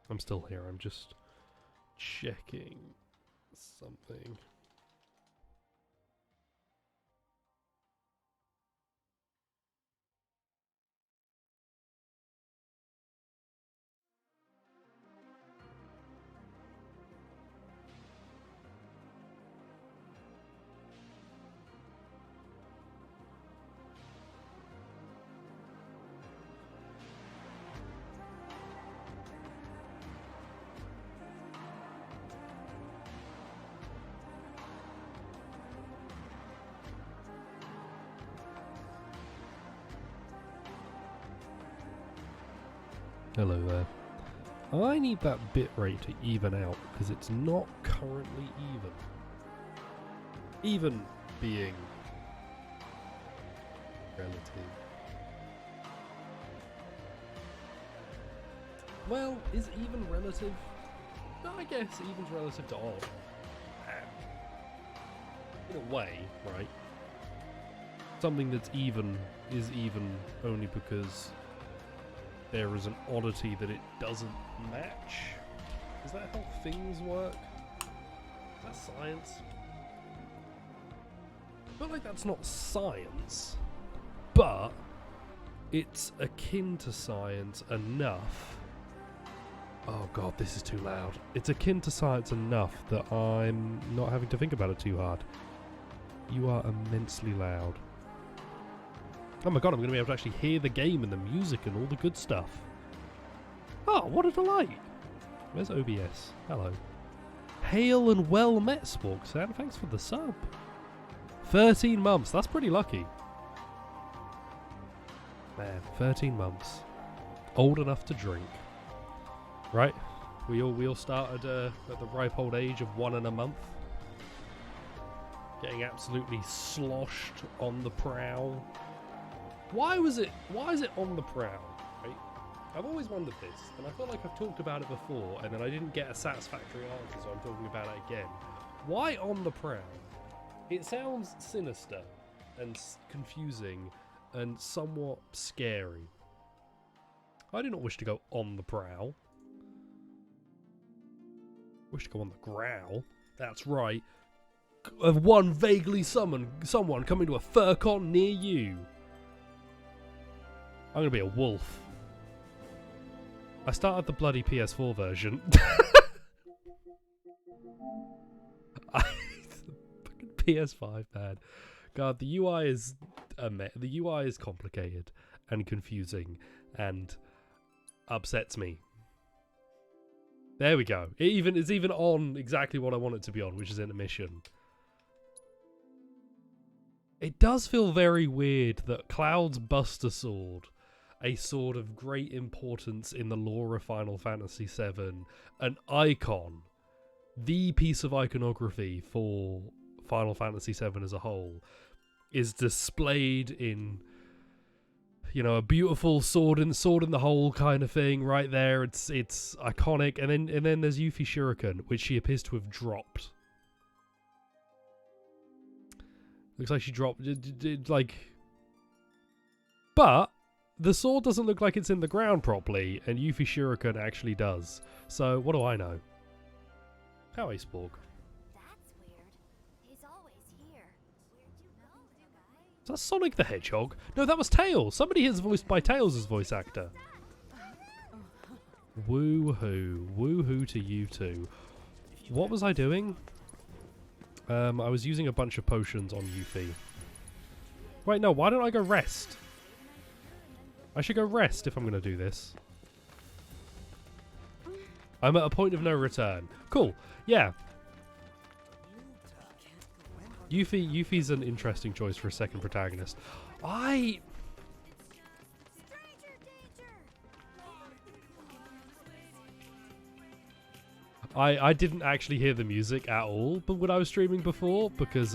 I'm still here. I'm just checking something. Hello there. I need that bitrate to even out because it's not currently even. Even being relative. Well, is even relative? No, I guess even's relative to odd. In a way, right? Something that's even is even only because there is an oddity that it doesn't match. Is that how things work? Is that science? I feel like that's not science, but it's akin to science enough. Oh god, this is too loud. It's akin to science enough that I'm not having to think about it too hard. You are immensely loud. Oh my god, I'm going to be able to actually hear the game and the music and all the good stuff. Oh, what a delight. Where's OBS? Hello. Hail and well met, Sporksan. Thanks for the sub. 13 months. That's pretty lucky. Man, 13 months. Old enough to drink. Right? We all started at the ripe old age of 1 and a month. Getting absolutely sloshed on the prowl. Why is it on the prowl, right? I've always wondered this, and I feel like I've talked about it before, and then I didn't get a satisfactory answer, so I'm talking about it again. Why on the prowl? It sounds sinister, and confusing, and somewhat scary. I do not wish to go on the prowl. I wish to go on the growl. That's right. Of one vaguely someone coming to a furcon near you. I'm going to be a wolf. I started the bloody PS4 version. Fucking PS5, man. God, the UI is the UI is complicated and confusing and upsets me. There we go. It's even on exactly what I want it to be on, which is intermission. It does feel very weird that Cloud's Buster Sword, a sword of great importance in the lore of Final Fantasy VII, an icon, the piece of iconography for Final Fantasy VII as a whole, is displayed in, you know, a beautiful sword in the hole kind of thing right there. It's iconic, and then there's Yuffie Shuriken, which she appears to have dropped. Looks like she dropped like, but the sword doesn't look like it's in the ground properly, and Yuffie Shuriken actually does. So what do I know? How a Spork? That's weird. He's always here. Where'd you go, you guys? Is that Sonic the Hedgehog? No, that was Tails. Somebody is voiced by Tails as voice actor. Woo-hoo. Woo-hoo to you two. What was I doing? I was using a bunch of potions on Yuffie. Wait, no, why don't I go rest? I should go rest if I'm going to do this. I'm at a point of no return. Cool. Yeah. Yuffie's an interesting choice for a second protagonist. I didn't actually hear the music at all, but when I was streaming before, because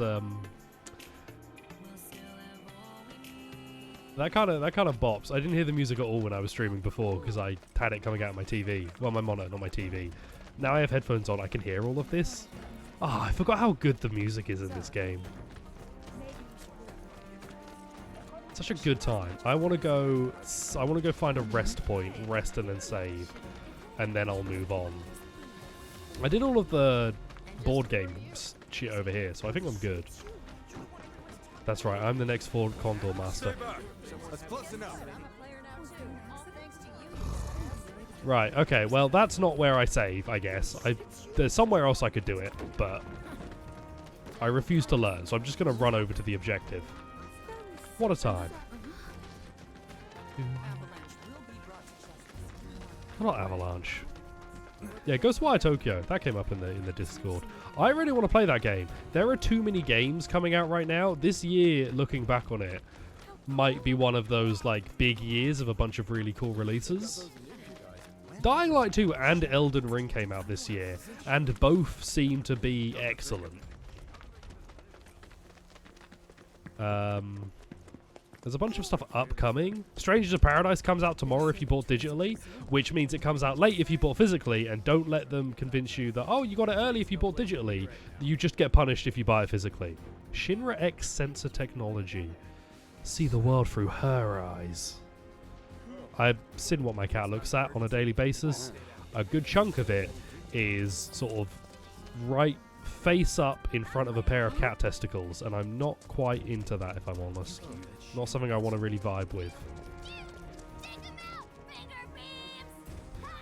that kind of bops. I didn't hear the music at all when I was streaming before because I had it coming out of my TV. Well, my monitor, not my TV. Now I have headphones on. I can hear all of this. Ah, I forgot how good the music is in this game. Such a good time. I want to go find a rest point, rest and then save. and then I'll move on. I did all of the board games shit over here, so I think I'm good. That's right, I'm the next Ford Condor Master. That's close enough. Right, okay, well that's not where I save, I guess. There's somewhere else I could do it, but I refuse to learn, so I'm just going to run over to the objective. What a time. Not Avalanche. Yeah, Ghostwire Tokyo. That came up in the Discord. I really want to play that game. There are too many games coming out right now. This year, looking back on it, might be one of those like big years of a bunch of really cool releases. Dying Light 2 and Elden Ring came out this year, and both seem to be excellent. There's a bunch of stuff upcoming. Strangers of Paradise comes out tomorrow if you bought digitally, which means it comes out late if you bought physically, and don't let them convince you that, oh, you got it early if you bought digitally. You just get punished if you buy it physically. Shinra X sensor technology. See the world through her eyes. I've seen what my cat looks at on a daily basis. A good chunk of it is sort of right face up in front of a pair of cat testicles, and I'm not quite into that, if I'm honest. Not something I want to really vibe with.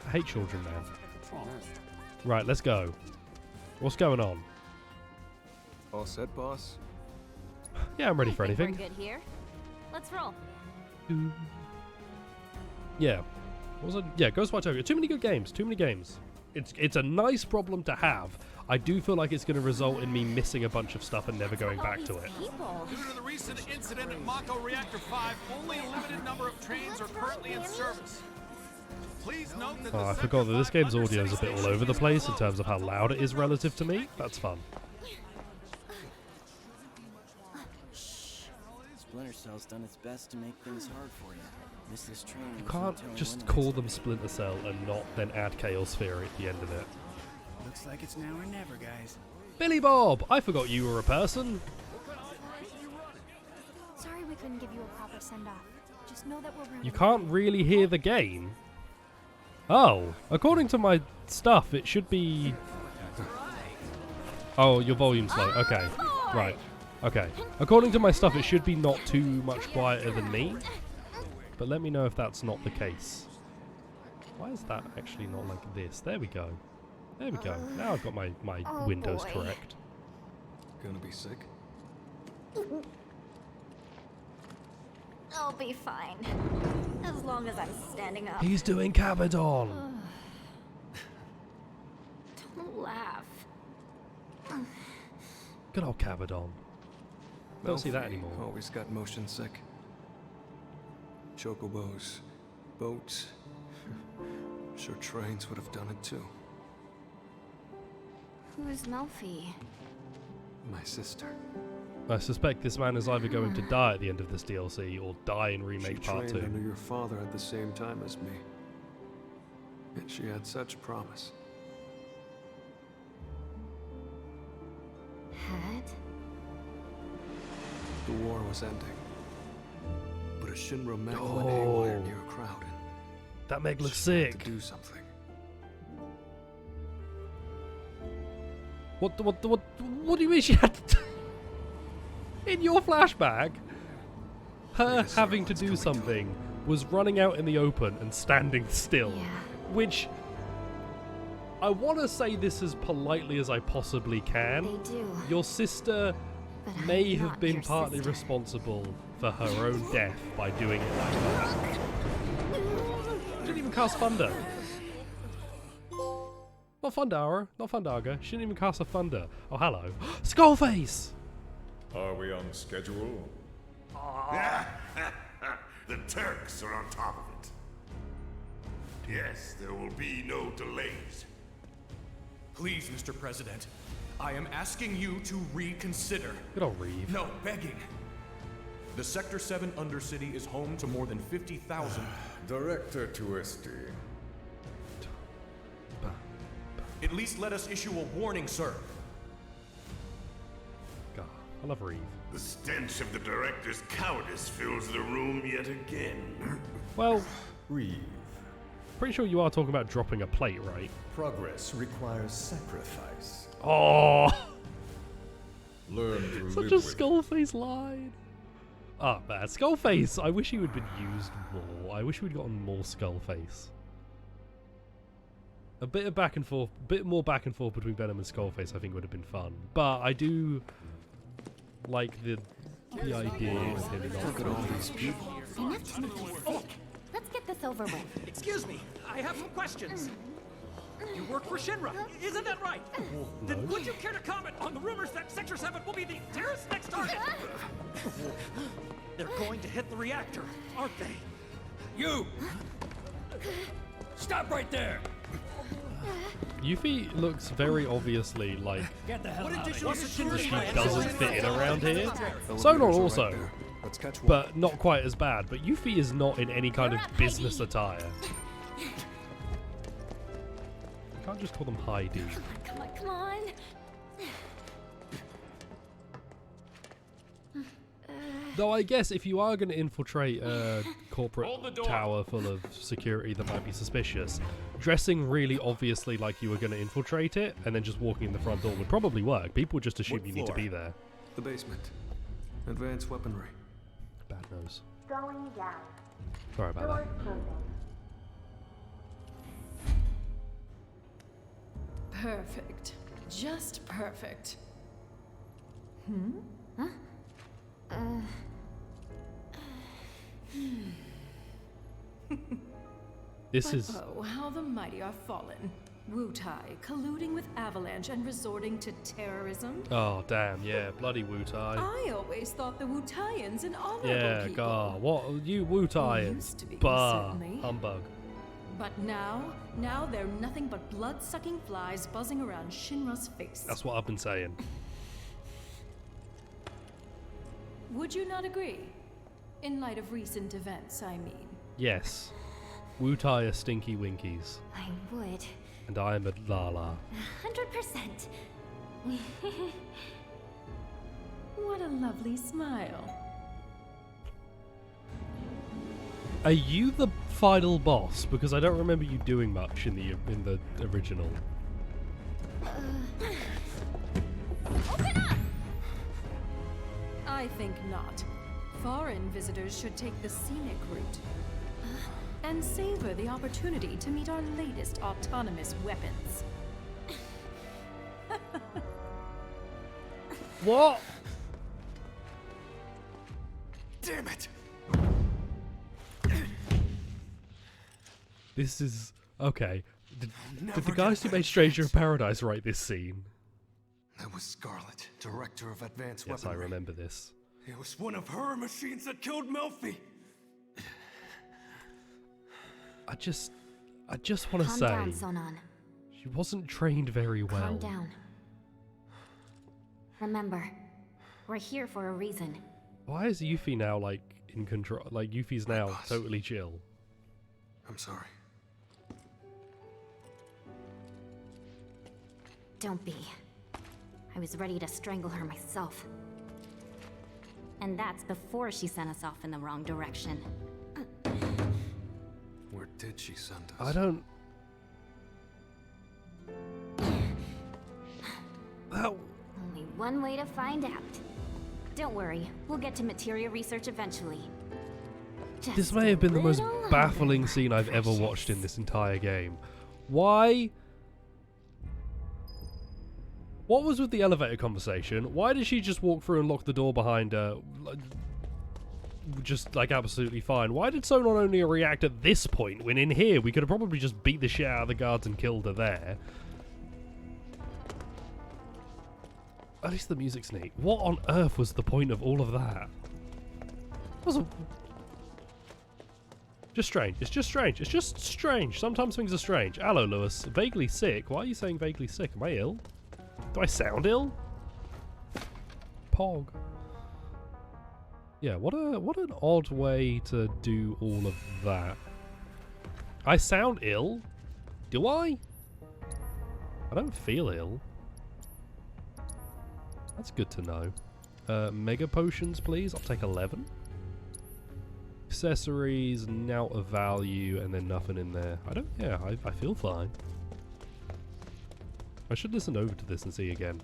I hate children, man. Right, let's go. What's going on? All set, boss? Yeah, I'm ready for anything. We're good here. Let's roll. Yeah. What was it? Yeah, Ghostwire Tokyo. Too many good games. Too many games. It's a nice problem to have. I do feel like it's going to result in me missing a bunch of stuff and never going back to it. Due to the recent incident at Mako Reactor 5, only a limited number of trains are currently in service. Please note that I forgot that this game's audio is a bit all over the place in terms of how loud it is relative to me. That's fun. Splinter Cell's done its best to make things hard for you. Miss this train. You can't just call them Splinter Cell and not then add Chaos Sphere at the end of it. Looks like it's now or never, guys. Billy Bob! I forgot you were a person. Sorry we couldn't give you a proper send-off. Just know that we're rooting. You can't really hear the game. Oh, according to my stuff, it should be... Oh, your volume's low. Okay, right. Okay. According to my stuff, it should be not too much quieter than me. But let me know if that's not the case. Why is that actually not like this? There we go. There we go. Now I've got my windows correct. Gonna be sick? I'll be fine. As long as I'm standing up. He's doing Cabadon. Don't laugh. Good old Cabadon. Don't see that Melfi anymore. Always got motion sick. Chocobos, boats. Sure trains would have done it too. Who is Melfi? My sister. I suspect this man is either going to die at the end of this DLC or die in She Remake Part trained 2. under your father at the same time as me. And she had such promise. Had? The war was ending. But a Shinra mech went haywire near a crowd, and That Meg looks she had sick. to do something. What do you mean she had to in your flashback? Her Yes, having to everyone's do coming something was running out in the open and standing still. Yeah. Which I want to say this as politely as I possibly can. They do. Your sister But I'm may have not been your partly sister. responsible for her own death by doing it like that. She didn't even cast Thunder. Not Thundara, not Thundaga. She didn't even cast a Thunder. Oh, hello. Skullface! Are we on schedule? The Turks are on top of it. Yes, there will be no delays. Please, Mr. President, I am asking you to reconsider. Good old Reeve. No, begging. The Sector 7 Undercity is home to more than 50,000. Director Twisty. At least let us issue a warning, sir. God, I love Reeve. The stench of the director's cowardice fills the room yet again. Well, Reeve. Pretty sure you are talking about dropping a plate, right? Progress requires sacrifice. Oh, Learn to such live a with Skullface line. Ah, man, Skullface. I wish he would have been used more. I wish we'd gotten more Skullface. A bit of back and forth, bit more back and forth between Venom and Skullface, I think would have been fun. But I do like the idea of him not. Look at all these people. Enough to make you sick. Let's get this over with. Excuse me, I have some questions. You work for Shinra, isn't that right? Then would you care to comment on the rumors that Sector 7 will be the terrorist's next target? They're going to hit the reactor, aren't they? You! Stop right there! Yuffie looks very obviously like Get the hell What out of additional here. security she plans doesn't are fit in in around here. Elevators Sonon are also, right there. Let's catch one. but not quite as bad. But Yuffie is not in any kind of business attire. You can't just call them Heidi. Come on, come on. Though I guess if you are going to infiltrate a corporate tower full of security that might be suspicious, dressing really obviously like you were going to infiltrate it and then just walking in the front door would probably work. People would just assume What you need to floor? be there. The basement. Advanced weaponry. Bad nose. Going down. Sorry about that. Closing. Perfect. Just perfect. This is... Oh, how the mighty are fallen. Wutai colluding with Avalanche and resorting to terrorism. Oh, damn, yeah. Bloody Wutai. I always thought the Wutaians an honorable Yeah, people. God. What? You Wutaians. Used to be, Bah. certainly. Humbug. But now they're nothing but blood-sucking flies buzzing around Shinra's face. That's what I've been saying. Would you not agree? In light of recent events, I mean. Yes. Wutai are stinky winkies. I would. And I am a Lala. 100%. What a lovely smile. Are you the final boss? Because I don't remember you doing much in the original. I think not. Foreign visitors should take the scenic route and savor the opportunity to meet our latest autonomous weapons. What? Damn it! This is... Okay. Did Never the guys who get made Stranger in Paradise write this scene? That was Scarlet, director of advanced Yes, I weaponry. remember this. It was one of her machines that killed Melfi. I just want to Calm say... down, Sonon. She wasn't trained very well. Calm down. Remember, we're here for a reason. Why is Yuffie now, like, in control? Like, Yuffie's now boss. totally chill. I'm sorry. Don't be. I was ready to strangle her myself. And that's before she sent us off in the wrong direction. Where did she send us? I don't... That... Only one way to find out. Don't worry, we'll get to materia research eventually. This Just may have been the most a little baffling longer, scene I've ever precious. watched in this entire game. Why... What was with the elevator conversation? Why did she just walk through and lock the door behind her? Just, like, absolutely fine. Why did Sonon only react at this point, when in here we could have probably just beat the shit out of the guards and killed her there? At least the music's neat. What on earth was the point of all of that? It wasn't... Just strange. It's just strange. It's just strange. Sometimes things are strange. Hello, Lewis. Vaguely sick. Why are you saying vaguely sick? Am I ill? Do I sound ill? Pog. Yeah, what an odd way to do all of that. I sound ill? Do I? I don't feel ill. That's good to know. Mega potions, please. I'll take 11. Accessories, now of value, and then nothing in there. I feel fine. I should listen over to this and see again.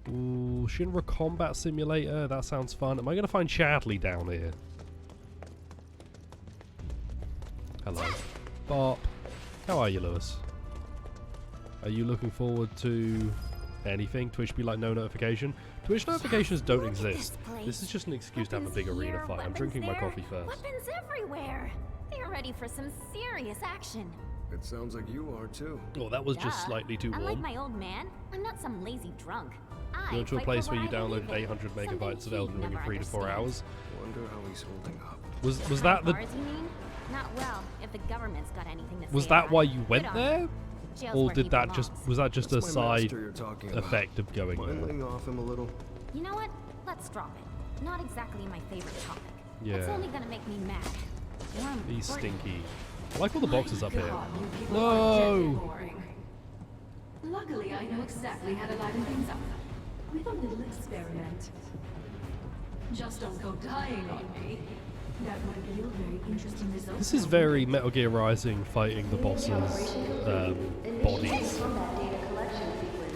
Ooh, Shinra Combat Simulator, that sounds fun. Am I going to find Chadley down here? Hello. Bop. How are you, Lewis? Are you looking forward to anything? Twitch be like no notification? Twitch notifications don't exist. This is just an excuse to have a big arena fight. I'm drinking my coffee first. Weapons everywhere. They're ready for some serious action. It sounds like you are too. Oh, that was just slightly too Unlike warm. my old man, I'm not some lazy drunk. You went to a place where you downloaded 800 megabytes of Elden Ring in 3 to 4 hours. Wonder how he's holding up. Was that the... Bars, you mean? Not well, if the government's got anything to say Was that about why it. you went Good on there? him. Jail's Or where did he that just... belongs. Was that just a That's my side master you're talking about. effect of going there? Minding off him a little. You know what? Let's drop it. Not exactly my favorite topic. Yeah. It's only gonna make me mad. More He's important. stinky. I like all the boxes up here. God, you people are deadly No! boring. Luckily, I know exactly how to liven things up with a little experiment. Just don't go dying on me. That might yield very interesting results. This is very Metal Gear Rising fighting the bosses' bodies.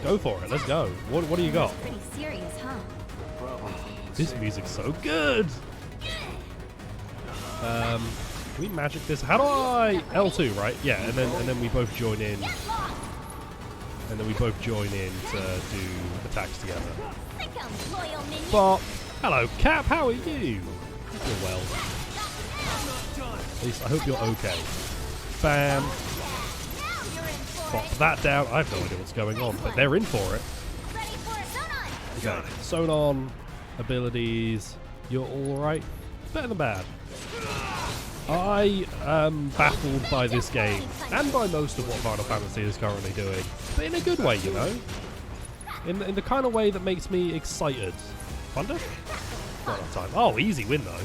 Go for it, let's go. What do you got? Pretty serious, huh? This music's so good! Can we magic this? How do I... L2, right? Yeah, and then we both join in. And then we both join in to do attacks together. Think I'm loyal, minion. Bop! Hello, Cap, how are you? You're well. At least I hope you're okay. Bam! Now you're in for Bop it. that down. I have no idea what's going on, but they're in for it. Ready for a Sonon. Okay, Sonon, abilities, you're alright. Better than bad. I am baffled by this game, and by most of what Final Fantasy is currently doing, but in a good way, you know? In the kind of way that makes me excited. Thunder? Not enough time. Oh, easy win though.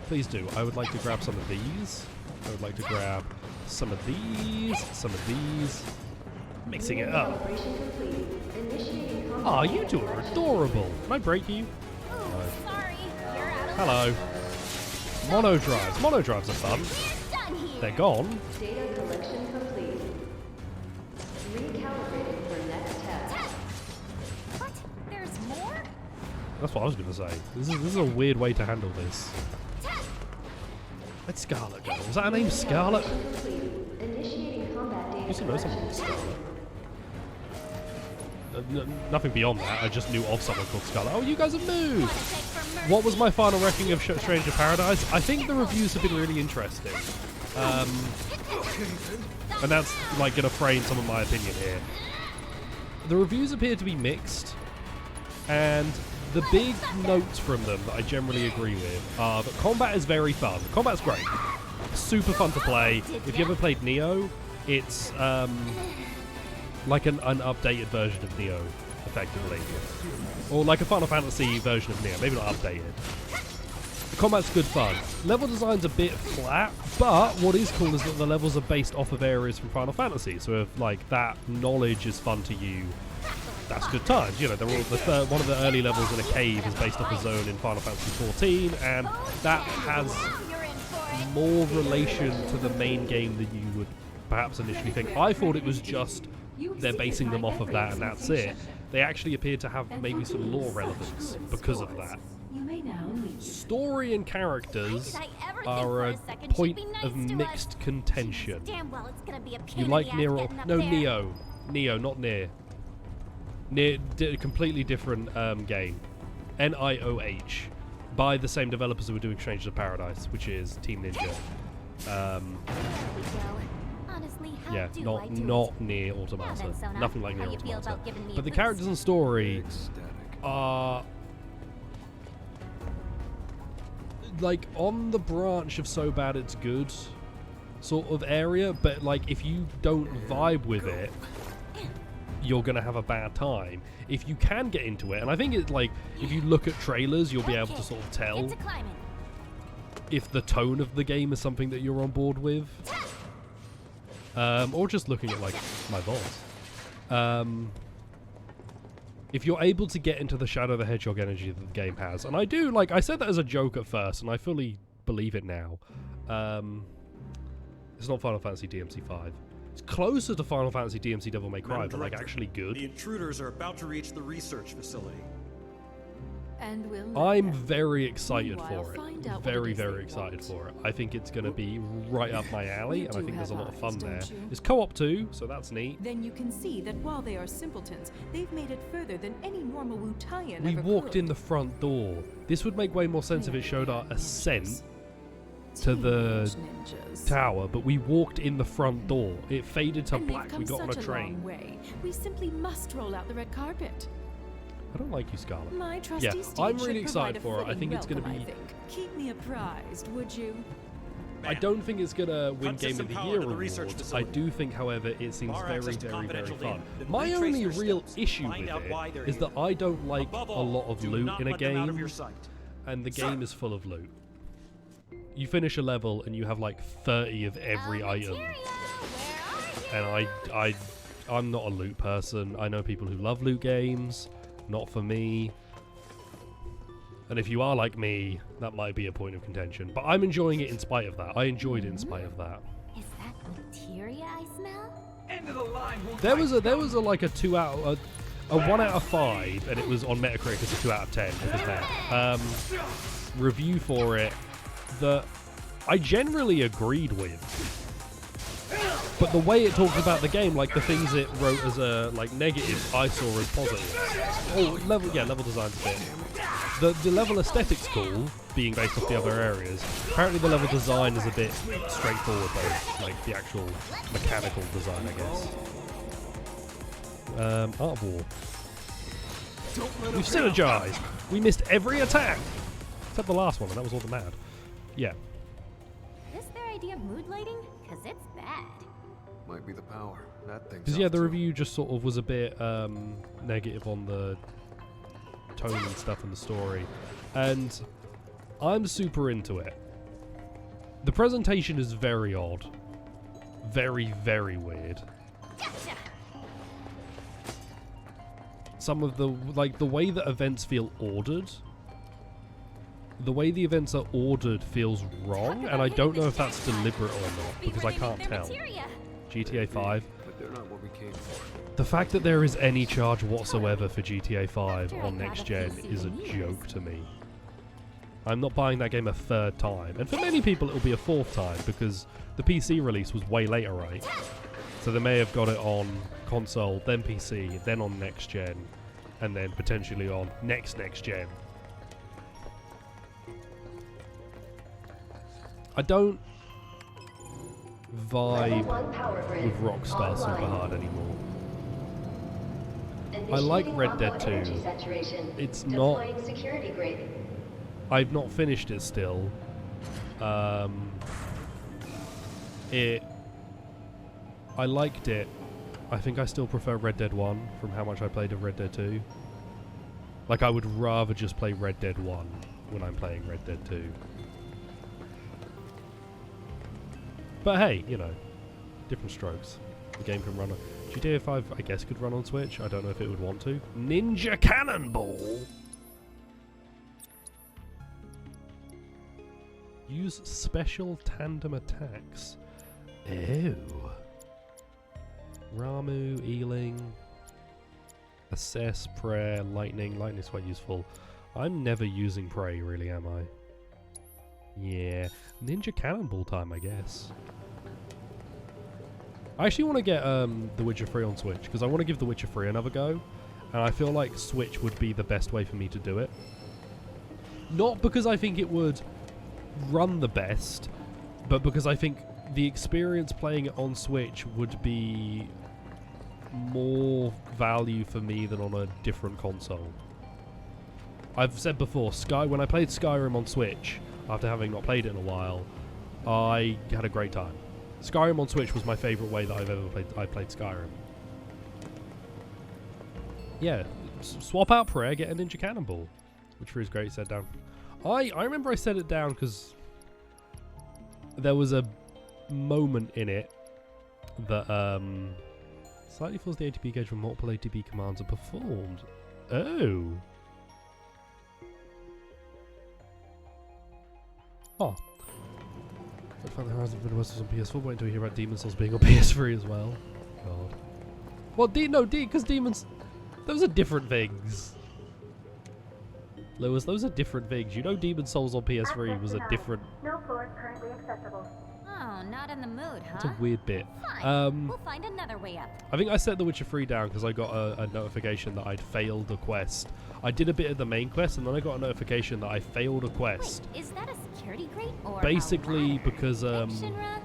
Please do. I would like to grab some of these. I would like to grab some of these, some of these. Mixing it up. Oh, you two are adorable. Can I break you? Sorry, you're out of Hello. Mono drives. Mono drives are fun. We're done here. They're gone. Data collection complete. Recalibrating for next test. What? There's more? That's what I was going to say. This is a weird way to handle this. Where'd Scarlet go? Was that her name, Scarlet? Initiating combat I data used to know someone collection. called Scarlet. Nothing beyond that. I just knew of someone called Scarlet. Oh, you guys have moved! What was my final reckoning of Stranger Paradise? I think the reviews have been really interesting. And that's like going to frame some of my opinion here. The reviews appear to be mixed, and the big notes from them that I generally agree with are that combat is very fun. Combat's great. Super fun to play. If you ever played Nioh, it's like an updated version of Nioh, effectively. Or like a Final Fantasy version of Nioh, maybe not updated. The combat's good fun. Level design's a bit flat, but what is cool is that the levels are based off of areas from Final Fantasy, so if like that knowledge is fun to you, that's good times. You know, they're all one of the early levels in a cave is based off a zone in Final Fantasy 14, and that has more relation to the main game than you would perhaps initially think. I thought it was just they're basing them off of that and that's it. They actually appear to have maybe some lore relevance because of that. You may now leave. Story and characters Why did I ever think are for a a second she'd point be nice of to us? mixed contention. Damn well it's gonna be a pain You in like the ass Neo? getting up No, there. Neo, not Nier. Nier, completely different game. NIOH, by the same developers who were doing Strangers of Paradise, which is Team Ninja. There we go. Honestly, how Yeah, do I not do not Nier Automata. then, Sona, Nothing like how Nier you feel Automata. about giving me a But the boost? characters and story Ecstatic. are like on the branch of so bad it's good sort of area, but like if you don't vibe with it, you're gonna have a bad time. If you can get into it, and I think it's like if you look at trailers, you'll be able to sort of tell Get to climbing. if the tone of the game is something that you're on board with, or just looking at like my VODs. if you're able to get into the Shadow the Hedgehog energy that the game has, and I do, like, I said that as a joke at first, and I fully believe it now. It's not Final Fantasy DMC 5. It's closer to Final Fantasy DMC Devil May Cry, but like actually good. The intruders are about to reach the research facility. And we'll I'm very excited Meanwhile, for it. find out what Very, it is they very excited want. for it. I think it's going to be right up my alley, You and I do think there's a have lot of eyes, fun don't there. you? It's co-op too, so that's neat. Then you can see that while they are simpletons, they've made it further than any normal Wu-Taiyan We ever walked could. in the front door. This would make way more sense if it showed our ascent to the Ninjas. tower, but we walked in the front door. It faded to And we've black. come We got on a such train. long way. We simply must roll out the red carpet. I don't like you, Scarlet. My trusty Yeah, steed I'm should really excited provide a for it. I think it's fitting going to welcome, be. I think. Keep me apprised, would you? I don't think it's going to win Cut Game system of the power Year to the research awards. I facility. do think, however, it seems Bar very, access to very, very confidential fun. data. Then My retrace only their real steps. issue Find with out why they're it is that here. I don't like Above a all, lot of do loot not in a let them out of game, your sight. and the game is full of loot. You finish a level and you have like 30 of every item, and I'm not a loot person. I know people who love loot games, not for me. And if you are like me, that might be a point of contention. But I'm enjoying it in spite of that. I enjoyed it in spite of that. Is that materia I smell? End of the line. There was a like a 1 out of 5, and it was on Metacritic as a 2 out of 10. It was that review for it that I generally agreed with. But the way it talks about the game, like the things it wrote as a like negative, I saw as positive. Oh, level design's a bit. The level aesthetic's cool, being based off the other areas. Apparently the level design is a bit straightforward though, like the actual mechanical design, I guess. Art of War. We've synergized! We missed every attack! Except the last one, and that was all that mattered. Yeah. Is their idea of mood lighting? Cause it's bad. Might be the power. That thing's Because yeah, up the to- review just sort of was a bit negative on the tone and stuff in the story, and I'm super into it. The presentation is very odd, very, very weird. Some of the the way that events feel ordered, the way the events are ordered feels wrong, and I don't know if that's deliberate or not because I can't tell. GTA 5. But they're not what we came for. The fact that there is any charge whatsoever for GTA 5 on next gen is a joke to me. I'm not buying that game a third time, and for many people it'll be a fourth time because the PC release was way later, right? So they may have got it on console, then PC, then on next gen, and then potentially on next gen. I don't vibe with Rockstar super hard anymore. I like Red Dead 2. It's not... Security grid. I've not finished it still. I liked it. I think I still prefer Red Dead 1 from how much I played of Red Dead 2. Like, I would rather just play Red Dead 1 when I'm playing Red Dead 2. But hey, you know, different strokes. The game can run on... GTA 5, I guess, could run on Switch. I don't know if it would want to. Ninja Cannonball! Use special tandem attacks. Ew. Ramu, Ealing. Assess, Prayer, Lightning. Lightning's quite useful. I'm never using Prey, really, am I? Yeah. Ninja Cannonball time, I guess. I actually want to get The Witcher 3 on Switch, because I want to give The Witcher 3 another go, and I feel like Switch would be the best way for me to do it. Not because I think it would run the best, but because I think the experience playing it on Switch would be more value for me than on a different console. I've said before, when I played Skyrim on Switch, after having not played it in a while, I had a great time. Skyrim on Switch was my favourite way that I've ever played Skyrim. Yeah, swap out Prayer, get a Ninja Cannonball. Which is great, said down. I remember I set it down because there was a moment in it that slightly fills the ATB gauge when multiple ATB commands are performed. Oh. Oh. I found the Horizon Forbidden West was on PS4. Wait until you hear about Demon's Souls being on PS3 as well. God. Well, because Demon's... Those are different things. Lewis, those are different things. You know Demon's Souls on PS3 was a different... No floors currently accessible. Oh, not in the mood, huh? It's a weird bit. Fine. We'll find another way up. I think I set The Witcher 3 down because I got a notification that I'd failed a quest. I did a bit of the main quest and then I got a notification that I failed a quest. Wait, is that a security grate or basically because Shinra?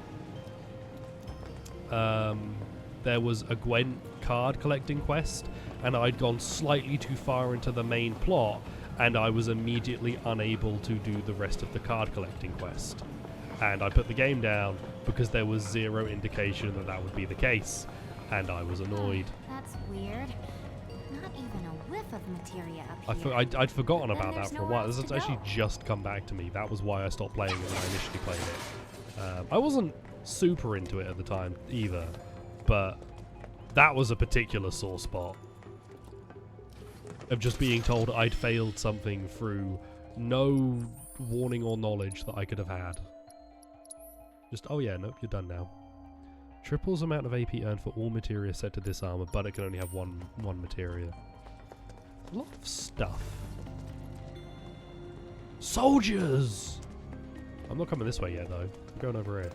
there was a Gwent card collecting quest and I'd gone slightly too far into the main plot and I was immediately unable to do the rest of the card collecting quest. And I put the game down because there was zero indication that that would be the case, and I was annoyed. That's weird. Not even a whiff of materia up here. I'd forgotten about that for a while. This has to actually go. just come back to me. That was why I stopped playing it when I initially played it. I wasn't super into it at the time either, but that was a particular sore spot of just being told I'd failed something through no warning or knowledge that I could have had. Just, oh yeah, nope, you're done now. Triples amount of AP earned for all materia set to this armor, but it can only have one materia. A lot of stuff. Soldiers! I'm not coming this way yet, though. I'm going over here.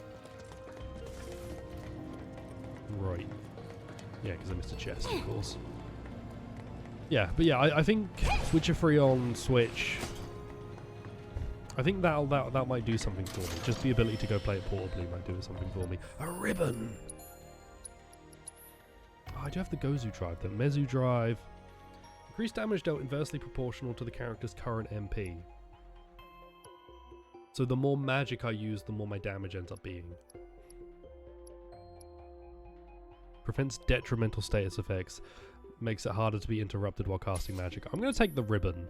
Right. Yeah, because I missed a chest, of course. Yeah, but yeah, I think Witcher 3 on Switch... I think that might do something for me. Just the ability to go play it portably might do something for me. A ribbon! Oh, I do have the Gozu drive, the Mezu drive. Increased damage dealt inversely proportional to the character's current MP. So the more magic I use, the more my damage ends up being. Prevents detrimental status effects. Makes it harder to be interrupted while casting magic. I'm going to take the ribbon.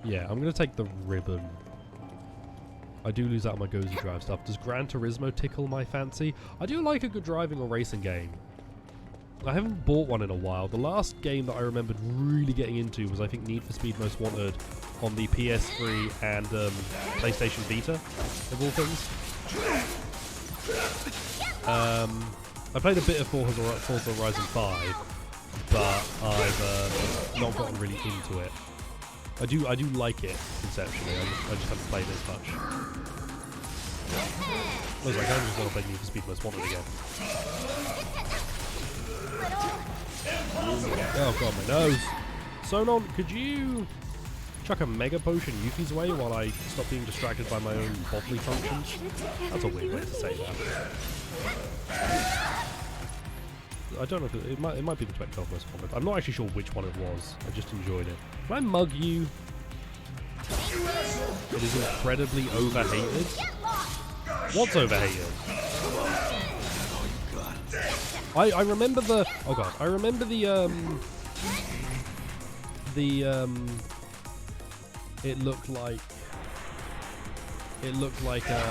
Yeah, I'm going to take the ribbon. I do lose out on my Gozu drive stuff. Does Gran Turismo tickle my fancy? I do like a good driving or racing game. I haven't bought one in a while. The last game that I remembered really getting into was, I think, Need for Speed Most Wanted on the PS3 and PlayStation Vita, of all things. I played a bit of Forza Horizon 5, but I've not gotten really into it. I do like it conceptually. I just haven't played it as much. I was like, I just want to play Need for Speed Most Wanted again. Oh god, my nose! Sonon, could you chuck a mega potion Yuki's way while I stop being distracted by my own bodily functions? That's a weird way to say that. I don't know if it might be the 2012 Most Wanted. I'm not actually sure which one it was. I just enjoyed it. Can I mug you? It is incredibly overhated. What's overhated? I remember the... Oh god. I remember the it looked like a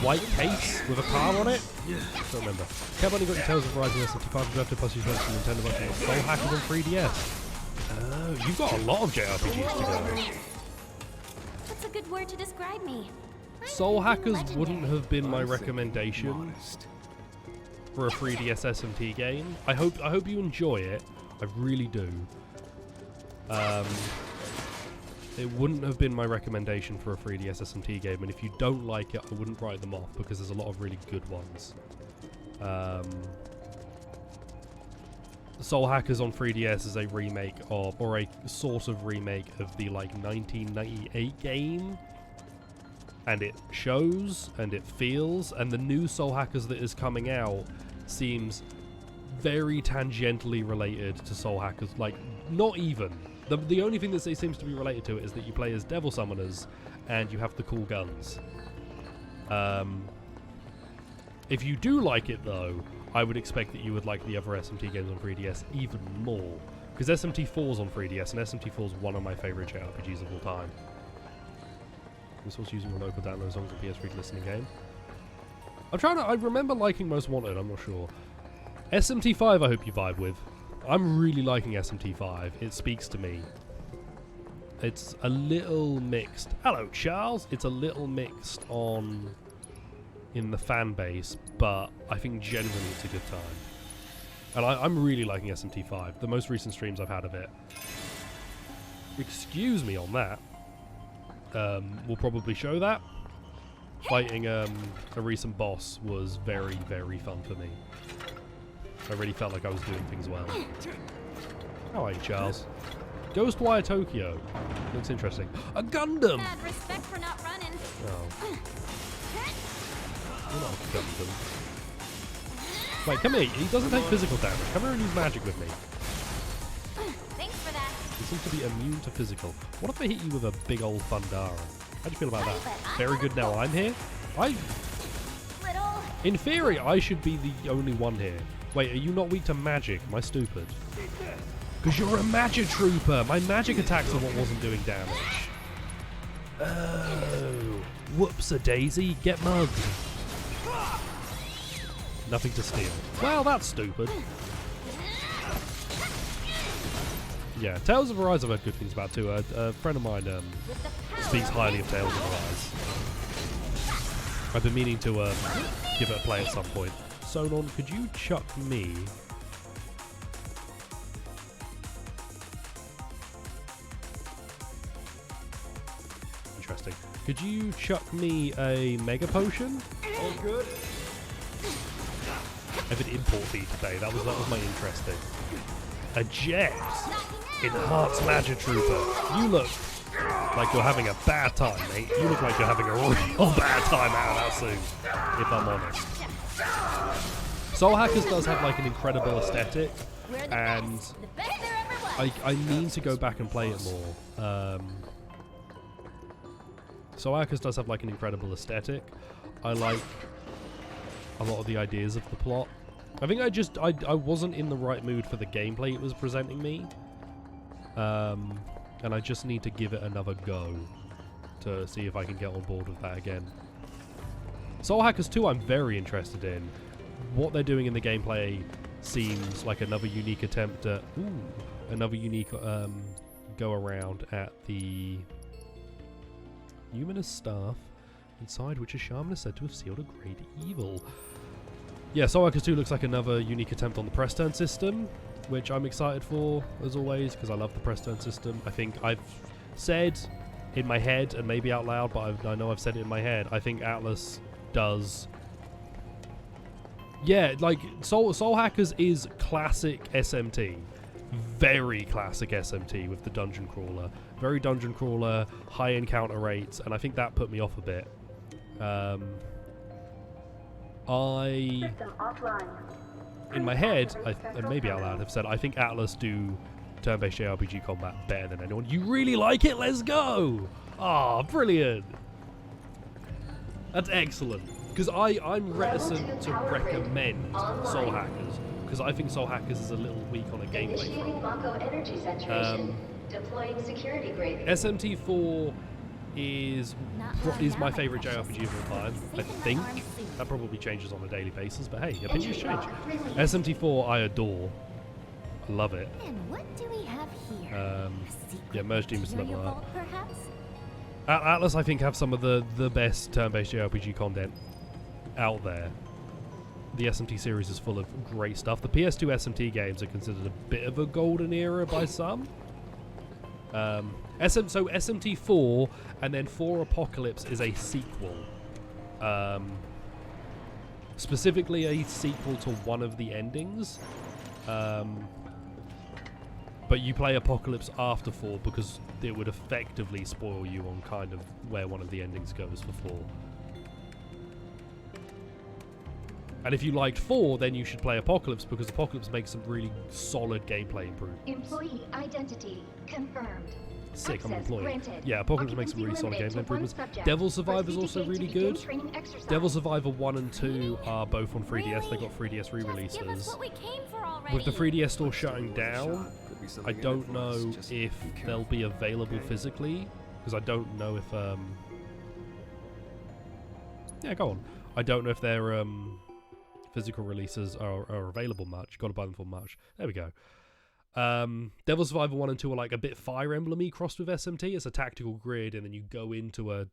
white case with a car on it? Yeah. I don't remember. Kev only got your Tales of Horizon S75 Director plus you went to Nintendo version of Soul Hackers on 3DS. Oh, you've got a lot of JRPGs to go. What's a good word to describe me? Soul Hackers wouldn't have been my recommendation for a 3DS SMT game. I hope you enjoy it. I really do. It wouldn't have been my recommendation for a 3DS SMT game, and if you don't like it, I wouldn't write them off because there's a lot of really good ones. Soul Hackers on 3DS is a remake of, or a sort of remake of the like 1998 game, and it shows and it feels, and the new Soul Hackers that is coming out seems very tangentially related to Soul Hackers, like not even. The only thing that it seems to be related to it is that you play as devil summoners and you have the cool guns. If you do like it though, I would expect that you would like the other SMT games on 3DS even more. Because SMT4's on 3DS and SMT4's one of my favourite JRPGs of all time. This was using a local download songs on PS3 listening game. I remember liking Most Wanted, I'm not sure. SMT5 I hope you vibe with. I'm really liking SMT5. It speaks to me. It's a little mixed. Hello, Charles. It's a little mixed in the fan base, but I think generally it's a good time. And I'm really liking SMT5. The most recent streams I've had of it. Excuse me on that. We'll probably show that. Fighting a recent boss was very, very fun for me. I really felt like I was doing things well. How are you, Charles? Ghostwire Tokyo. Looks interesting. A Gundam! Mad respect for not running. Oh. You're not a Gundam. Wait, come here. He doesn't take physical damage. Come here and use magic with me. Thanks for that. You seem to be immune to physical. What if I hit you with a big old Thundara? How do you feel about that? Very good now I'm here. In theory, I should be the only one here. Wait, are you not weak to magic? Am I stupid? Because you're a magic trooper. My magic attacks are what wasn't doing damage. Oh. Whoops-a-daisy. Get mugged. Nothing to steal. Well, that's stupid. Yeah, Tales of Arise I've heard good things about too. A friend of mine speaks highly of Tales of Arise. I've been meaning to give it a play at some point. Sonon, could you chuck me... Interesting. Could you chuck me a Mega Potion? All good. I have an import fee today. That was my interesting. A jet. Enhanced Magic Trooper. You look like you're having a bad time, mate. You look like you're having a real bad time out of that suit, if I'm honest. Soul Hackers does have like an incredible aesthetic, and I need to go back and play it more. Soul Hackers does have like an incredible aesthetic. I like a lot of the ideas of the plot. I think I wasn't in the right mood for the gameplay it was presenting me. And I just need to give it another go to see if I can get on board with that again. Soul Hackers 2 I'm very interested in. What they're doing in the gameplay seems like another unique attempt at... another unique go around at the numinous staff, inside which a shaman is said to have sealed a great evil. Yeah, Soul Hackers 2 looks like another unique attempt on the press turn system, which I'm excited for, as always, because I love the press turn system. I think I've said in my head, and maybe out loud, but I know I've said it in my head, I think Atlas does... Yeah, like, Soul Hackers is classic SMT. Very classic SMT with the dungeon crawler. Very dungeon crawler, high encounter rates, and I think that put me off a bit. In my head, and maybe out loud, have said I think Atlas do turn-based JRPG combat better than anyone. You really like it? Let's go! Ah, brilliant! That's excellent. Because I'm reticent to recommend Soul Hackers, because I think Soul Hackers is a little weak on a gameplay front. SMT4 is my favourite JRPG of all time, I think. That probably changes on a daily basis, but hey, opinions change. SMT4 I adore. I love it. And what do we have here? Yeah, Merge Demons level up. Atlas I think have some of the best turn-based JRPG content out there. The SMT series is full of great stuff. The PS2 SMT games are considered a bit of a golden era by some. So SMT4 and then 4 Apocalypse is a sequel. Specifically a sequel to one of the endings. But you play Apocalypse after 4 because it would effectively spoil you on kind of where one of the endings goes for 4. And if you liked 4, then you should play Apocalypse because Apocalypse makes some really solid gameplay improvements. Employee identity confirmed. Sick, I'm an employee. Yeah, Apocalypse makes some really solid gameplay improvements. Devil Survivor is also really good. Devil Survivor 1 and 2 are both on 3DS. They got 3DS re-releases. With the 3DS store shutting down, I don't know if they'll be available physically, because I don't know if... Yeah, go on. I don't know if they're physical releases are available much. Got to buy them for much. There we go. Devil Survivor 1 and 2 are like a bit Fire Emblem-y crossed with SMT. It's a tactical grid, and then you go into an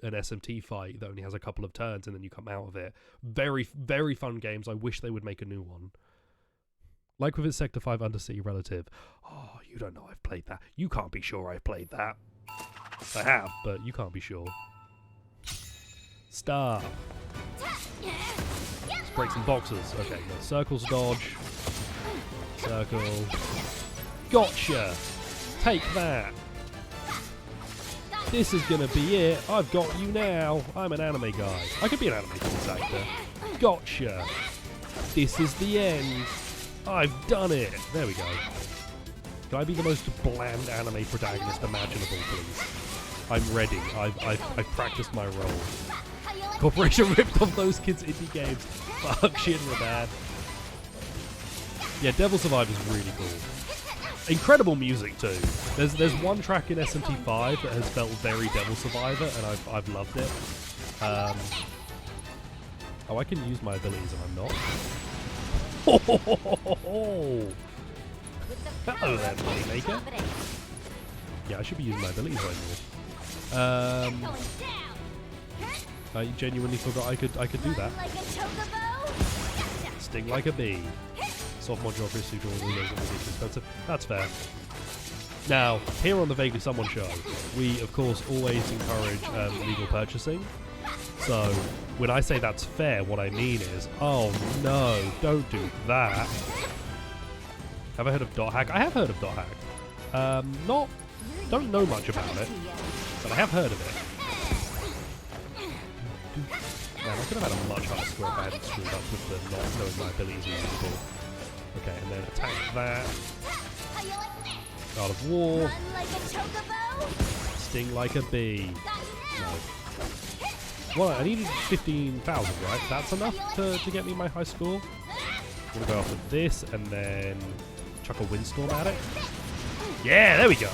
SMT fight that only has a couple of turns, and then you come out of it. Very, very fun games. I wish they would make a new one. Like with its Sector 5 Undercity relative. Oh, you don't know I've played that. You can't be sure I've played that. I have, but you can't be sure. Stop. Let's break some boxes. Okay, no, circles dodge. Circle. Gotcha! Take that! This is gonna be it. I've got you now. I'm an anime guy. I could be an anime voice actor. Gotcha! This is the end. I've done it. There we go. Can I be the most bland anime protagonist imaginable, please? I'm ready. I've practiced my role. Corporation ripped off those kids' indie games. Fuck Shinra, man. Yeah, Devil Survivor is really cool. Incredible music too. There's one track in SMT5 that has felt very Devil Survivor, and I've loved it. Oh, I can use my abilities and I'm not. Hello there, Moneymaker. Yeah, I should be using my abilities right more. I genuinely forgot I could do that. Sting like a bee. Sophomore geography tutorial is expensive. That's fair. Now, here on the Vaguely Someone show, we of course always encourage legal purchasing. So, when I say that's fair, what I mean is, oh no, don't do that. Have I heard of Dot Hack? I have heard of Dot Hack. Don't know much about it, but I have heard of it. Man, I could have had a much higher score if I hadn't screwed up with the not knowing my abilities were usable. Okay, and then attack that. God of War. Sting like a bee. No. Well, I needed 15,000, right? That's enough to get me my high score. I'm gonna go off with this and then chuck a windstorm at it. Yeah, there we go.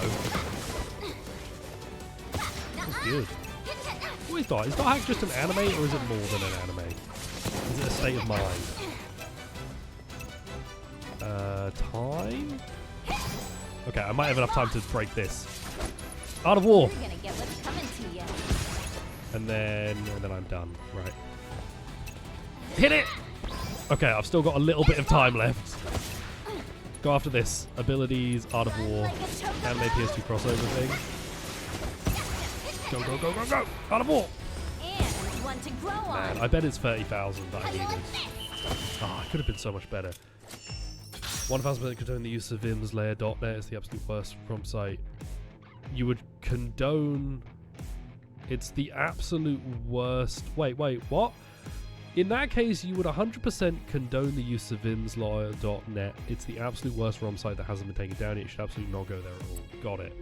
That's good. What is Dot? Is Dot Hack just an anime or is it more than an anime? Is it a state of mind? Time? Okay, I might have enough time to break this. Art of War! And then I'm done. Right. Hit it! Okay, I've still got a little bit of time left. Go after this. Abilities, Art of War, Anime PS2 crossover thing. Go, go, go, go, go! Art of War! Man, I bet it's 30,000 that I needed. Oh, it could have been so much better. 1000% condone the use of vimslayer.net. It's the absolute worst from site. You would condone... It's the absolute worst... Wait, what? In that case, you would 100% condone the use of vimslayer.net. It's the absolute worst ROM site that hasn't been taken down. It should absolutely not go there at all. Got it.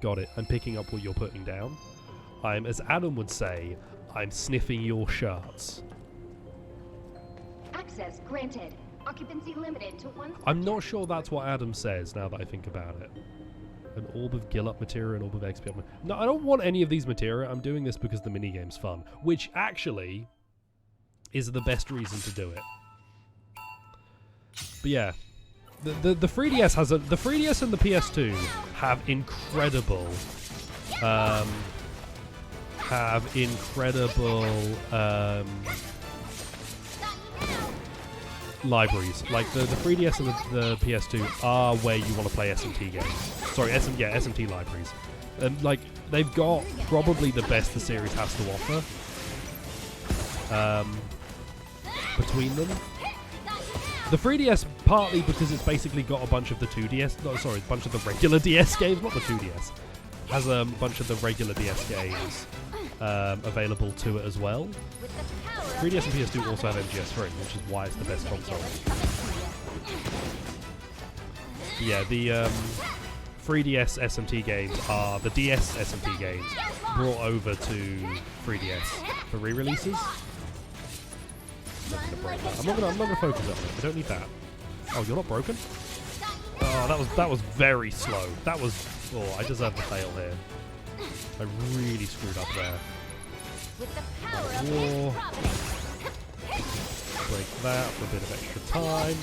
Got it. I'm picking up what you're putting down. I'm, as Adam would say, I'm sniffing your shirts. Access granted. Occupancy limited to one. I'm not sure that's what Adam says now that I think about it. An orb of Gill Up materia, an orb of XP up. No, I don't want any of these materia. I'm doing this because the minigame's fun, which actually is the best reason to do it. But yeah, the 3DS has the 3DS and the PS2 have incredible libraries. Like the 3DS and the PS2 are where you want to play SMT games. Sorry, SMT libraries. Like they've got probably the best the series has to offer. Between them, the 3DS partly because it's basically got a bunch of the 2DS. No, sorry, a bunch of the regular DS games, not the 2DS. Has a bunch of the regular DS games available to it as well. 3DS and PS2 also have MGS3, which is why it's the best console. Yeah, the 3DS SMT games are the DS SMT games brought over to 3DS for re-releases. I'm not gonna focus on it. I don't need that. Oh, you're not broken? Oh, that was very slow. That was. Oh, I deserve the fail here. I really screwed up there. War. break that for a bit of extra time.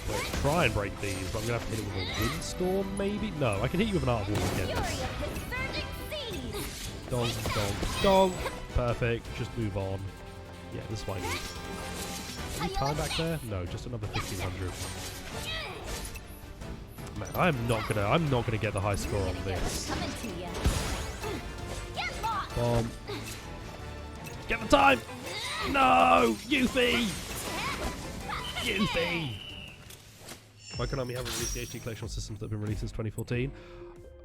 Let's try and break these, but I'm going to have to hit it with a windstorm, maybe? No, I can hit you with an art wall and get this. Donk, donk, donk. Perfect. Just move on. Yeah, this is what I need. Any time back there? No, just another 1500. Man, I'm not gonna get the high score on this. Bomb. Get the time! No! Yuffie! Yuffie! Why can't we have released the HD collection on systems that have been released since 2014?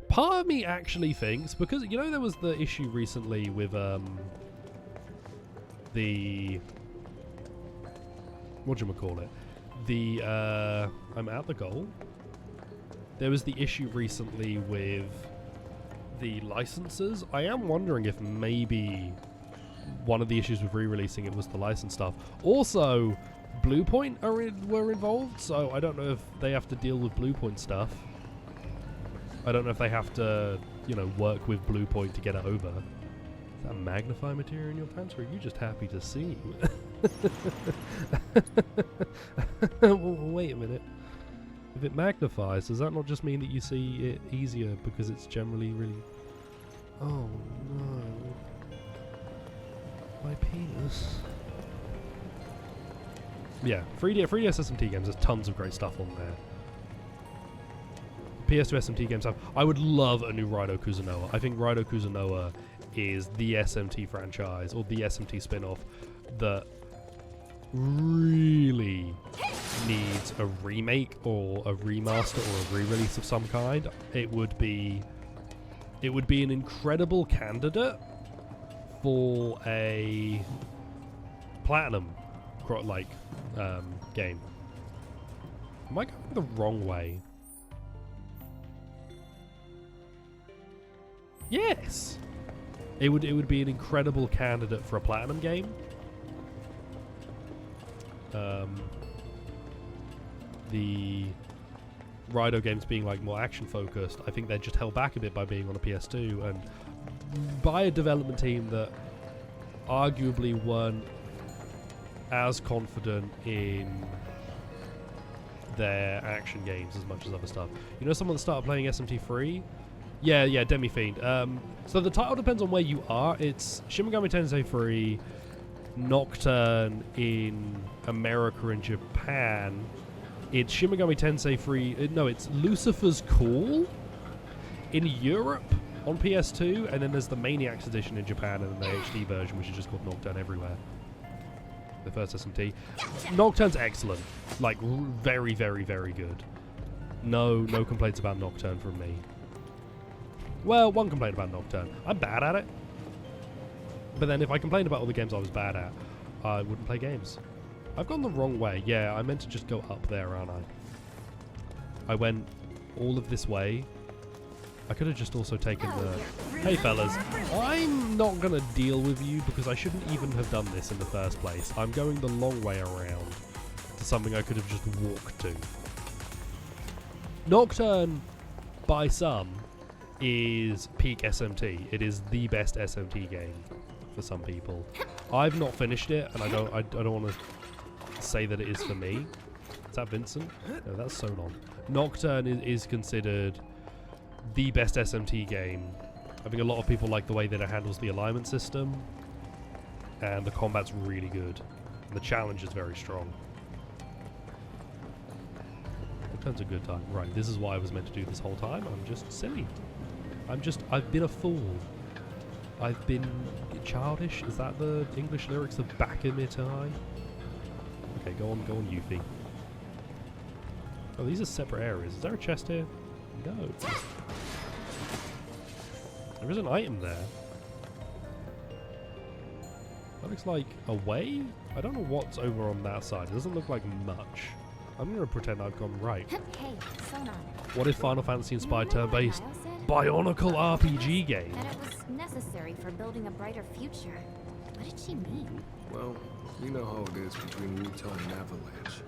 Part of me actually thinks, because, you know, there was the issue recently with, the... whatchamacallit? The, I'm at the goal. There was the issue recently with the licenses. I am wondering if maybe one of the issues with re-releasing it was the license stuff. Also, Bluepoint were involved, so I don't know if they have to deal with Bluepoint stuff. I don't know if they have to, you know, work with Bluepoint to get it over. Is that magnify material in your pants, or are you just happy to see? Wait a minute. If it magnifies, does that not just mean that you see it easier because it's generally really... Oh no. My penis. Yeah, 3DS SMT games, there's tons of great stuff on there. PS2 SMT games have... I would love a new Raido Kuzunoa. I think Raido Kuzunoa is the SMT franchise, or the SMT spin-off, that really needs a remake or a remaster or a re-release of some kind. It would be an incredible candidate for a platinum game. Am I going the wrong way? Yes, it would be an incredible candidate for a platinum game. The Raido games being like more action focused, I think they're just held back a bit by being on a PS2 and by a development team that arguably weren't as confident in their action games as much as other stuff. You know, someone that started playing SMT3? Yeah, Demi Fiend. So the title depends on where you are. It's Shin Megami Tensei 3, Nocturne in America and Japan. It's Shin Megami Tensei 3... no, it's Lucifer's Call in Europe on PS2, and then there's the Maniacs edition in Japan, and then the HD version, which is just called Nocturne everywhere. The first SMT. Nocturne's excellent. Like, very, very, very good. No complaints about Nocturne from me. Well, one complaint about Nocturne. I'm bad at it. But then if I complained about all the games I was bad at, I wouldn't play games. I've gone the wrong way. Yeah, I meant to just go up there, aren't I? I went all of this way. I could have just also taken the... Hey, fellas. I'm not going to deal with you because I shouldn't even have done this in the first place. I'm going the long way around to something I could have just walked to. Nocturne, by some, is peak SMT. It is the best SMT game for some people. I've not finished it, and I don't want to say that it is for me. Is that Vincent? No, that's Sonon. Nocturne is considered the best SMT game. I think a lot of people like the way that it handles the alignment system, and the combat's really good. And the challenge is very strong. Nocturne's a good time. Right, this is what I was meant to do this whole time. I'm just silly. I've been a fool. I've been childish. Is that the English lyrics of Back in My Time? Okay, go on, Yuffie. Oh, these are separate areas. Is there a chest here? No. There is an item there. That looks like a way? I don't know what's over on that side. It doesn't look like much. I'm going to pretend I've gone right. Hey, Sonon. What if Final Fantasy inspired turn-based Bionicle RPG game? That it was necessary for building a brighter future. What did she mean? Well, you know how it is between Wutai and Avalanche.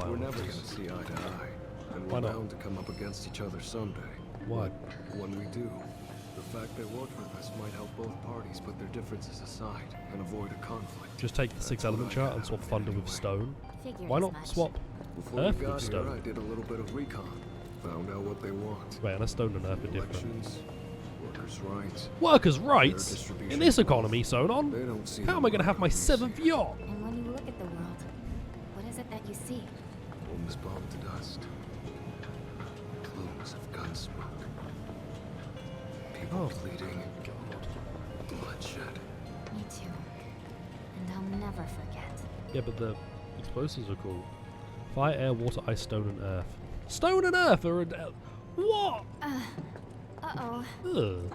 We're never gonna see eye to eye, and we're bound to come up against each other someday. Why? When we do, The fact they work with us might help both parties put their differences aside and avoid a conflict. Just take the 6-element chart and swap thunder with stone. Figured Why as not much. swap Before earth we with got here, stone? I did a little bit of recon. Found out what they want. Wait, and a stone and earth are different. Elections, workers' rights. Workers' rights? distribution In this of economy, wealth. Sonon? They don't see How the am I going to have my world we 7th yacht? And when you look at the world, what is it that you see? Homes bombed to dust. Plumes of gun smoke. People bleeding. God. Bloodshed. Me too. And I'll never forget. Yeah, but the explosives are cool. Fire, air, water, ice, stone, and earth. Stone and earth are... What? Uh-oh. Ugh.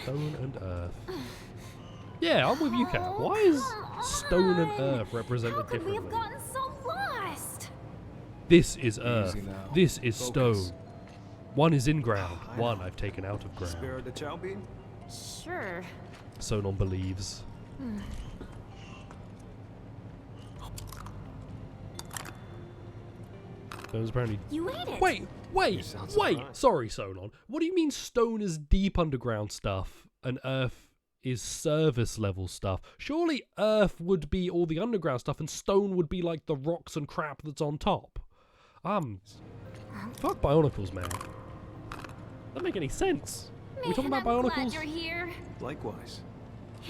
Stone and earth. Yeah, I'm with you, Kat. Why is stone and earth represented How could we differently? have gotten so lost? This is earth. Easy now. This is Focus. stone. One is in ground. One I've taken out of ground. Spare the chow bean? Sure. Sonon believes. Stone's apparently... You ate it. Wait! You sound surprised. Sorry, Sonon. What do you mean stone is deep underground stuff and earth is surface level stuff? Surely earth would be all the underground stuff and stone would be like the rocks and crap that's on top. Fuck Bionicles, man. Doesn't make any sense. Are we talking about I'm glad Bionicles? you're here. Likewise.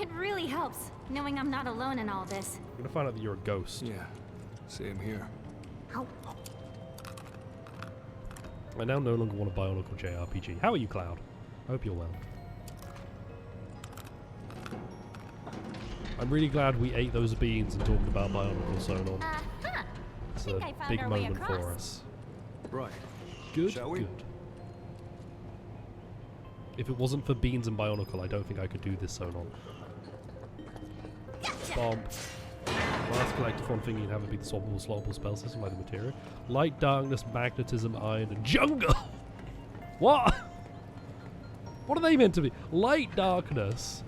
It really helps, knowing I'm not alone in all this. I'm gonna find out that you're a ghost. Yeah. Same here. Ow. I now no longer want a Bionicle JRPG. How are you, Cloud? I hope you're well. I'm really glad we ate those beans and talked about Bionicle Sonon. Uh-huh. It's think a I found big our way moment for across. us. Right. Good, Shall we? good. If it wasn't for beans and Bionicle, I don't think I could do this Sonon. Bomb. Last collectathon thing you'd have it be the swappable spell system like the materia. Light, darkness, magnetism, iron, and jungle! What? What are they meant to be? Light, darkness,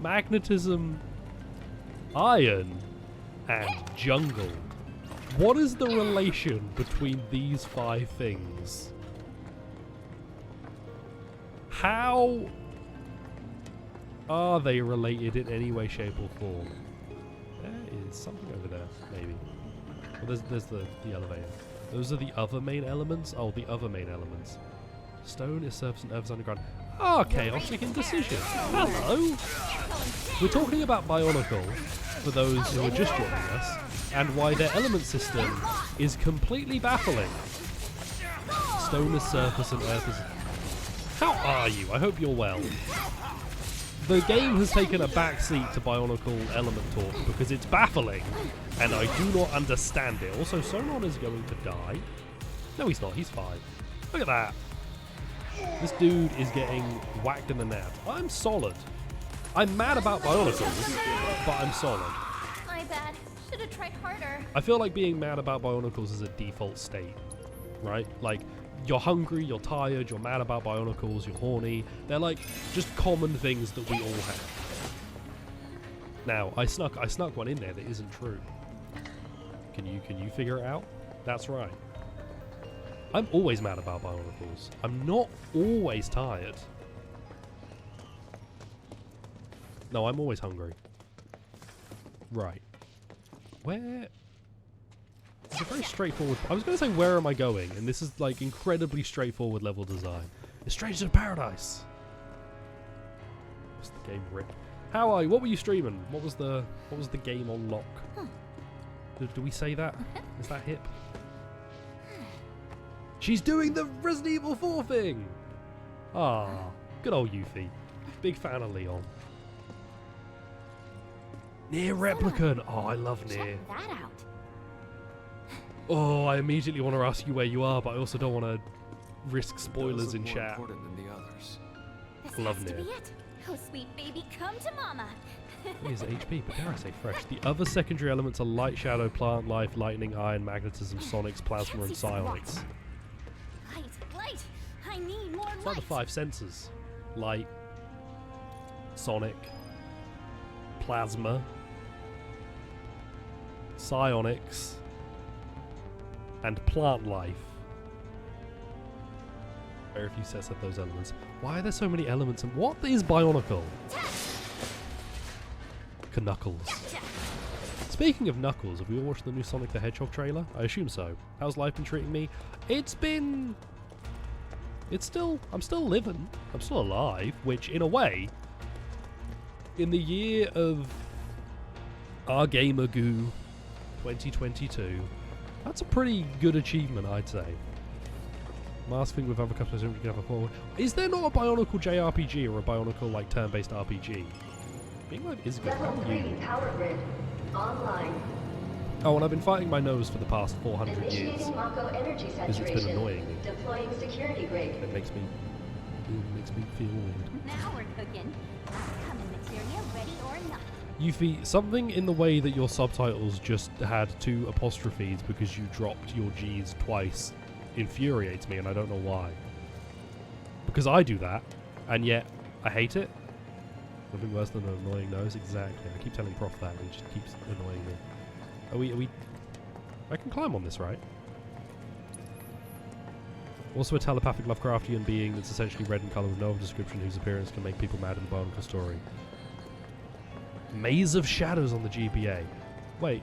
magnetism, iron, and jungle. What is the relation between these 5 things? How are they related in any way, shape, or form? There is something over there, maybe. Well, there's the elevator. Those are the other main elements? Oh, the other main elements. Stone is surface and earth is underground. Ah, chaotic indecision. Hello! We're talking about Bionicle, for those who are just joining us, and why their element system is completely baffling. Stone is surface and earth is... How are you? I hope you're well. The game has taken a backseat to Bionicle element talk because it's baffling, and I do not understand it. Also, Sonon is going to die. No, he's not. He's fine. Look at that. This dude is getting whacked in the net. I'm solid. I'm mad about Bionicles, but I'm solid. My bad. Should have tried harder. I feel like being mad about Bionicles is a default state, right? Like, you're hungry, you're tired, you're mad about Bionicles, you're horny. They're like just common things that we all have. Now, I snuck one in there that isn't true. Can you figure it out? That's right. I'm always mad about Bionicles. I'm not always tired. No, I'm always hungry. Right. Where? It's a very straightforward... I was going to say, where am I going? And this is, like, incredibly straightforward level design. It's Strangers in Paradise! What's the game rip? How are you? What were you streaming? What was the game on lock? Do we say that? Is that hip? She's doing the Resident Evil 4 thing! Ah, good old Yuffie. Big fan of Leon. Nier Replicant! Oh, I love Nier. Check that out. Oh, I immediately want to ask you where you are, but I also don't want to risk spoilers in More chat. important than the others. This Love has to Nier. be it. Oh, sweet baby, come to mama. It is HP, but dare I say fresh. The other secondary elements are light, shadow, plant life, lightning, iron, magnetism, sonics, plasma, and psionics. Light. I need more It's like the 5 senses. Light, sonic, plasma, psionics, and plant life. Very few sets have those elements. Why are there so many elements? And what is Bionicle? Knuckles. Speaking of Knuckles, have we all watched the new Sonic the Hedgehog trailer? I assume so. How's life been treating me? I'm still living. I'm still alive, which in a way, in the year of our Gamer Goo 2022, that's a pretty good achievement, I'd say. Masking with other customers. Is there not a Bionicle JRPG or a Bionicle like turn-based RPG? Being like is good. Level 3 power grid online. Oh, and I've been fighting my nose for the past 400 years. Initiating Mako energy Because saturation. it's been annoying me. Deploying security break. It makes me feel weird. Now we're cooking. Coming materia, ready or not. Yuffie, something in the way that your subtitles just had 2 apostrophes because you dropped your G's twice infuriates me, and I don't know why. Because I do that, and yet I hate it. Nothing worse than an annoying nose. Exactly. I keep telling Prof that, and he just keeps annoying me. Are we... I can climb on this, right? Also a telepathic Lovecraftian being that's essentially red in colour with no description, whose appearance can make people mad in the Bionicle story. Maze of Shadows on the GBA. Wait.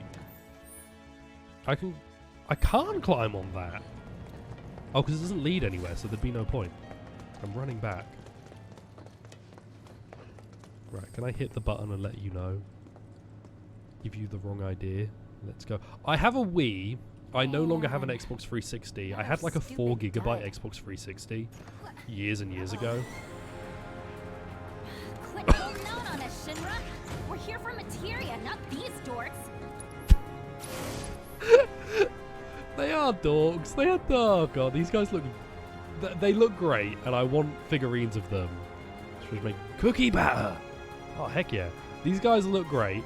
I can't climb on that. Oh, because it doesn't lead anywhere, so there'd be no point. I'm running back. Right, can I hit the button and let you know? Give you the wrong idea. Let's go. I have a Wii. I no longer have an Xbox 360. I had like a 4 gigabyte Xbox 360 years and years ago. Quit holding out on us, Shinra. We're here for materia, not these dorks. They are dorks. They are... Oh god, these guys look... They look great, and I want figurines of them. Should make cookie batter. Oh, heck yeah. These guys look great.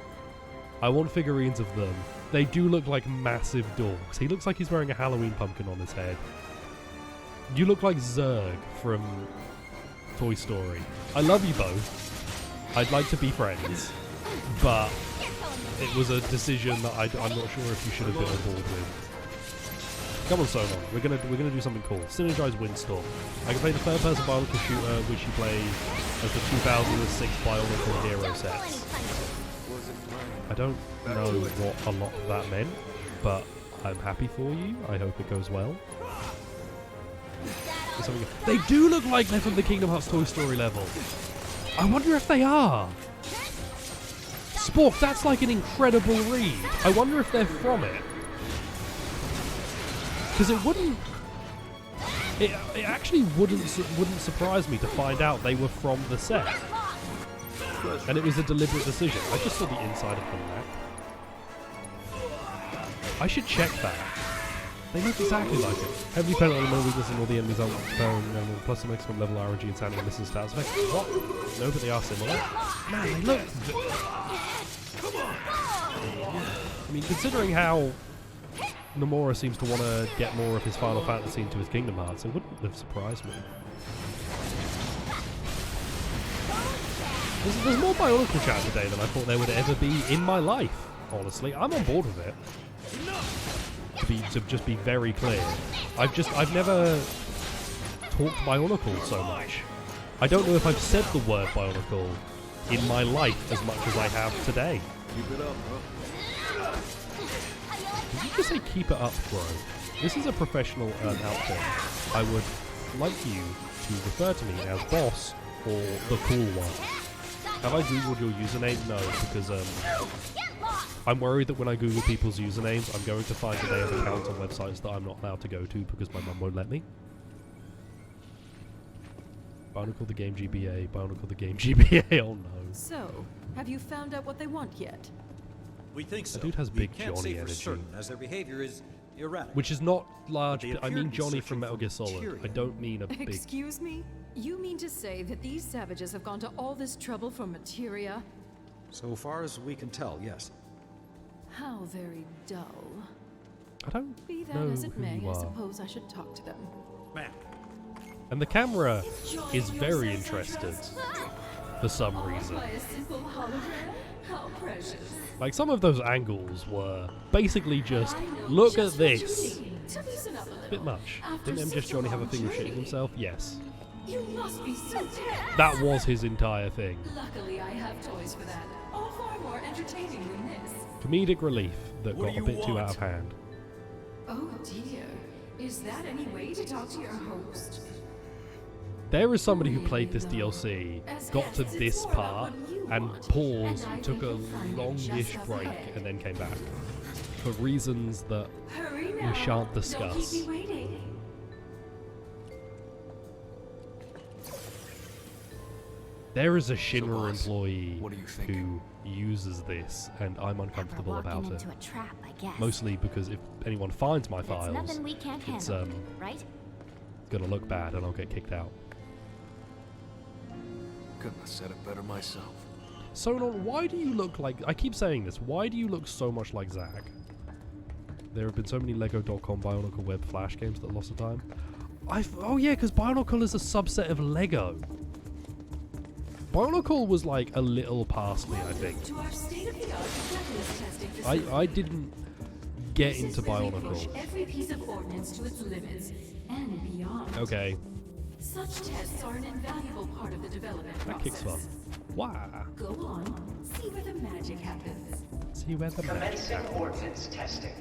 I want figurines of them. They do look like massive dorks. He looks like he's wearing a Halloween pumpkin on his head. You look like Zurg from Toy Story. I love you both. I'd like to be friends. But it was a decision that I'm not sure if you should have been on board with. Come on, Solon. We're gonna do something cool. Synergize Windstorm. I can play the third-person Bionicle shooter, which you play as the 2006 Bionicle Hero sets. I don't know what a lot of that meant, but I'm happy for you. I hope it goes well. They do look like they're from the Kingdom Hearts Toy Story level. I wonder if they are. Spork, that's like an incredible read. I wonder if they're from it. Because it wouldn't... It actually wouldn't surprise me to find out they were from the set. And it was a deliberate decision. I just saw the inside of them there. I should check that. They look exactly like it. Heavily penalty, no weakness in all the enemies aren't plus some maximum level RNG and sound and missing stats effects. What? No, but they are similar. Man, they look... I mean, considering how Nomura seems to want to get more of his Final Fantasy into his Kingdom Hearts, it wouldn't have surprised me. There's more Bionicle chat today than I thought there would ever be in my life, honestly. I'm on board with it. To just be very clear. I've never talked Bionicle so much. I don't know if I've said the word Bionicle in my life as much as I have today. Keep it up, bro. Did you just say keep it up, bro? This is a professional outfit. I would like you to refer to me as boss or the cool one. Have I googled your username? No, because I'm worried that when I Google people's usernames, I'm going to find that they have accounts on websites that I'm not allowed to go to because my mum won't let me. Bionicle the Game GBA, Bionicle the Game GBA, oh no. So, have you found out what they want yet? We think so. That dude has We big can't Johnny say for energy. certain, as their behavior is erratic. Which is not large, But they I mean appear to be Johnny searching from Metal for Gear Solid. material. I don't mean a big... Excuse me? You mean to say that these savages have gone to all this trouble for materia? So far as we can tell, yes. How very dull. I don't Be that know as it who may, you I are. suppose I should talk to them. Man. And the camera is very interested. for some reason. By a simple hologram? How precious. Like, some of those angles were basically just, look at this. Bit much. Didn't MGS Johnny have a thing with shitting himself? Yes. You must be so tense. That was his entire thing. Luckily, I have toys for that. All far more entertaining than this. Comedic relief that got a bit too out of hand. Oh dear. Is that any way to talk to your host? There is somebody who played this DLC, got to this part, and paused, took a longish break, and then came back. For reasons that we shan't discuss. Don't keep me waiting. There is a Shinra employee what are you thinking? who uses this, and I'm uncomfortable about it. Into a trap, I guess. Mostly because if anyone finds my That's files, nothing we can't it's handle, right? gonna look bad, and I'll get kicked out. Couldn't have said it better myself. Sonon, why do you look like... I keep saying this. Why do you look so much like Zach? There have been so many Lego.com Bionicle Web Flash games that lost the time. Oh yeah, because Bionicle is a subset of Lego. Bionicle was like a little past me, I think. I didn't get into Bionicle. Every piece of ordnance to its limits and beyond. Okay. Such tests are an invaluable part of the development process. That kicks fun. Wow. Go on, see where the magic happens. See where the magic Commencing happens. ordnance testing.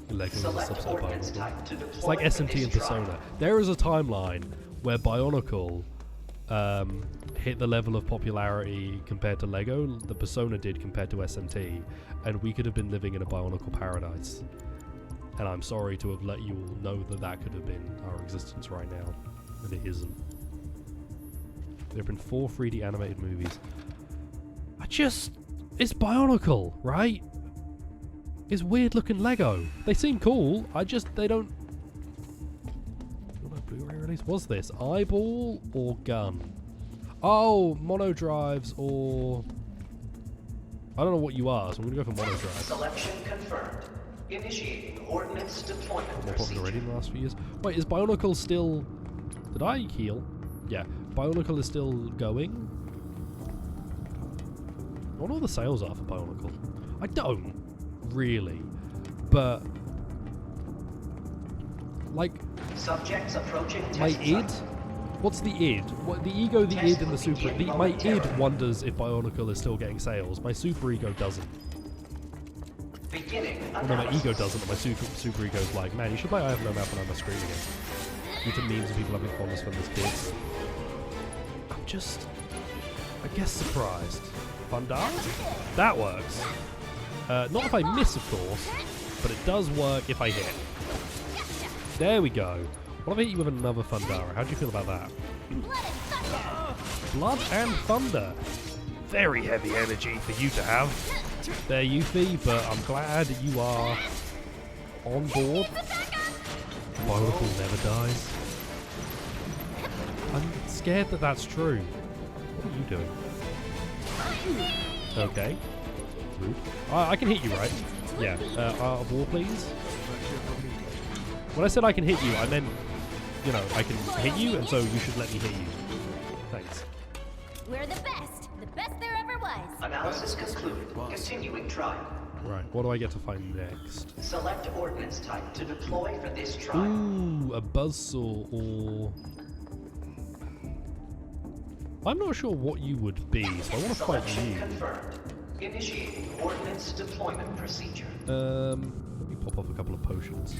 Lego is a Select subset of ordnance Bionicle. type to deploy It's like for SMT this and trial. Persona. There is a timeline where Bionicle hit the level of popularity compared to Lego the Persona did compared to SMT, and we could have been living in a Bionicle paradise. And I'm sorry to have let you all know that that could have been our existence right now, and it isn't. There have been 4 3D animated movies. It's Bionicle, right? It's weird looking Lego. They seem cool, they don't... What Blu-ray release was this? Eyeball or gun? Oh, mono drives or... I don't know what you are, so I'm gonna go for mono drive. Selection confirmed. Initiating ordnance deployment More popular procedure. already in the last few years. Wait, is Bionicle still... Did I heal? Yeah. Bionicle is still going? I wonder what the sales are for Bionicle. I don't, really. But... Like... Subjects approaching My test id? site. What's the id? What, the ego, the id, and the Test will super... begin my id momentarily. wonders if Bionicle is still getting sales. My super ego doesn't. Beginning Well, no, my analysis. ego doesn't, but my super ego's like, man, you should buy I Have No Mouth and I'm a screen again. Due to memes of people having fondness for these kids. I'm just... I guess surprised. Fundar? That works. Not if I miss, of course, but it does work if I hit. There we go. What if I hit you with another Fundara? How do you feel about that? Blood and Thunder. Very heavy energy for you to have. There, Yuffie, but I'm glad you are on board. Bionicle never dies. I'm scared that that's true. What are you doing? Okay. Rude. I can hit you, right? Yeah. War, please. When I said I can hit you, I meant, you know, I can hit you, and so you should let me hit you. Thanks. We're the best there ever was. Analysis concluded. Continuing trial. Right, what do I get to find next? Select ordnance type to deploy for this trial. Ooh, a buzzsaw or... I'm not sure what you would be, so I want to fight Selection you. confirmed. Initiating ordnance deployment procedure. Let me pop off a couple of potions.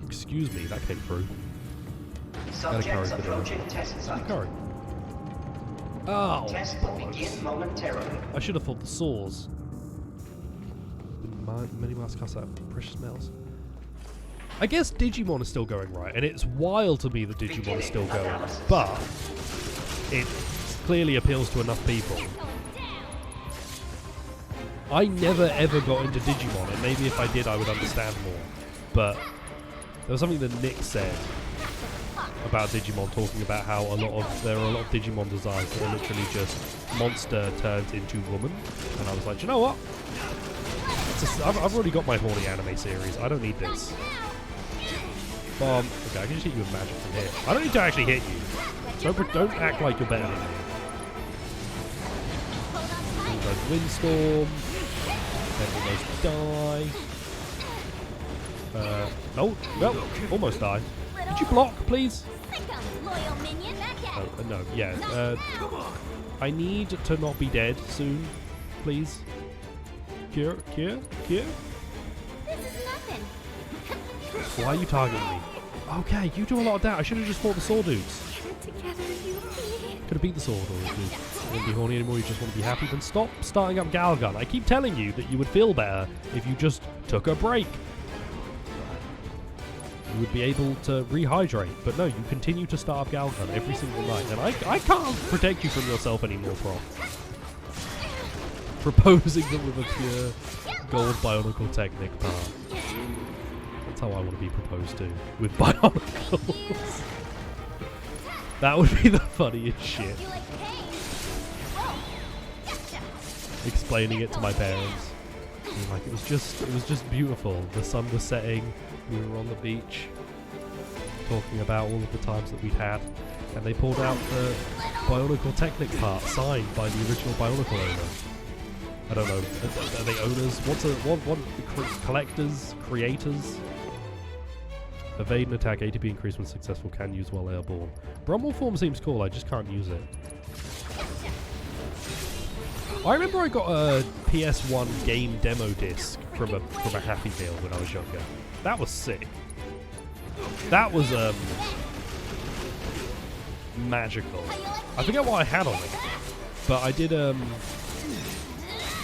Excuse me, that came through. Subjects Got a curry for approaching dinner. test site. Curry. Oh, Test will begin momentarily. I should have thought the saws. Many miles cuss out precious metals. I guess Digimon is still going right, and it's wild to me that Digimon is still going, but it clearly appeals to enough people. I never ever got into Digimon, and maybe if I did I would understand more, but there was something that Nick said about Digimon, talking about how there are a lot of Digimon designs that are literally just monster turned into woman, and I was like, you know what? I've already got my horny anime series. I don't need this. Bomb. Okay, I can just hit you with magic from here. I don't need to actually hit you. Don't act like you're better than me. Almost windstorm. Then almost die. No, almost die. Could you block, please? No, yeah. I need to not be dead soon, please. Cure. This is nothing. Why are you targeting me? Okay, you do a lot of that. I should have just fought the sword dudes. Could have beat the sword, or if you wouldn't be horny anymore, you just want to be happy, then stop starting up Galgun. I keep telling you that you would feel better if you just took a break. You would be able to rehydrate, but no, you continue to start up Galgun every single night, and I can't protect you from yourself anymore, Prof. Proposing them with a pure gold bionicle technic part. That's how I want to be proposed to, with bionicles. That would be the funniest shit. Explaining it to my parents. And like, it was just beautiful. The sun was setting, we were on the beach, talking about all of the times that we'd had, and they pulled out the bionicle technic part signed by the original bionicle owner. I don't know, are they owners? What collectors? Creators? Evade and attack, ATB increase when successful, can use while airborne. Brummel form seems cool, I just can't use it. I remember I got a PS1 game demo disc from a Happy Meal when I was younger. That was sick. That was magical. I forget what I had on it, but I did I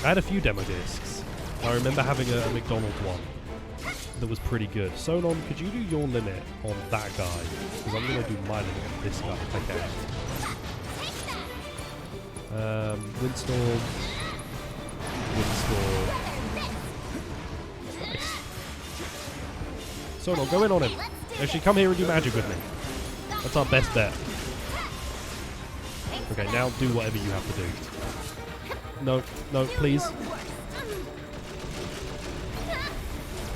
had a few demo discs. I remember having a McDonald's one that was pretty good. Sonon, could you do your limit on that guy? Because I'm going to do my limit on this guy if I can. Windstorm. Nice. Sonon, go in on him. Actually, come here and do magic with me. That's our best bet. Okay, now do whatever you have to do. No, please.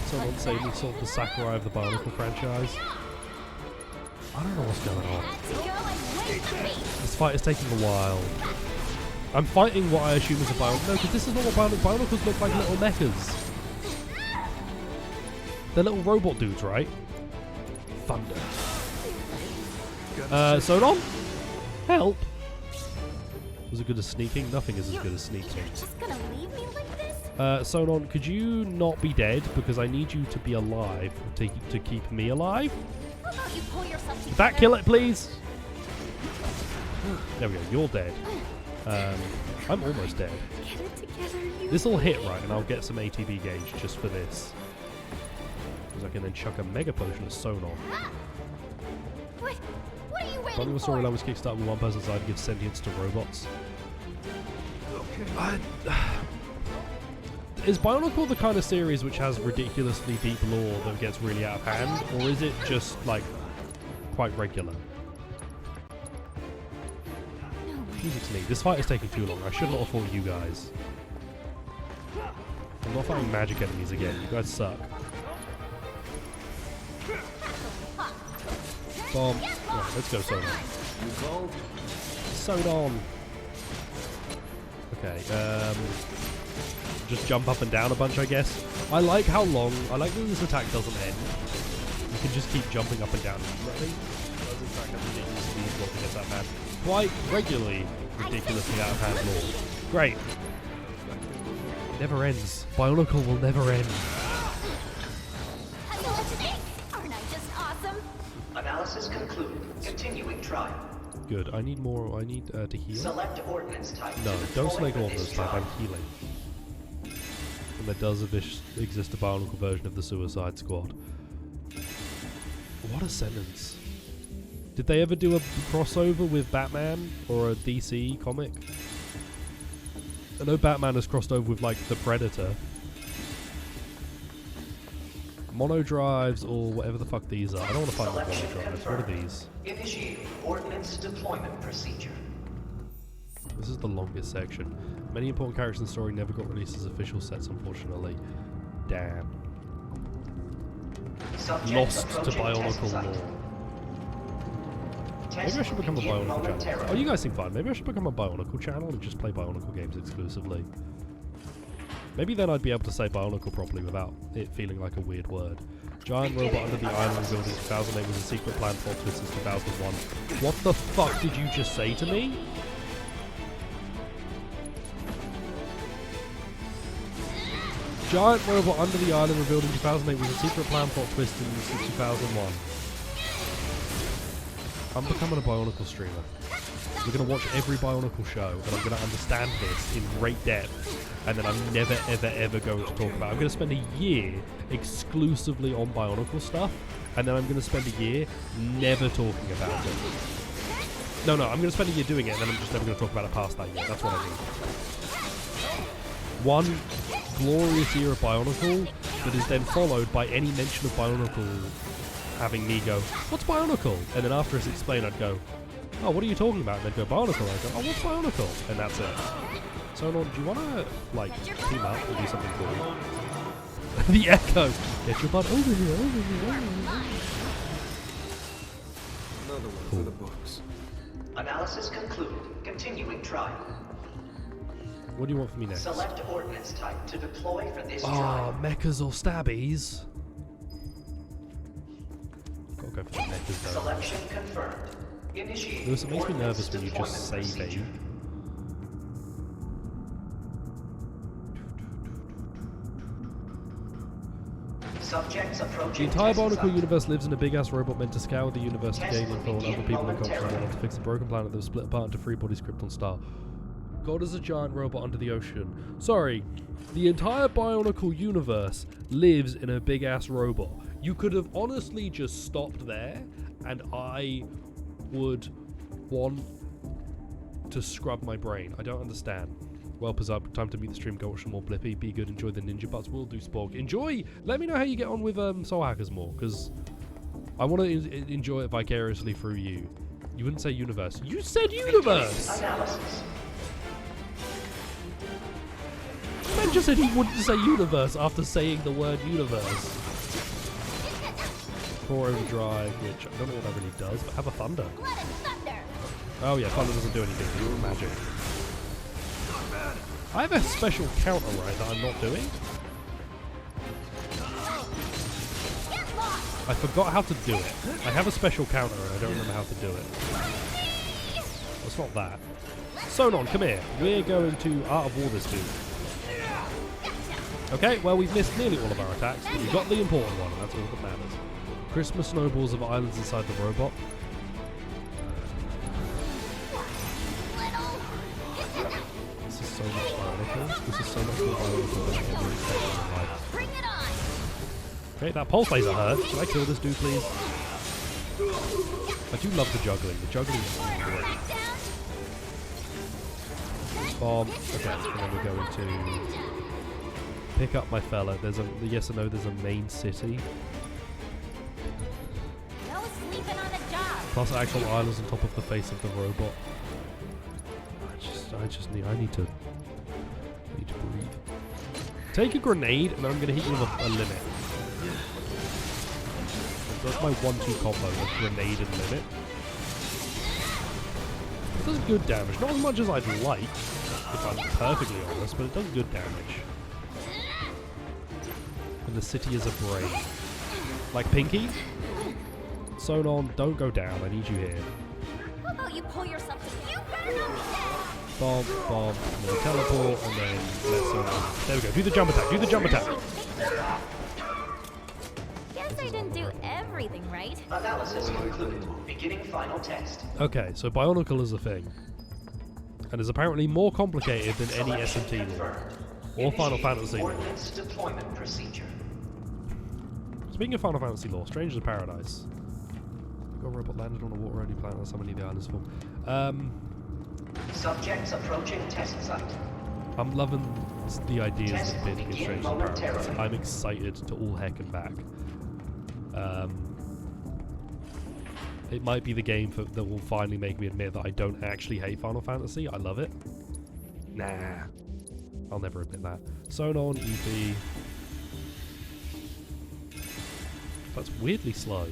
Someone save me, sort of the Sakurai of the Bionicle franchise. I don't know what's going on. This fight is taking a while. I'm fighting what I assume is a Bionicle. No, because this is not what Bionicles look like, little mechas. They're little robot dudes, right? Thunder. Sonon? Help! Was it good as sneaking? Nothing is as good as sneaking. You're just gonna leave me like this? Sonon, could you not be dead? Because I need you to be alive to keep me alive. How about you pull yourself together? That kill it, please. There we go. You're dead. I'm almost dead. Get it together, you. This will hit right, and I'll get some ATB gauge just for this. Because I can then chuck a mega potion of Sonon. What are you waiting Running the for? storyline was kickstarted with one person's side to give sentience to robots. Is Bionicle the kind of series which has ridiculously deep lore that gets really out of hand, or is it just like quite regular? Music's me. This fight is taking too long. I should not have fought you guys. I'm not fighting magic enemies again. You guys suck. Bomb. Right, let's go, Sonon. Sonon. Okay, just jump up and down a bunch, I guess. I like how long. I like that this attack doesn't end. You can just keep jumping up and down. Quite regularly, ridiculously out of hand lore. Great. It never ends. Bionicle will never end. Aren't I just awesome? Analysis concluded. Continuing trial. Good. I need more. I need to heal. Select ordnance type. No, don't select ordnance type. I'm healing. And there does exist a Bionicle version of the Suicide Squad. What a sentence. Did they ever do a crossover with Batman or a DC comic? I know Batman has crossed over with, like, the Predator. Mono drives or whatever the fuck these are. I don't want to fight with mono drives. What are these? Initiating ordnance deployment procedure. This is the longest section. Many important characters in the story never got released as official sets, unfortunately. Damn. Subject Lost to approaching test Bionicle site. lore. Maybe I should become a Bionicle channel. Oh, you guys seem fun. Maybe I should become a Bionicle channel and just play Bionicle games exclusively. Maybe then I'd be able to say Bionicle properly without it feeling like a weird word. Giant robot under the island building 2008 was a secret plan for Twist since 2001. What the fuck did you just say to me? Giant robot under the island revealed in 2008 was a secret plan plot twist in 2001. I'm becoming a Bionicle streamer. We're going to watch every Bionicle show, and I'm going to understand this in great depth, and then I'm never, ever, ever going to talk about it. I'm going to spend a year exclusively on Bionicle stuff, and then I'm going to spend a year never talking about it. No, I'm going to spend a year doing it, and then I'm just never going to talk about it past that year. That's what I mean. One glorious year of Bionicle that is then followed by any mention of Bionicle having me go, what's Bionicle? And then after it's explained, I'd go, oh, what are you talking about? And they'd go, Bionicle. I'd go, oh, what's Bionicle? And that's it. So, do you want to, like, team up or do something cool? The echo! Get your butt over here, over here, over here. Another one for the books. Analysis concluded. Continuing trial. What do you want from me next? Select ordnance type to deploy for this Oh, trial. mechas or stabbies? Gotta go for the mechas though. Selection confirmed. Initiate. Lewis, it makes me nervous when you just say procedure. vague. Subjects The approaching entire test Bionicle site. universe lives in a big-ass robot meant to scour the universe to Test gain info on begin other people and culture momentarily. to fix the broken planet that was split apart into three bodies, Krypton Star. God is a giant robot under the ocean. Sorry, the entire Bionicle universe lives in a big-ass robot. You could have honestly just stopped there, and I would want to scrub my brain. I don't understand. Well, up. Time to meet the stream. Go watch some more Blippi. Be good. Enjoy the ninja butts. We'll do Spork. Enjoy. Let me know how you get on with Soul Hackers more, because I want to enjoy it vicariously through you. You wouldn't say universe. You said universe. Analysis. Man just said he wouldn't say universe after saying the word universe. 4 overdrive, which I don't know what that really does, but have a thunder. Oh yeah, thunder doesn't do anything. It's magic. I have a special counter right that I'm not doing. I forgot how to do it. I have a special counter and I don't remember how to do it. Well, it's not that. Sonon, come here. We're going to Art of War this dude. Okay, well we've missed nearly all of our attacks, but we got the important one, and that's all that matters. Christmas snowballs of islands inside the robot. This is so much Bionicle. This is so much more Bionicle than I ever expected in my life. Okay, that pulse laser hurt. Should I kill this dude, please? I do love the juggling. The juggling is great. Bomb. Okay, and then we're going to pick up my fella. There's a yes or no. There's a main city. No sleeping on the job. Plus actual islands on top of the face of the robot. I need to breathe. Take a grenade, and I'm gonna hit you with a limit. That's my 1-2 combo of grenade and limit. It does good damage. Not as much as I'd like, if I'm perfectly honest, but it does good damage. And the city is a brain. Like Pinky? Sonon, don't go down. I need you here. How about you pull yourself to you better not be dead. Bomb, bomb, and then teleport, and then let's there we go. Do the jump attack. Do the jump attack. Guess I didn't do everything right. Analysis concluded. Beginning final test. Okay, so Bionicle is a thing. And is apparently more complicated than any SMT lore. Or Final Fantasy lore. Ordnance deployment procedure. Speaking of Final Fantasy lore, Strangers of Paradise. Got a robot landed on a water-only planet that some of the islands form. Subjects approaching test site. I'm loving the ideas Test of being begin Strangers of Paradise. momentarily. I'm excited to all heck and back. It might be the game that will finally make me admit that I don't actually hate Final Fantasy. I love it. Nah. I'll never admit that. Sonon, EP. That's weirdly slow.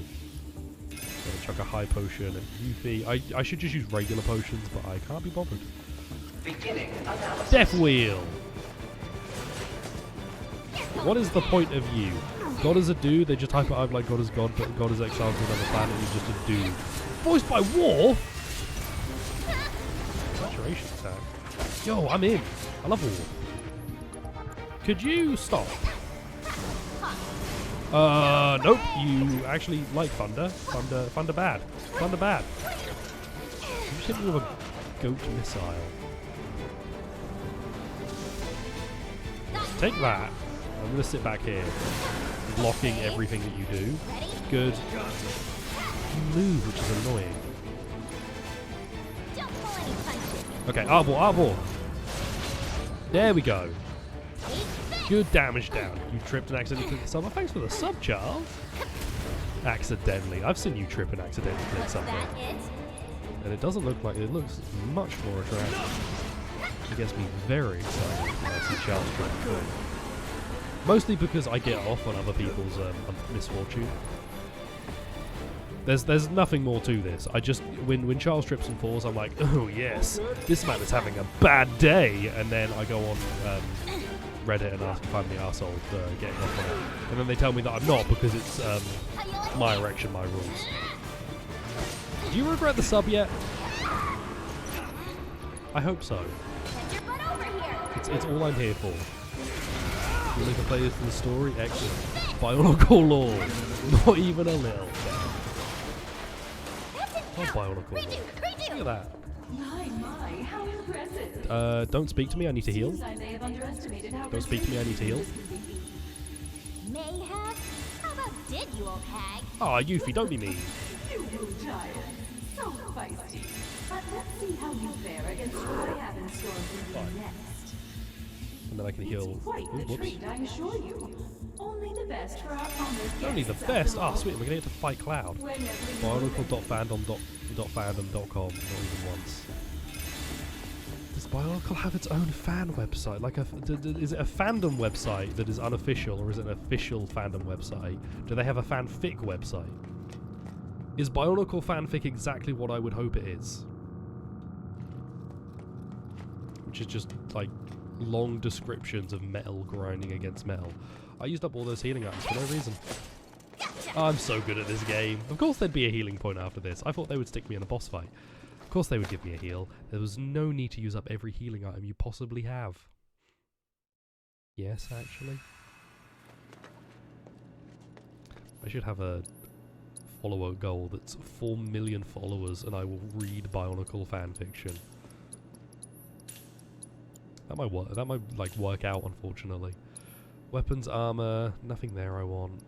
Gonna chuck a high potion at Yuffie. I should just use regular potions, but I can't be bothered. Beginning analysis. Death Wheel! What is the point of you? God is a dude, they just type it out like God is God, but God is exiled to another planet, he's just a dude. Voiced by War? Saturation attack. Yo, I'm in. I love War. Could you stop? Nope, you actually like Thunder. Thunder bad. Thunder bad. You just hit me with a goat missile. Take that. I'm gonna sit back here, blocking everything that you do. Good. You move, which is annoying. Okay, Arbor. There we go. Good damage down. You tripped and accidentally clicked the sub. Thanks for the sub, Charles. Accidentally. I've seen you trip and accidentally click something. And it doesn't look like it. Looks much more attractive. It gets me very excited when I see Charles trip and click. Mostly because I get off on other people's misfortune. There's nothing more to this. I just when Charles trips and falls, I'm like, oh yes, this man is having a bad day, and then I go on Reddit and ask if I'm the arsehole for getting off on it, and then they tell me that I'm not because it's my erection, my rules. Do you regret the sub yet? I hope so. It's all I'm here for. You like to play this for the story? Excellent. Bionicle lore. Not even a little. Oh, Bionicle lore. Look at that. My, how impressive. Don't speak to me, I need to heal. Don't speak to me, I need to heal. May have? How about did, you old hag? Oh, Yuffie, don't be mean. You rude giant. So feisty. But let's see how you fare against what I have in store for you next. And then I can heal. Quite the treat, I assure you. Only the best for our honored Only the guests best? after Ah, all. sweet, we're gonna get to fight Cloud. Bionicle.fandom.com, not even once. Does Bionicle have its own fan website? Like, is it a fandom website that is unofficial, or is it an official fandom website? Do they have a fanfic website? Is Bionicle fanfic exactly what I would hope it is? Which is just, like, long descriptions of metal grinding against metal. I used up all those healing items for no reason. I'm so good at this game. Of course there'd be a healing point after this. I thought they would stick me in a boss fight. Of course they would give me a heal. There was no need to use up every healing item you possibly have. Yes, actually. I should have a follower goal that's 4 million followers and I will read Bionicle fanfiction. That might like work out, unfortunately. Weapons, armor, nothing there I want.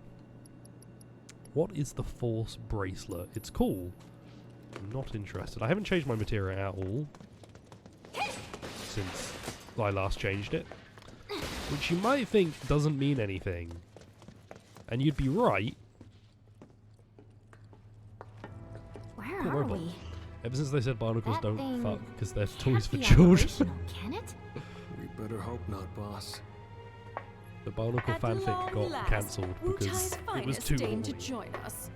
What is the Force bracelet? It's cool. I'm not interested. I haven't changed my materia at all since I last changed it, which you might think doesn't mean anything, and you'd be right. Where are we? Ever since they said Bionicles don't fuck because they're toys for be children. Can it? We better hope not, boss. The Bionicle fanfic got cancelled because it was too to horny. join us.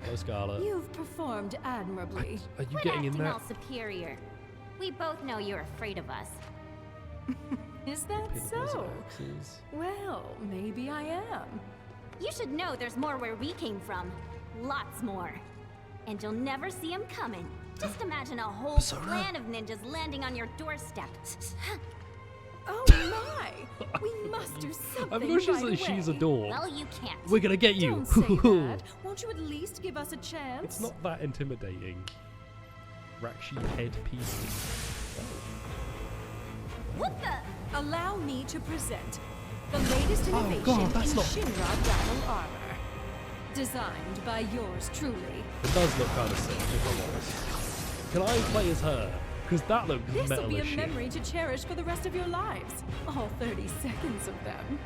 Hello, Scarlet. You've performed admirably. Are you Quit getting in acting that? all superior. We both know you're afraid of us. Is that Pinnacles so? and axes. Well, maybe I am. You should know there's more where we came from. Lots more. And you'll never see them coming. Just imagine a whole Persona. clan of ninjas landing on your doorstep. Oh my! We must do something I've got right she's a away. door. Well, you can't. We're gonna get you. Don't say that. Won't you at least give us a chance? It's not that intimidating. Rakshi headpiece. What the? Allow me to present the latest innovation God, that's in not- Shinra Diamond armor. Designed by yours truly. It does look kind of sick, if I'm honest. Can I play as her? Because that looks This will metal be a as shit. memory to cherish for the rest of your lives. All 30 seconds of them.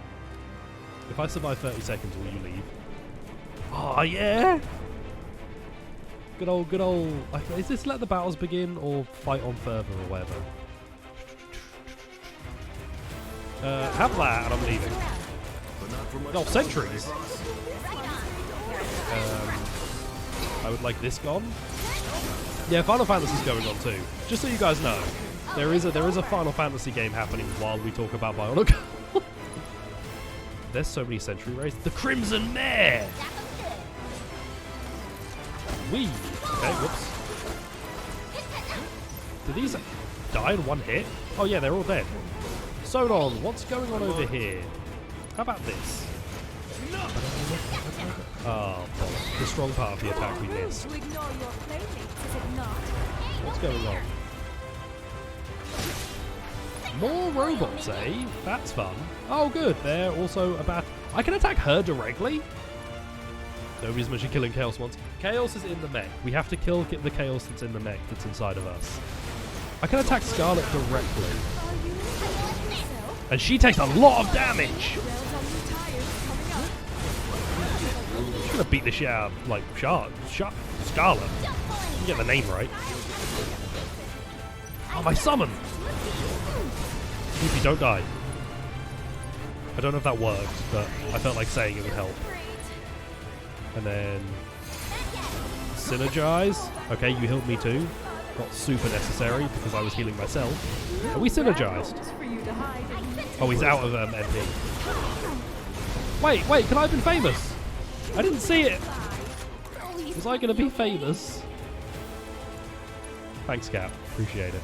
If I survive 30 seconds, will you leave? Oh, yeah! Good old... Is this let the battles begin or fight on further or whatever? Have that and I'm leaving. No, sentries! I would like this gone. Yeah, Final Fantasy's going on too. Just so you guys know, there is a Final Fantasy game happening while we talk about Bionicle. There's so many Century Rays. The Crimson Mare! Wee! Okay, whoops. Do these die in one hit? Oh yeah, they're all dead. Sodon, what's going on over here? How about this? Oh, bollocks. The strong part of the attack we missed. What's going on? More robots, eh? That's fun. Oh, good. They're also about... I can attack her directly? Nobody's mentioned killing Chaos once. Chaos is in the mech. We have to kill the Chaos that's in the mech that's inside of us. I can attack Scarlet directly. And she takes a lot of damage! I'm gonna beat the shit out of, like, Scarlet. You get the name right. Oh, my summon! If you don't die. I don't know if that worked, but I felt like saying it would help. And then... Synergize. Okay, you healed me too. Not super necessary, because I was healing myself. And we synergized. Oh, he's out of MP. Wait, can I have been famous? I didn't see it! Was I going to be famous? Thanks, Cap. Appreciate it.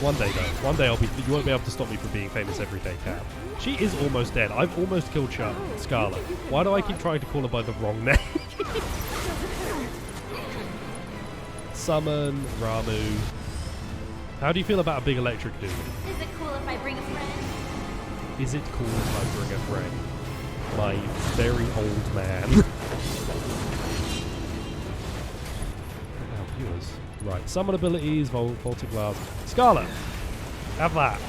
One day, though. One day I'll be... You won't be able to stop me from being famous every day, Cap. She is almost dead. I've almost killed Scarlet. Why do I keep trying to call her by the wrong name? Summon, Ramu. How do you feel about a big electric dude? Is it cool if I bring a friend? Is it cool if I bring a friend? My very old man. Our viewers. Right, summon abilities, Voltic Blast. Scarlet! Have that.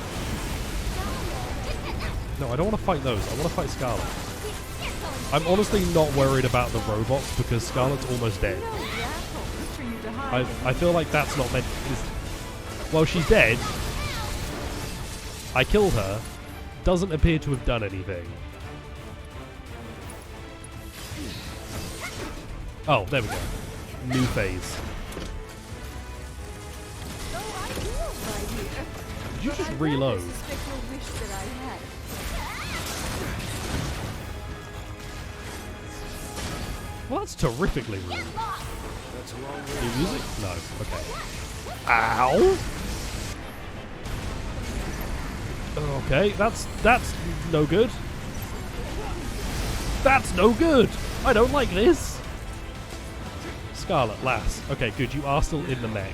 No, I don't want to fight those. I want to fight Scarlet. I'm honestly not worried about the robots because Scarlet's almost dead. I feel like that's not meant... Well, she's dead. I killed her. Doesn't appear to have done anything. Oh, there we go. New phase. Did you just reload? Well, that's terrifically rude. New music? No. Okay. Ow! Okay, that's no good. That's no good! I don't like this! Scarlet, lass. Okay, good, you are still in the mech.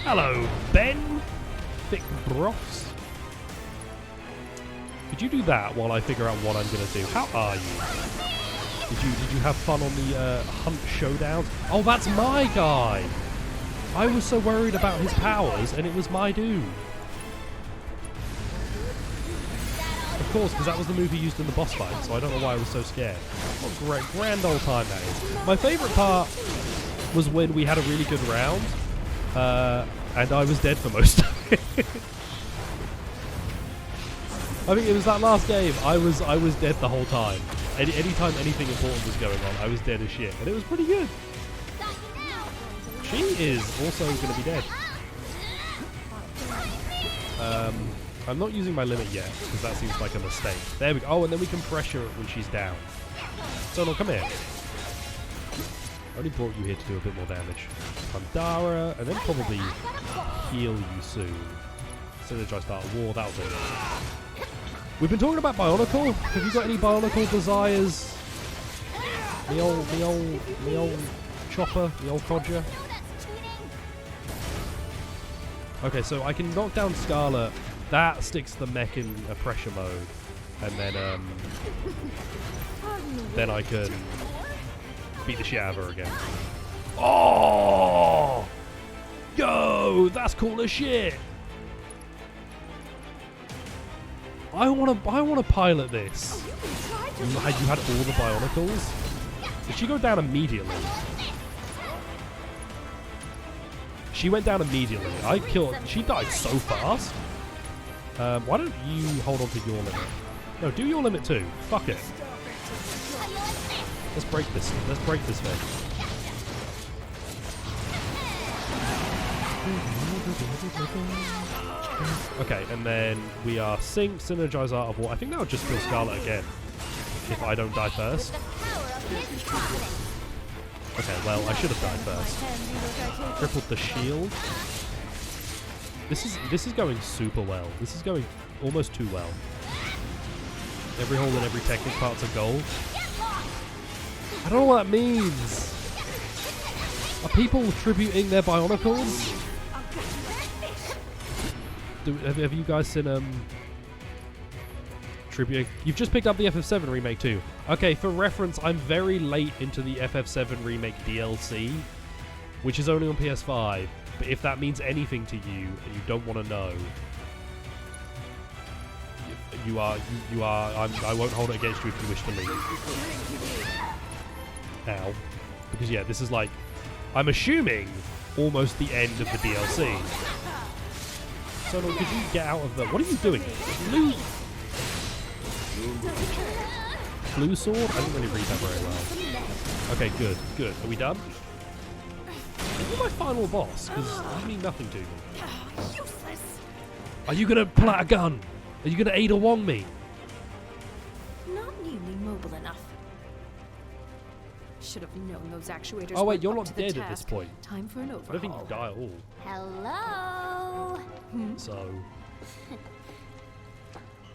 Hello, Ben! Thick broths. Could you do that while I figure out what I'm gonna do? How are you? Did you have fun on the Hunt Showdown? Oh, that's my guy! I was so worried about his powers, and it was my dude. Of course, because that was the move he used in the boss fight, so I don't know why I was so scared. What a grand old time that is. My favourite part was when we had a really good round, and I was dead for most of it. I think it was that last game, I was dead the whole time. Anytime anything important was going on, I was dead as shit, and it was pretty good. She is also going to be dead. I'm not using my limit yet, because that seems like a mistake. There we go. Oh, and then we can pressure it when she's down. So, no, come here. I only brought you here to do a bit more damage. Pandara, and then probably heal you soon. Synergize Start a War, that'll do it. We've been talking about Bionicle. Have you got any Bionicle desires? Me old chopper, the old codger. Okay, so I can knock down Scarlet. That sticks the mech in a pressure mode, and then I can beat the shit out of her again. Oh, yo, that's cool as shit. I wanna pilot this. You had all the Bionicles? Did she go down immediately? She went down immediately. She died so fast. Why don't you hold on to your limit? No, do your limit too. Fuck it. Let's break this. Let's break this thing. Okay, and then we are Sync, Synergize Art of War. I think that would just kill Scarlet again if I don't die first. Okay, well, I should have died first. Crippled the shield. This is going super well. This is going almost too well. Every hole in every technic part's a goal. I don't know what that means. Are people tributing their Bionicles? Have you guys seen tributing? You've just picked up the FF7 remake too. Okay, for reference, I'm very late into the FF7 remake DLC, which is only on PS5. But if that means anything to you and you don't want to know, I won't hold it against you if you wish to leave. Ow. Because yeah, this is like, I'm assuming almost the end of the DLC. So could you get out of the... What are you doing? Blue sword? I didn't really read that very well. Okay, good, good. Are we done? Are you my final boss? Because you mean nothing to me. Are you going to pull out a gun? Are you going to Ada Wong me? Not nearly mobile enough. Should have known those actuators. Oh wait, were you're up not to the dead at task. this point. Time for an I overhaul. don't think you die at all. Hello. So...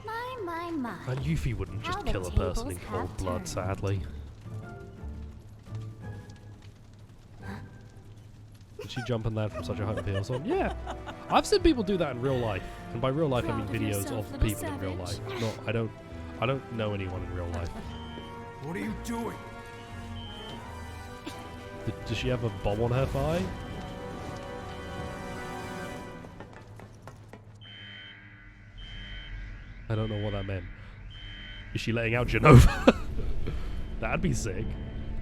My. And Yuffie wouldn't just How the kill a person in tables cold have blood, turned. sadly. Did she jump and land from such a height with heels on? Yeah! I've seen people do that in real life. And by real life I mean Proud of videos yourself, of little people in real life. savage? No, I don't know anyone in real life. What are you doing? Does she have a bomb on her thigh? I don't know what that meant. Is she letting out Genova? That'd be sick.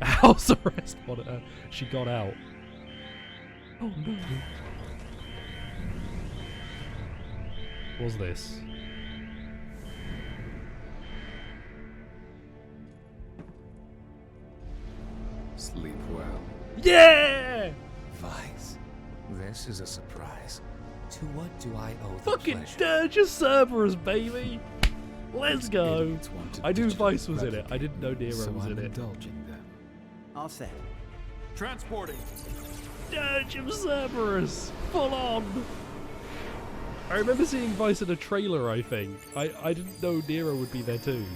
House arrest monitor. She got out. Oh no. What was this? Sleep well. Yeah! Vice. This is a surprise. To what do I owe the Fucking pleasure? Dirge of Cerberus, baby! Let's go! Idiots want to I knew digitally Vice was in it. I replicate didn't know Nero so was I'm in it. indulging them. All set. Transporting. Dirge of Cerberus! Full on! I remember seeing Vice in a trailer, I think. I didn't know Nero would be there too.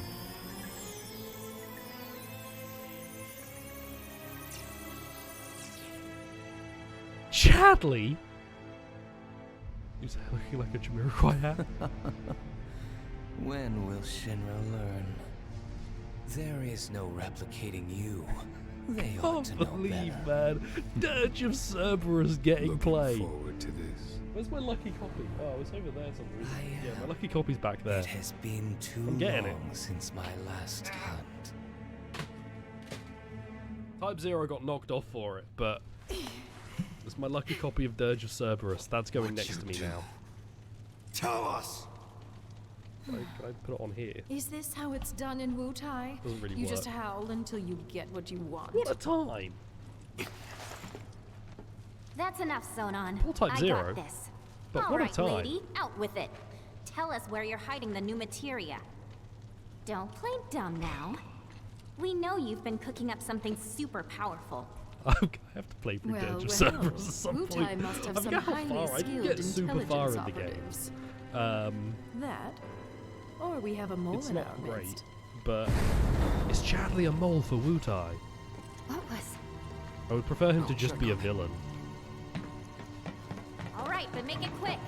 Chadley? Who's looking like a Jamiroquai hat? When will Shinra learn? There is no replicating you. They ought to Can't know believe, better. man. Dirge of Cerberus getting play. Forward to this. Where's my lucky copy? Oh, it's over there somewhere. Yeah, my lucky copy's back there. It has been too I'm getting long since my last hunt. Type 0 got knocked off for it, but it's my lucky copy of Dirge of Cerberus. That's going next to me now. Tell us. Can I put it on here? Is this how it's done in Wutai? Doesn't really You work. just howl until you get what you want. What a time! That's enough, Sonon. Pull type I 0. got this. But All what a right, time. lady, out with it. Tell us where you're hiding the new materia. Don't play dumb now. We know you've been cooking up something super powerful. I have to play through Dirge of Cerberus at some Wutai point. must have I some forget how highly far. I didn't skilled get super far in the game. intelligence That, or we have a mole It's in not our great, midst. but is Chadley a mole for Wutai? What was... I would prefer him to just be a villain. All right, but make it quick.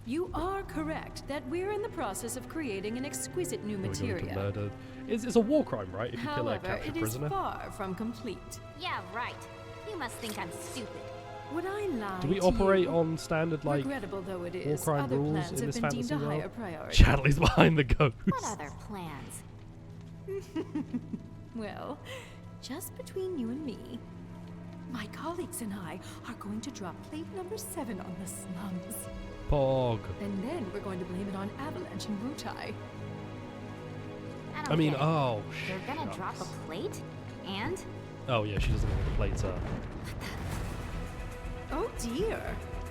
You are correct that we're in the process of creating an exquisite new We're going to materia. murder. It's a war crime, right? If you kill a However, captured it is prisoner. far from complete. Yeah, right. You must think I'm stupid. Would I lie Do we to operate you? on standard like Regrettable though it war is, crime other rules plans in have this been deemed fantasy a higher world? priority. Chadley's behind the ghost. What other plans? Well, just between you and me, my colleagues and I are going to drop plate number 7 on the slums. Pog. And then we're going to blame it on Avalanche and Wutai. I don't I mean, oh, They're gonna drop a plate? And? Oh yeah, she doesn't know what the plates are. Oh dear.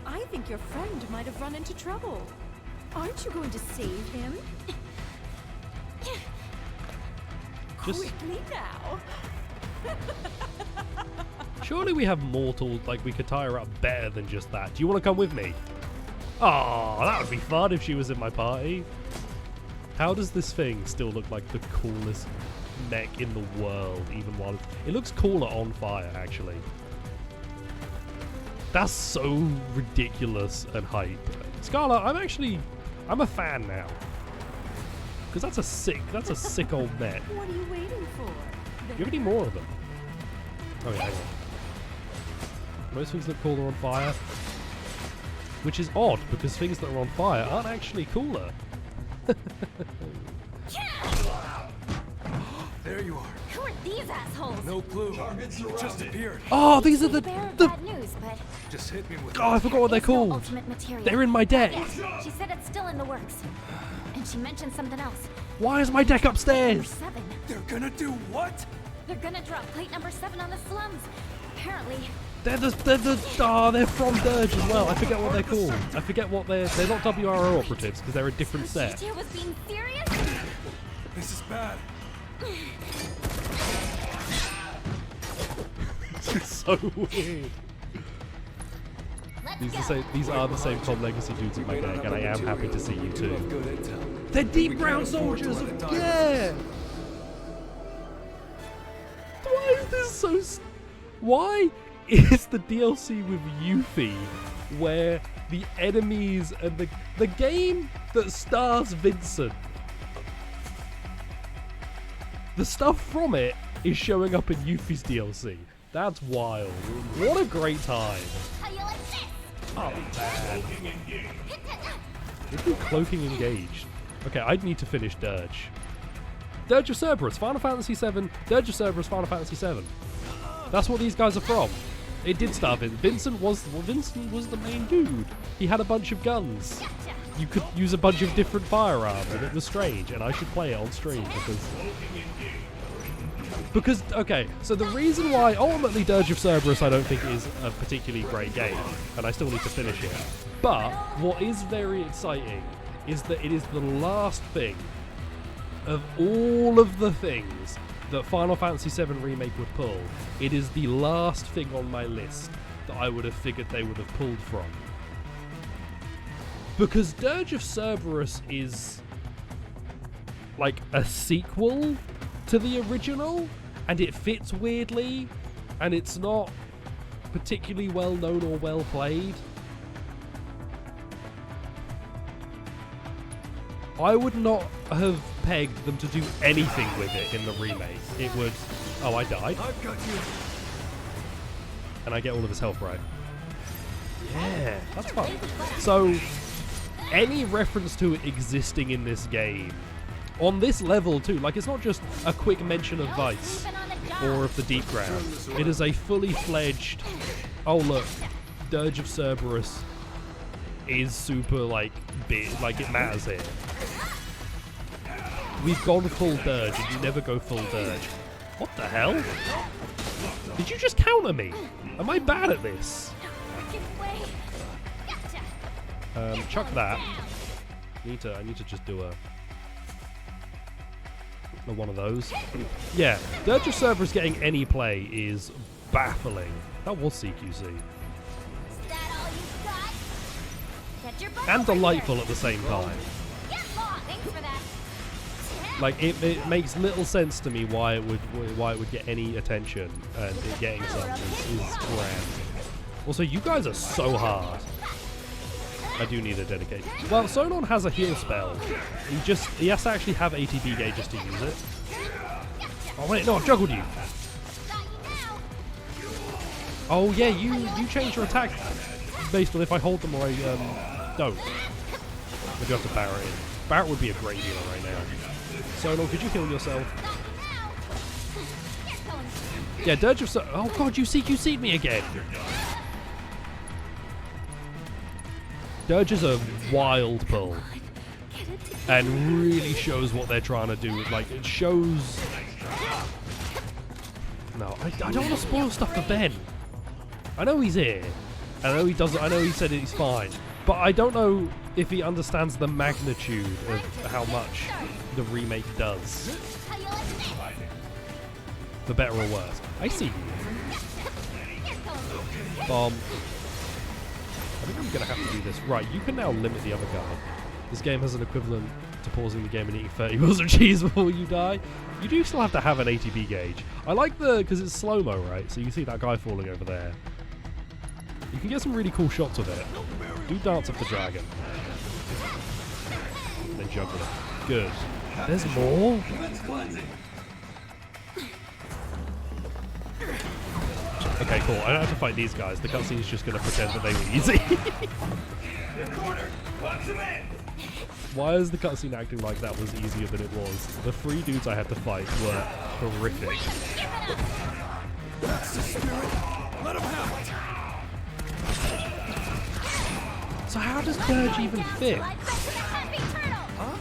I think your friend might have run into trouble. Aren't you going to save him? Just Quickly now. surely we have more tools, like we could tie her up better than just that. Do you want to come with me? Oh, that would be fun if she was in my party. How does this thing still look like the coolest mech in the world, even while it looks cooler on fire, actually. That's so ridiculous and hype. Scarlet, I'm a fan now. Because that's a sick old mech. What are you waiting for? Do you have any more of them? Oh yeah, hang on. Most things look cooler on fire. Which is odd, because things that are on fire aren't actually cooler. There you are. Who are these assholes? No clue. It just appeared. Oh, these are the bad news, but Just hit me with. Oh, I forgot what they're called. ultimate materia. They're in my deck. Yes, she said it's still in the works. And she mentioned something else. Why is my deck upstairs? 7. They're gonna do what? They're gonna drop plate number 7 on the slums. Apparently. They're from Dirge as well. I forget what they're called. I forget what they're not WRO operatives because they're a different set. She was being serious? This is bad. This is so weird. These are the same Com Legacy dudes in my deck, and I am happy to see you too. They're deep ground soldiers! Yeah! Why is this so... Why is the DLC with Yuffie where the enemies and the game that stars Vincent, the stuff from it is showing up in Yuffie's DLC? That's wild. What a great time. Oh man. Look at cloaking engaged. Okay, I'd need to finish Dirge. Dirge of Cerberus, Final Fantasy VII. Dirge of Cerberus, Final Fantasy VII. That's what these guys are from. It did start in. Vincent was the main dude. He had a bunch of guns. You could use a bunch of different firearms, and it was strange. And I should play it on stream because okay. So the reason why ultimately Dirge of Cerberus I don't think is a particularly great game, and I still need to finish it. But what is very exciting is that it is the last thing of all of the things that Final Fantasy VII Remake would pull. It is the last thing on my list that I would have figured they would have pulled from. Because Dirge of Cerberus is like a sequel to the original, and it fits weirdly, and it's not particularly well known or well played. I would not have pegged them to do anything with it in the remake. It would... Oh, I died. I've got you. And I get all of his health right. Yeah, that's fun. So, any reference to it existing in this game, on this level too, like it's not just a quick mention of Vice or of the Deep Ground. It is a fully fledged... Oh look, Dirge of Cerberus is super like big, like it matters here. We've gone full Dirge and you never go full Dirge. What the hell? Did you just counter me? Am I bad at this? Chuck that. I need to just do a one of those. Yeah, Dirge of Cerberus getting any play is baffling. That was CQC. And delightful at the same time. Like it makes little sense to me why it would get any attention, and it getting some is grand. Also, you guys are so hard. I do need a dedication. Well, Sonon has a heal spell. He has to actually have ATB gauges to use it. Oh wait, no, I've juggled you. Oh yeah, you change your attack based on if I hold them or I don't. I do have to Barret in. Barret would be a great healer right now. Sonon, could you heal yourself? Yeah, Dirge of oh god, you CQC'd me again. Dirge is a wild pull. and really shows what they're trying to do. Like, it shows... No, I don't want to spoil stuff for Ben. I know he's here. I know he doesn't. I know he said he's fine. But I don't know if he understands the magnitude of how much the remake does. For better or worse. I see you. Bomb. I think I'm going to have to do this. Right, you can now limit the other guy. This game has an equivalent to pausing the game and eating 30 wheels of cheese before you die. You do still have to have an ATB gauge. I like because it's slow-mo, right? So you see that guy falling over there. You can get some really cool shots of it. Do dance of the dragon. Then juggle it. Good. There's more? Okay, cool. I don't have to fight these guys. The cutscene's just going to pretend that they were easy. Why is the cutscene acting like that was easier than it was? The 3 dudes I had to fight were horrific. That's the spirit. Let him have it. So how does Dirge even fit? Huh?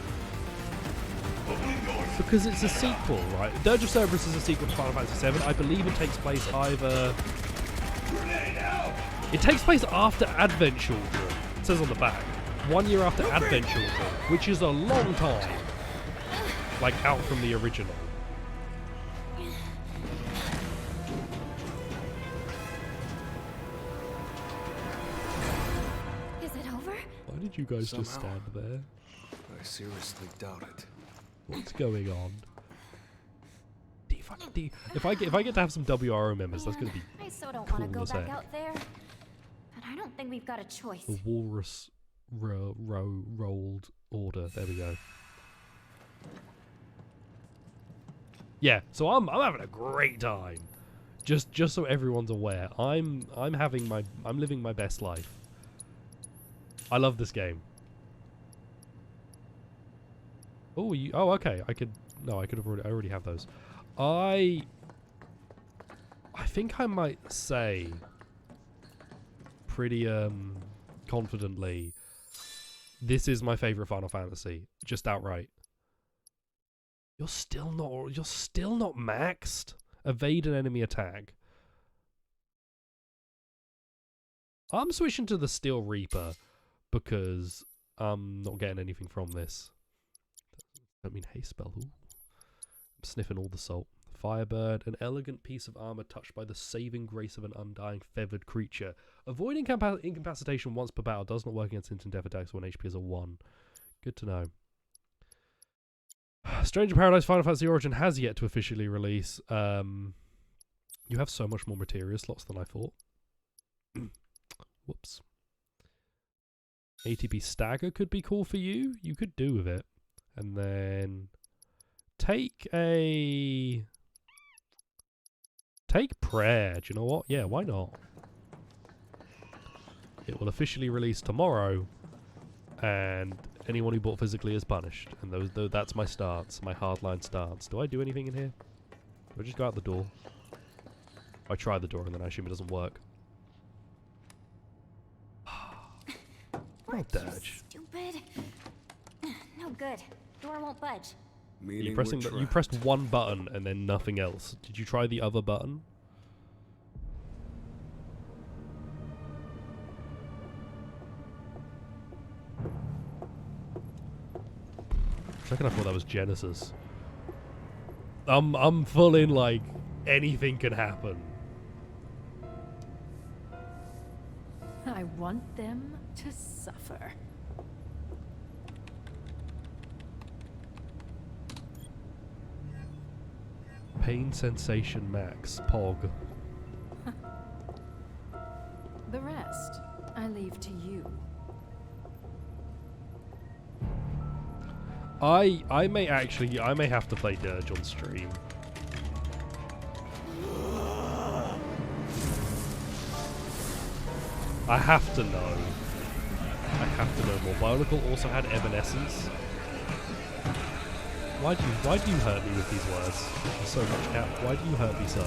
Because it's a sequel, right? Dirge of Cerberus is a sequel to Final Fantasy VII. I believe it takes place either... It takes place after Advent Children. It says on the back. 1 year after Advent Children, which is a long time. Like, out from the original. Is it over? Why did you guys just stand there? I seriously doubt it. What's going on? If I get to have some WRO members, that's going to be I so don't cool want to go as back heck. out there. But I don't think we've got a choice. The Walrus rolled order. There we go. Yeah, so I'm having a great time. Just so everyone's aware, I'm living my best life. I love this game. Oh, okay. I already have those. I think I might say pretty confidently, this is my favorite Final Fantasy, just outright. You're still not maxed. Evade an enemy attack. I'm switching to the Steel Reaper because I'm not getting anything from this. I mean, hey, spell. Ooh. I'm sniffing all the salt. Firebird, an elegant piece of armor touched by the saving grace of an undying feathered creature. Avoiding incapacitation once per battle does not work against instant death attacks when HP is a 1. Good to know. Stranger Paradise Final Fantasy Origin has yet to officially release. You have so much more materia slots than I thought. Whoops. ATB Stagger could be cool for you. You could do with it. And then take Prayer. Do you know what? Yeah, why not? It will officially release tomorrow, and anyone who bought physically is punished. And that's my stance, my hardline stance. Do I do anything in here? Do I just go out the door? I try the door and then I assume it doesn't work. Not Dirge. Stupid. No good. Door won't budge. You pressed one button and then nothing else. Did you try the other button? For a second I thought that was Genesis. I'm full in like anything can happen. I want them to suffer. Pain sensation max. Pog. The rest, I leave to you. I may have to play Dirge on stream. I have to know. I have to know more. Bionicle also had Evanescence. Why do you hurt me with these words? There's so much cap. Why do you hurt me so?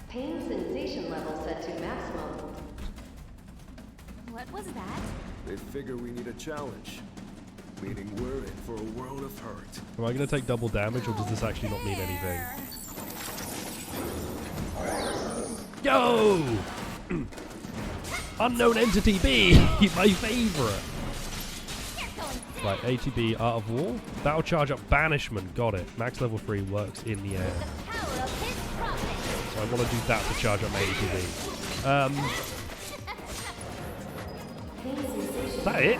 Pain sensation level set to maximum. What was that? They figure we need a challenge. Meaning we're in for a world of hurt. Am I going to take double damage, or does this actually not mean anything? Go! Unknown Entity B! My favourite! Right, ATB, Art of War. That'll charge up Banishment. Got it. Max level 3 works in the air. So I want to do that to charge up my ATB. Is that it?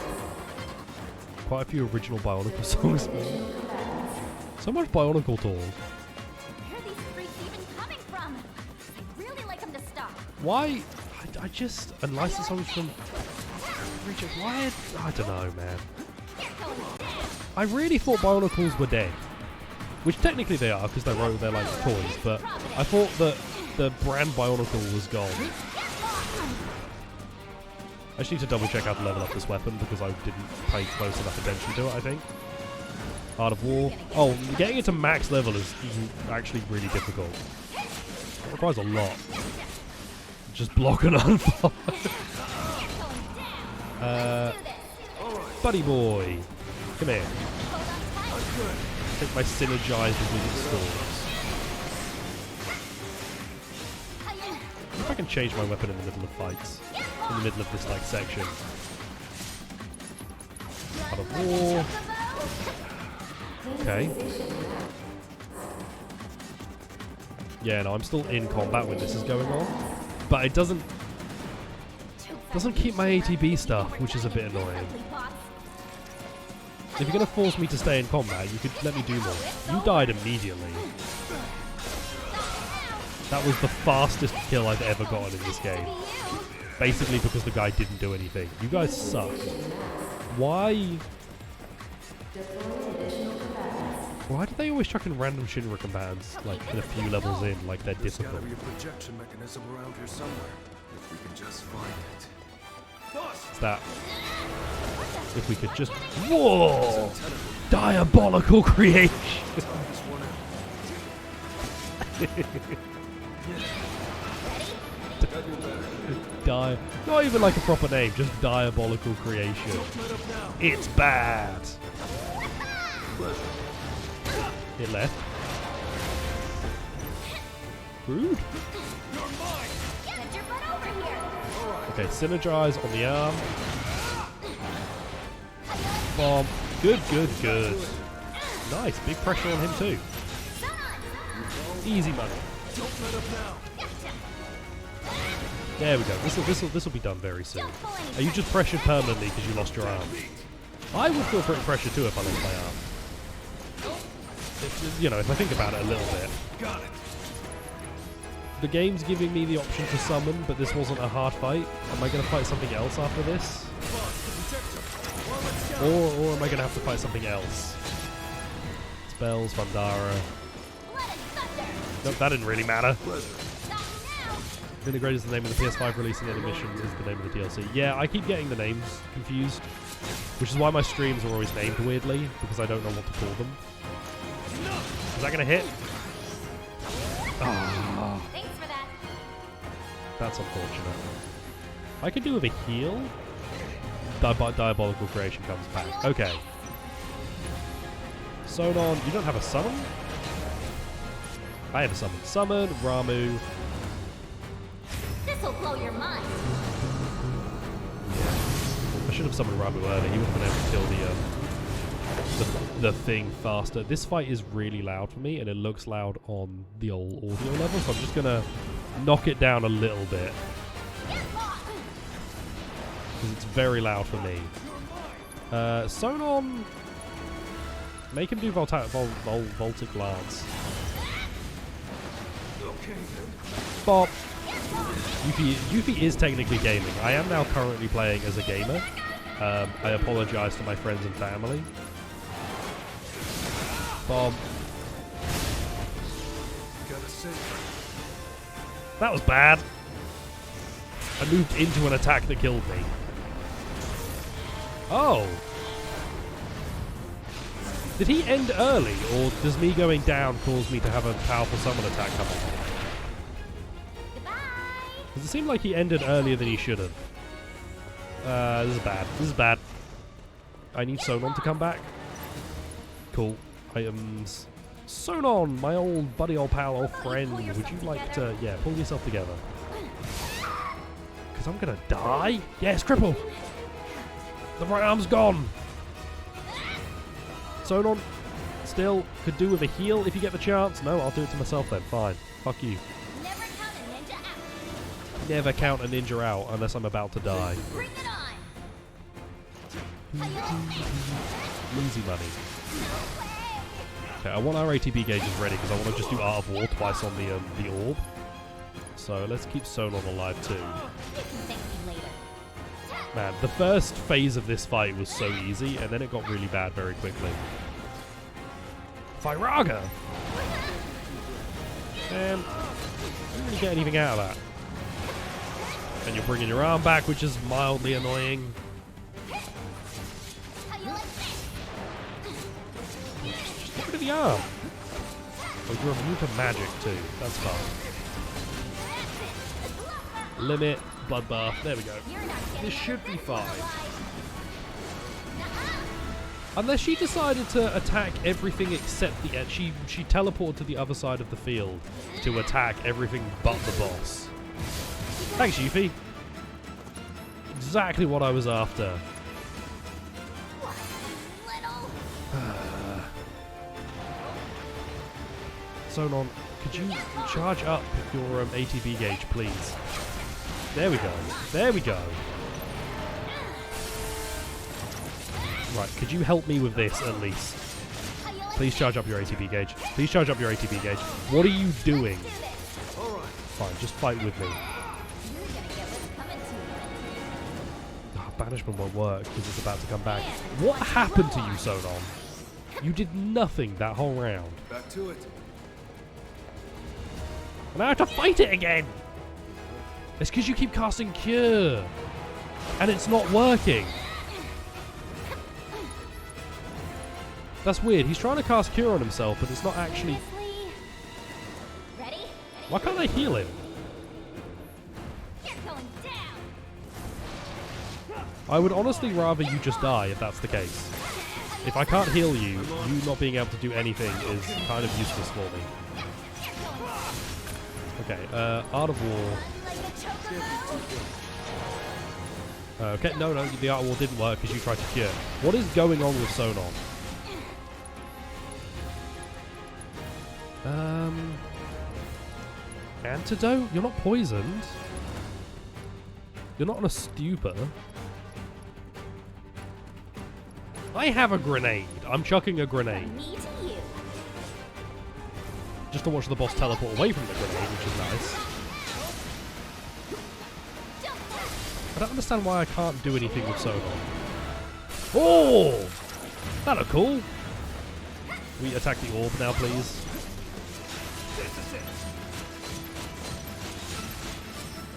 Quite a few original Bionicle songs. So much Bionicle talk. Where are these freaks even coming from? I'd really like them to stop. Why? I just... Unlicensed songs from... Richard, why? I don't know, man. I really thought Bionicles were dead. Which technically they are, because they're like toys, but I thought that the brand Bionicle was gone. I just need to double check how to level up this weapon, because I didn't pay close enough attention to it, I think. Art of War. Oh, getting it to max level is actually really difficult. It requires a lot. Just block and unfire. Buddy boy. Come here. Take my synergized wizard stores. If I can change my weapon in the middle of fights. In the middle of this, like, section. Art of War. Okay. Yeah, no, I'm still in combat when this is going on. But it doesn't keep my ATB stuff, which is a bit annoying. If you're going to force me to stay in combat, you could let me do more. You died immediately. That was the fastest kill I've ever gotten in this game. Basically because the guy didn't do anything. You guys suck. Why? Why do they always chuck in random Shinra commands, like, in a few levels in, like they're difficult? There's gotta be a projection mechanism around here somewhere. If we can just find it. It's that. If we could just... Whoa! Diabolical creation! Not even like a proper name, just diabolical creation. It's bad! It left. Rude. Okay, synergize on the arm. Bomb. Good, good, good. Nice, big pressure on him too. Easy money. There we go. This will be done very soon. Are you just pressured permanently because you lost your arm? I would feel pretty pressured too if I lost my arm. You know, if I think about it a little bit. The game's giving me the option to summon, but this wasn't a hard fight. Am I going to fight something else after this? Or am I going to have to fight something else? Spells, Vandara. Nope, that didn't really matter. Integrate is the name of the PS5 release and the mission is the name of the DLC. Yeah, I keep getting the names confused, which is why my streams are always named weirdly, because I don't know what to call them. Is that going to hit? Oh. Thanks for that. That's unfortunate. I could do with a heal. Diabolical creation comes back. Okay. Sonon, you don't have a summon? I have a summon. Summon, Ramu. This'll blow your mind. I should have summoned Ramu earlier. He would have been able to kill the thing faster. This fight is really loud for me, and it looks loud on the old audio level, so I'm just gonna knock it down a little bit. Because it's very loud for me. Sonon, make him do Voltic Lance. Bop. Yuffie is technically gaming. I am now currently playing as a gamer. I apologize to my friends and family. Bomb. That was bad. I moved into an attack that killed me. Oh. Did he end early, or does me going down cause me to have a powerful summon attack coming? Does it seem like he ended earlier than he should have? This is bad. This is bad. I need Sonon to come back. Cool. Items. Sonon, my old buddy, old pal, old friend. Would you like to, yeah, pull yourself together? Because I'm going to die? Yes, cripple. The right arm's gone. Sonon still could do with a heal if you get the chance. No, I'll do it to myself then. Fine. Fuck you. Never count a ninja out unless I'm about to die. Bring it on. Easy money. Okay, I want our ATB gauges ready because I want to just do Art of War twice on the orb. So let's keep Sonon alive too. Man, the first phase of this fight was so easy, and then it got really bad very quickly. Firaga! Man, I didn't really get anything out of that. And you're bringing your arm back, which is mildly annoying. Just get rid of the arm. Oh, you're immune to magic too. That's fine. Limit, bloodbath. There we go. This should be fine. Unless she decided to attack everything except the end. She teleported to the other side of the field to attack everything but the boss. Thanks, Yuffie. Exactly what I was after. Sonon, could you charge up your ATB gauge, please? There we go. There we go. Right, could you help me with this at least? Please charge up your ATB gauge. Please charge up your ATB gauge. What are you doing? Fine, just fight with me. Oh, banishment won't work because it's about to come back. What happened to you, Sonon? You did nothing that whole round. Back to it. And I have to fight it again! It's because you keep casting Cure. And it's not working. That's weird. He's trying to cast Cure on himself, but it's not actually... Why can't I heal him? I would honestly rather you just die if that's the case. If I can't heal you, you not being able to do anything is kind of useless for me. Okay, Art of War. Okay, no, the Art of War didn't work because you tried to cure. What is going on with Sonon? Antidote? You're not poisoned. You're not on a stupor. I have a grenade. I'm chucking a grenade. Just to watch the boss teleport away from the grenade, which is nice. I don't understand why I can't do anything with Sonon. Oh! That'll cool. We attack the orb now, please.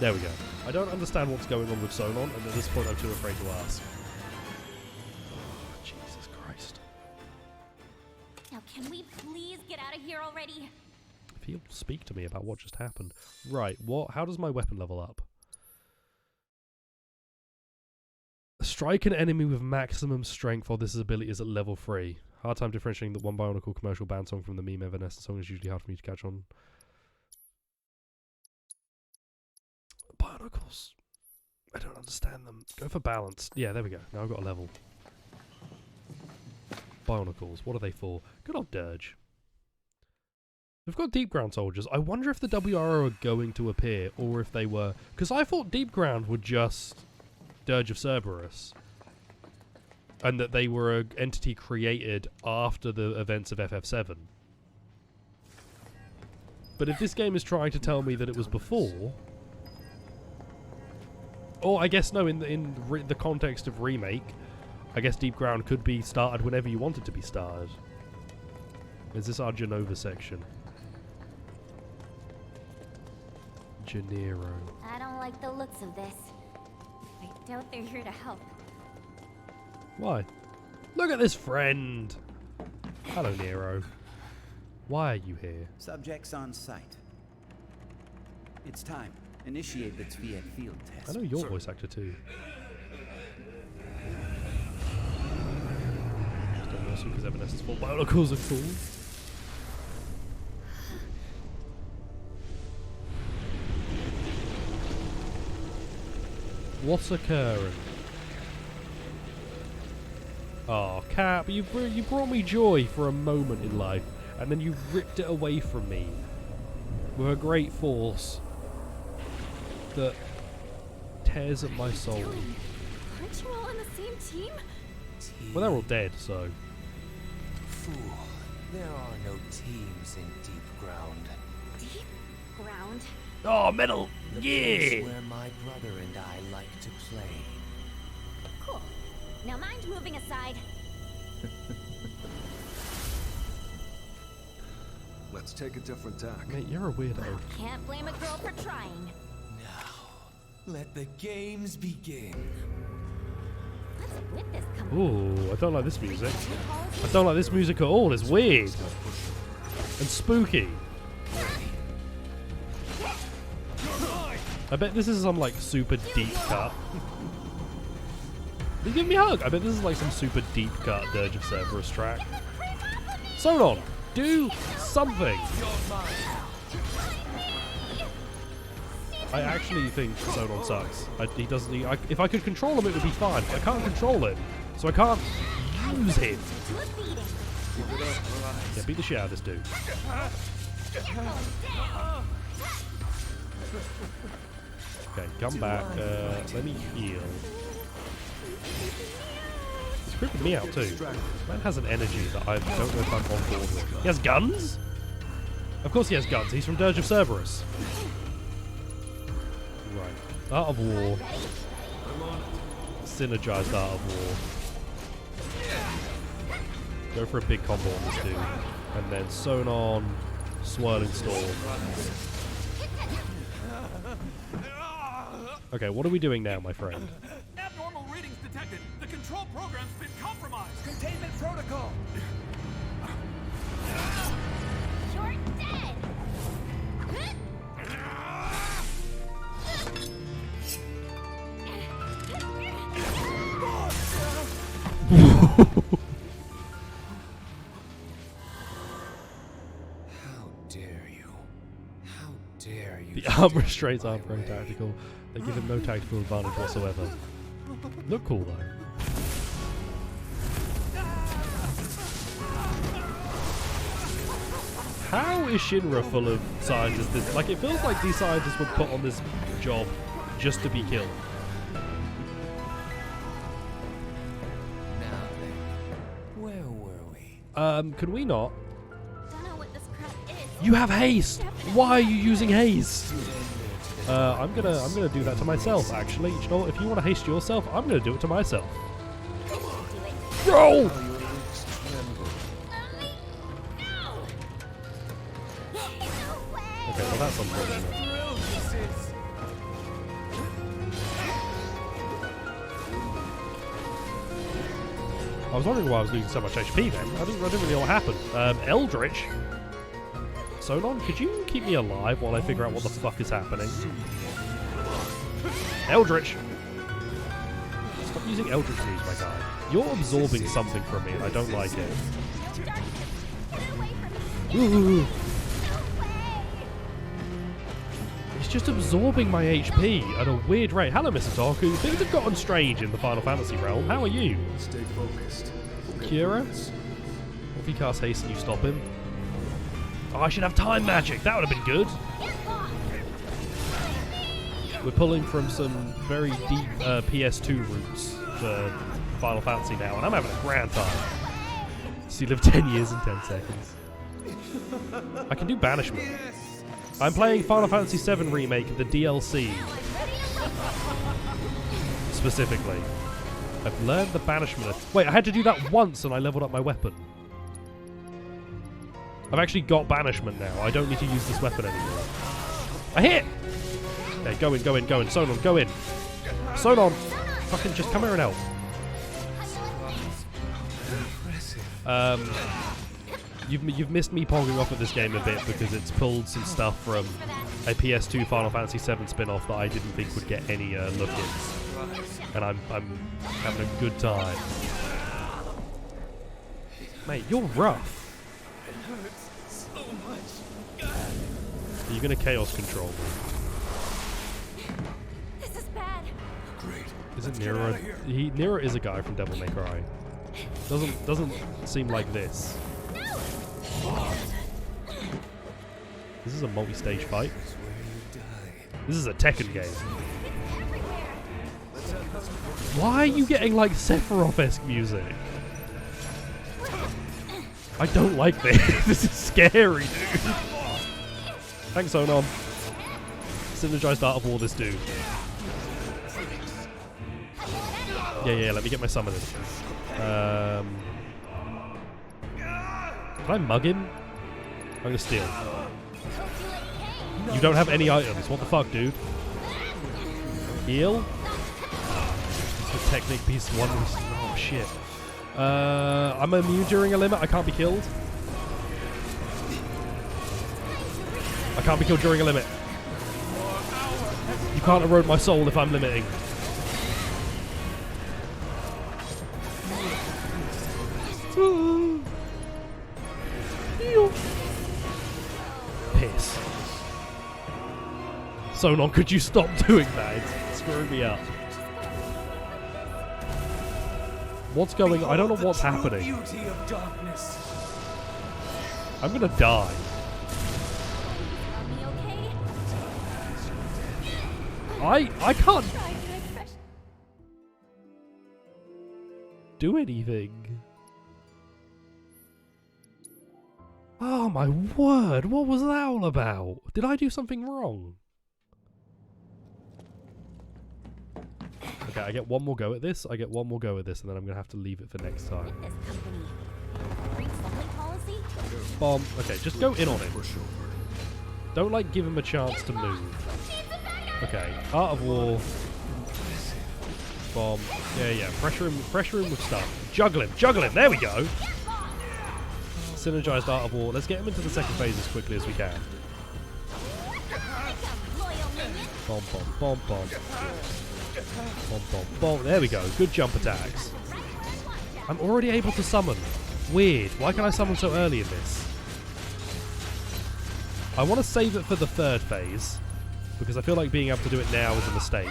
There we go. I don't understand what's going on with Sonon, and at this point I'm too afraid to ask. Oh, Jesus Christ. Now can we please get out of here already? If he'll speak to me about what just happened. Right, what? How does my weapon level up? Strike an enemy with maximum strength while this ability is at level 3. Hard time differentiating the one Bionicle commercial band song from the meme Evanescence song is usually hard for me to catch on. Bionicles. I don't understand them. Go for balance. Yeah, there we go. Now I've got a level. Bionicles. What are they for? Good old Dirge. We've got Deep Ground soldiers. I wonder if the WRO are going to appear, or if they were... Because I thought Deep Ground were just Dirge of Cerberus. And that they were an entity created after the events of FF7. But if this game is trying to tell me that it was before... Or I guess, no, in the context of Remake, I guess Deep Ground could be started whenever you want it to be started. Is this our Genova section? Gennaro. I don't like the looks of this. I doubt they're here to help. Why? Look at this friend! Hello, Nero. Why are you here? Subjects on site. It's time. Initiate the VII field test. I know your voice actor too. Don't know because Evanescence 4 biologicals are cool. What's occurring? Oh, Cap, you brought me joy for a moment in life, and then you ripped it away from me with a great force that tears at my soul. Aren't you all on the same team? Well, they're all dead, so. Fool, there are no teams in deep ground. Deep ground? Oh, metal! The Yeah! place where my brother and I like to play. Cool. Now mind moving aside. Let's take a different tack. Mate, you're a weirdo. Can't blame a girl for trying. Let the games begin. What's with this company? Ooh, I don't like this music. I don't like this music at all. It's weird and spooky. I bet this is some like super deep cut. You give me a hug. I bet this is like some super deep cut Dirge of Cerberus track. Sonon, do something. I actually think Sonon sucks. He doesn't. If I could control him, it would be fine. But I can't control him, so I can't use him. Yeah, beat the shit out of this dude. Okay, come back. Let me heal. He's creeping me out too. This man has an energy that I don't know if I'm on board with. He has guns? Of course he has guns. He's from Dirge of Cerberus. Right. Art of War. Synergized Art of War. Go for a big combo on this dude. And then Sonon, Swirling Storm. Okay, what are we doing now, my friend? Abnormal readings detected. The control program's been compromised. Containment protocol. You're dead. The arm restraints aren't very tactical. They give him no tactical advantage whatsoever. Look cool though. How is Shinra full of scientists? Like, it feels like these scientists were put on this job just to be killed. Now then, where were we? Can we not? Don't know what this crap is. You have haste. Why are you using haste? I'm gonna do that to myself. Actually, you know what? If you want to haste yourself, I'm gonna do it to myself. Roll. Okay, well that's unfortunate. I was wondering why I was losing so much HP then. I didn't really know what happened. Eldritch. Sonon, could you keep me alive while I figure out what the fuck is happening? Eldritch! Stop using Eldritch moves, my guy. You're absorbing something from me and I don't like it. Ooh. It's just absorbing my HP at a weird rate. Hello, Mr. Toku. Things have gotten strange in the Final Fantasy realm. How are you? Stay focused. Kira? What if he casts haste and you stop him? Oh, I should have time magic. That would have been good. We're pulling from some very deep PS2 roots for Final Fantasy now, and I'm having a grand time. So you live 10 years and 10 seconds. I can do Banishment. I'm playing Final Fantasy VII Remake, the DLC. Specifically. I've learned the Banishment. Wait, I had to do that once and I leveled up my weapon. I've actually got Banishment now. I don't need to use this weapon anymore. I hit! Okay, go in. Sonon, go in. Sonon! Fucking just come here and help. You've missed me pogging off at this game a bit because it's pulled some stuff from a PS2 Final Fantasy VII spin-off that I didn't think would get any look in, and I'm having a good time. Mate, you're rough. It hurts so much. Are you gonna chaos control me? This is bad. Great. Isn't Nero? Nero is a guy from Devil May Cry. Doesn't seem like this. This is a multi-stage fight. This is a Tekken game. Why are you getting like Sephiroth-esque music? I don't like this. This is scary, dude. Thanks, Onon. Synergized Art of War, this dude. Yeah, let me get my summon in. Can I mug him? I'm gonna steal. You don't have any items. What the fuck, dude? Heal? The technique piece one. Oh shit. I'm immune during a limit. I can't be killed. I can't be killed during a limit. You can't erode my soul if I'm limiting. Piss. Sonon, could you stop doing that? It's screwing me up. What's going on? I don't know what's happening. I'm gonna die. I can't do anything. Oh my word, what was that all about? Did I do something wrong? Okay, I get one more go at this, and then I'm going to have to leave it for next time. Bomb. Okay, just go in on him. Don't, like, give him a chance to move. Okay, Art of War. Bomb. Yeah, pressure him with stuff. Juggle him, there we go! Synergized Art of War. Let's get him into the second phase as quickly as we can. Bomb. Bomb. There we go. Good jump attacks. I'm already able to summon. Weird. Why can I summon so early in this? I want to save it for the third phase, because I feel like being able to do it now is a mistake.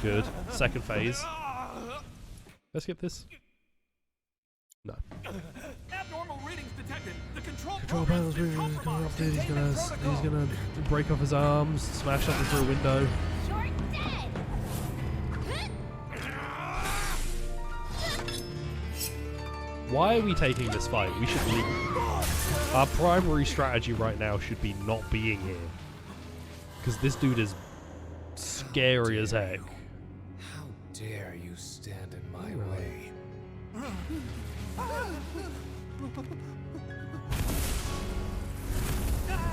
Good. Second phase. Let's get this. No. Abnormal readings detected. The Control panel's being corrupted. He's gonna break off his arms, smash something through a window. Why are we taking this fight? We should leave. Our primary strategy right now should be not being here, because this dude is scary as heck. How dare you stand in my way?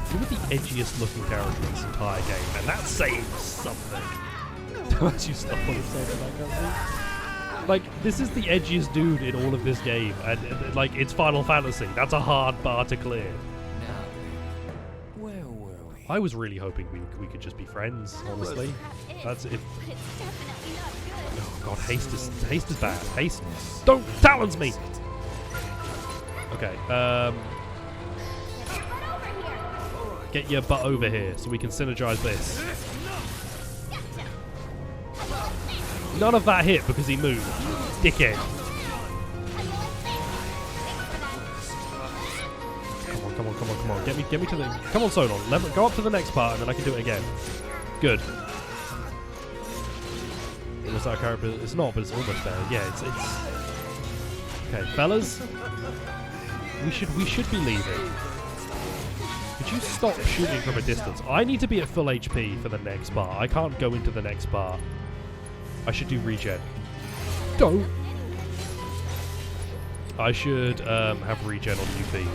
You're the edgiest looking character in this entire game, and that saves something. Don't you stop on himself like that, like, this is the edgiest dude in all of this game, and like, it's Final Fantasy. That's a hard bar to clear. Now, where were we? I was really hoping we could just be friends, honestly. That's if. Oh god, haste is bad. Haste. Don't talons me! Okay, get your butt over here so we can synergize this. None of that hit because he moved. Dickhead. Come on. Get me to the... Come on, Sonon. Go up to the next part and then I can do it again. Good. Was that a character? It's not, but it's almost there. Yeah, it's... Okay, fellas. We should be leaving. Could you stop shooting from a distance? I need to be at full HP for the next part. I can't go into the next part. I should do regen. Don't. I should have regen on UP.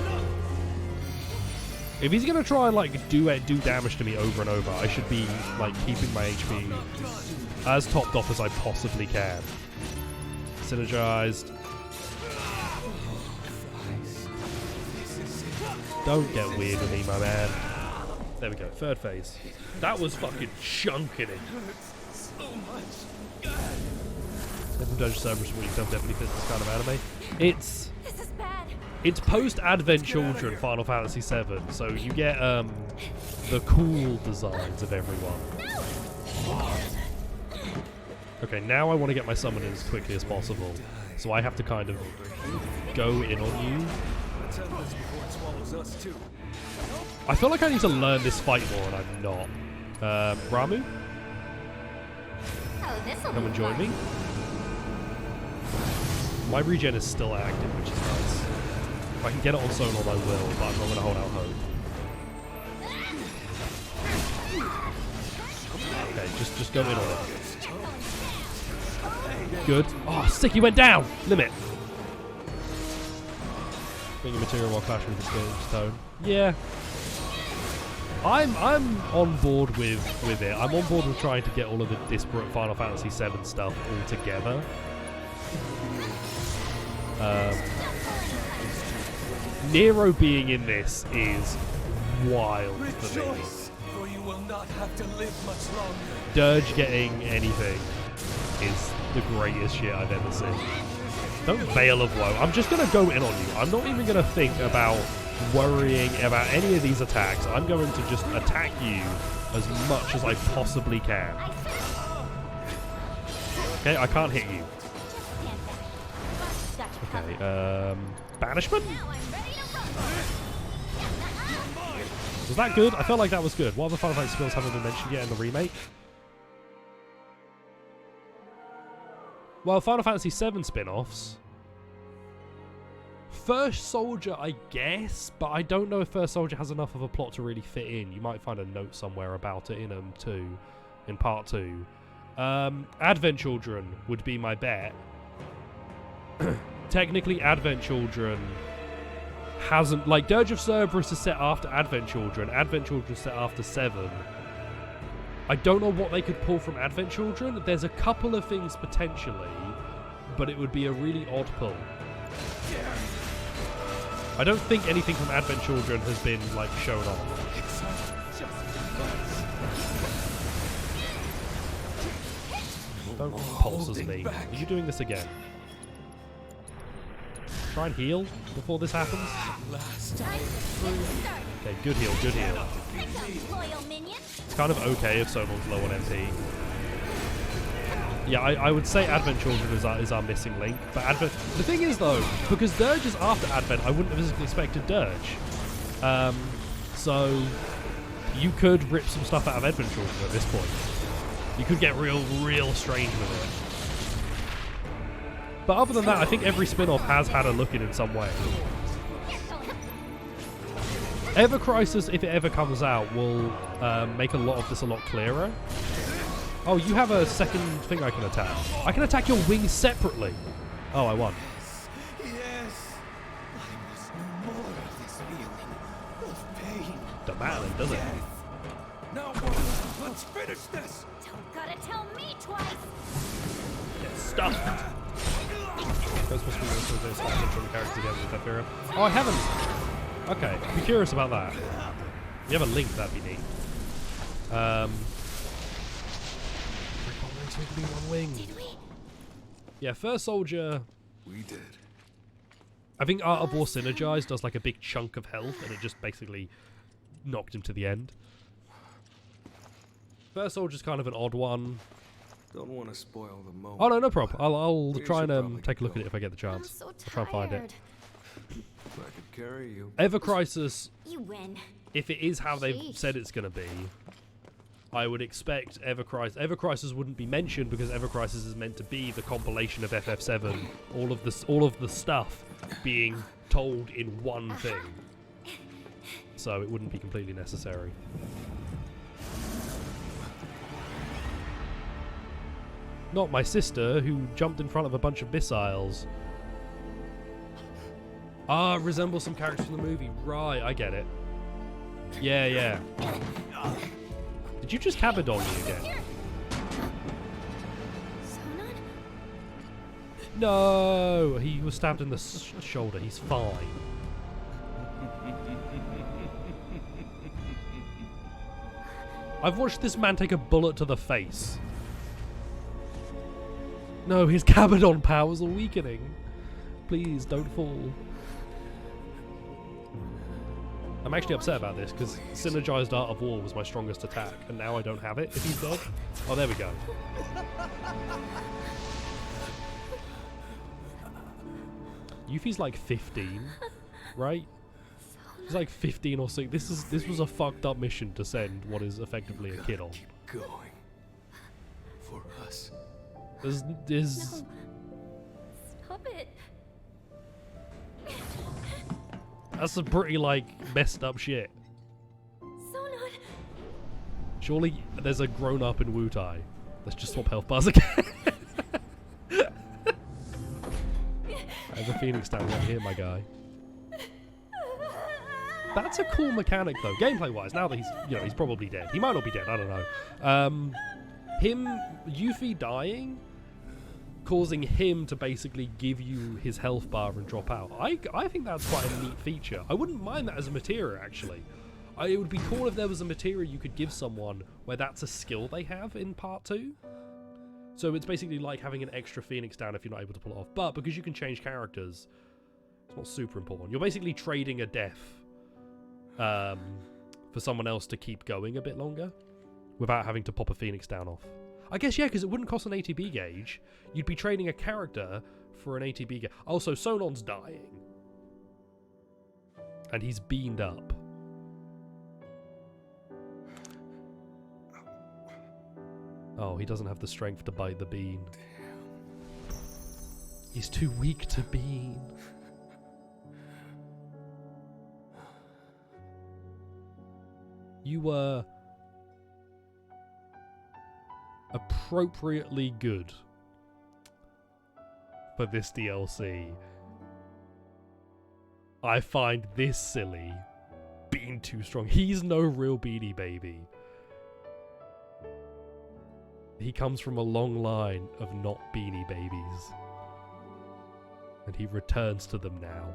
If he's gonna try and like do damage to me over and over, I should be like keeping my HP as topped off as I possibly can. Synergized. Don't get weird with me, my man. There we go, third phase. That was fucking chunking it. So much. Dungeon Cerberus is what you've done definitely fits this kind of anime. It's This is bad. It's post-Advent Children Final Fantasy VII, so you get the cool designs of everyone. Okay, now I want to get my summon in as quickly as possible, so I have to kind of go in on you. I feel like I need to learn this fight more, and I'm not. Ramu? Oh, this'll Come be and join fun. me. My regen is still active, which is nice. If I can get it on Sonal, I will, but I'm not going to hold out hope. Okay, just go in on it. Good. Oh, sick, he went down! Limit. Bring a material while clashing with the stone. Yeah. I'm on board with it. I'm on board with trying to get all of the disparate Final Fantasy VII stuff all together. Nero being in this is wild for me. For you will not have to live much longer. Dirge getting anything is the greatest shit I've ever seen. Don't Veil of Woe. I'm just going to go in on you. I'm not even going to think about worrying about any of these attacks. I'm going to just attack you as much as I possibly can. Okay, I can't hit you. Okay, Banishment? Was that good? I felt like that was good. What other Final Fantasy skills haven't been mentioned yet in the remake? Well, Final Fantasy VII spin-offs. First Soldier, I guess, but I don't know if First Soldier has enough of a plot to really fit in. You might find a note somewhere about it in part 2. Advent Children would be my bet. Technically, Advent Children hasn't... Like, Dirge of Cerberus is set after Advent Children. Advent Children is set after 7. I don't know what they could pull from Advent Children. There's a couple of things potentially, but it would be a really odd pull. I don't think anything from Advent Children has been, like, shown off. Don't pulses me. Are you doing this again? Try and heal before this happens. Okay, good heal, good heal. It's kind of okay if someone's low on MP. Yeah, I would say Advent Children is our missing link. But Advent... The thing is, though, because Dirge is after Advent, I wouldn't have expected Dirge. So you could rip some stuff out of Advent Children at this point. You could get real strange with it. But other than that, I think every spin-off has had a look in some way. Ever Crisis, if it ever comes out, will make a lot of this a lot clearer. Oh, you have a second thing I can attack. I can attack your wings separately. Oh, I won. Yes. I must know more of this feeling of pain. Demanding, does it? Now, let's finish this. Don't gotta tell me twice. Get stuffed. That's supposed to be the from characters again with that theorem. Oh, I haven't. Okay, be curious about that. If you have a link, that'd be neat. Did we? Yeah, First Soldier. We did. I think Art of War Synergized does like a big chunk of health, and it just basically knocked him to the end. First Soldier's kind of an odd one. Don't want to spoil the moment. Oh no, no problem. I'll We try should and probably take a look go. at it if I get the chance. So I'll try and find it. If I could carry you. Ever Crisis, You win. if it is how they've Sheesh. said it's going to be, I would expect Ever Crisis. Ever Crisis wouldn't be mentioned because Ever Crisis is meant to be the compilation of FF7. All of the stuff being told in one thing. So it wouldn't be completely necessary. Not my sister, who jumped in front of a bunch of missiles. Ah, resembles some characters from the movie. Right, I get it. Yeah, yeah. Did you just Cabadon me again? No! He was stabbed in the shoulder. He's fine. I've watched this man take a bullet to the face. No, his Cabadon powers are weakening. Please, don't fall. I'm actually upset about this, because Synergized Art of War was my strongest attack, and now I don't have it if he's dead. Oh, there we go. Yuffie's like 15, right? He's like 15 or so. This was a fucked up mission to send what is effectively a kid on. Keep going. For us. There's No. Stop it. That's some pretty like messed up shit. Sonon. Surely there's a grown up in Wutai. Let's just swap health bars again. I have a Phoenix down right here, my guy. That's a cool mechanic though, gameplay wise, now that he's, you know, he's probably dead. He might not be dead, I don't know. Yuffie dying, causing him to basically give you his health bar and drop out. I think that's quite a neat feature. I wouldn't mind that as a materia, actually. It would be cool if there was a materia you could give someone where that's a skill they have in part 2. So it's basically like having an extra Phoenix down if you're not able to pull it off. But because you can change characters, it's not super important. You're basically trading a death for someone else to keep going a bit longer without having to pop a Phoenix down off. I guess, yeah, because it wouldn't cost an ATB gauge. You'd be trading a character for an ATB gauge. Also, Sonon's dying. And he's beamed up. Oh, he doesn't have the strength to bite the bean. He's too weak to bean. You were appropriately good for this DLC. I find this silly being too strong. He's no real Beanie Baby. He comes from a long line of not Beanie Babies. And he returns to them now.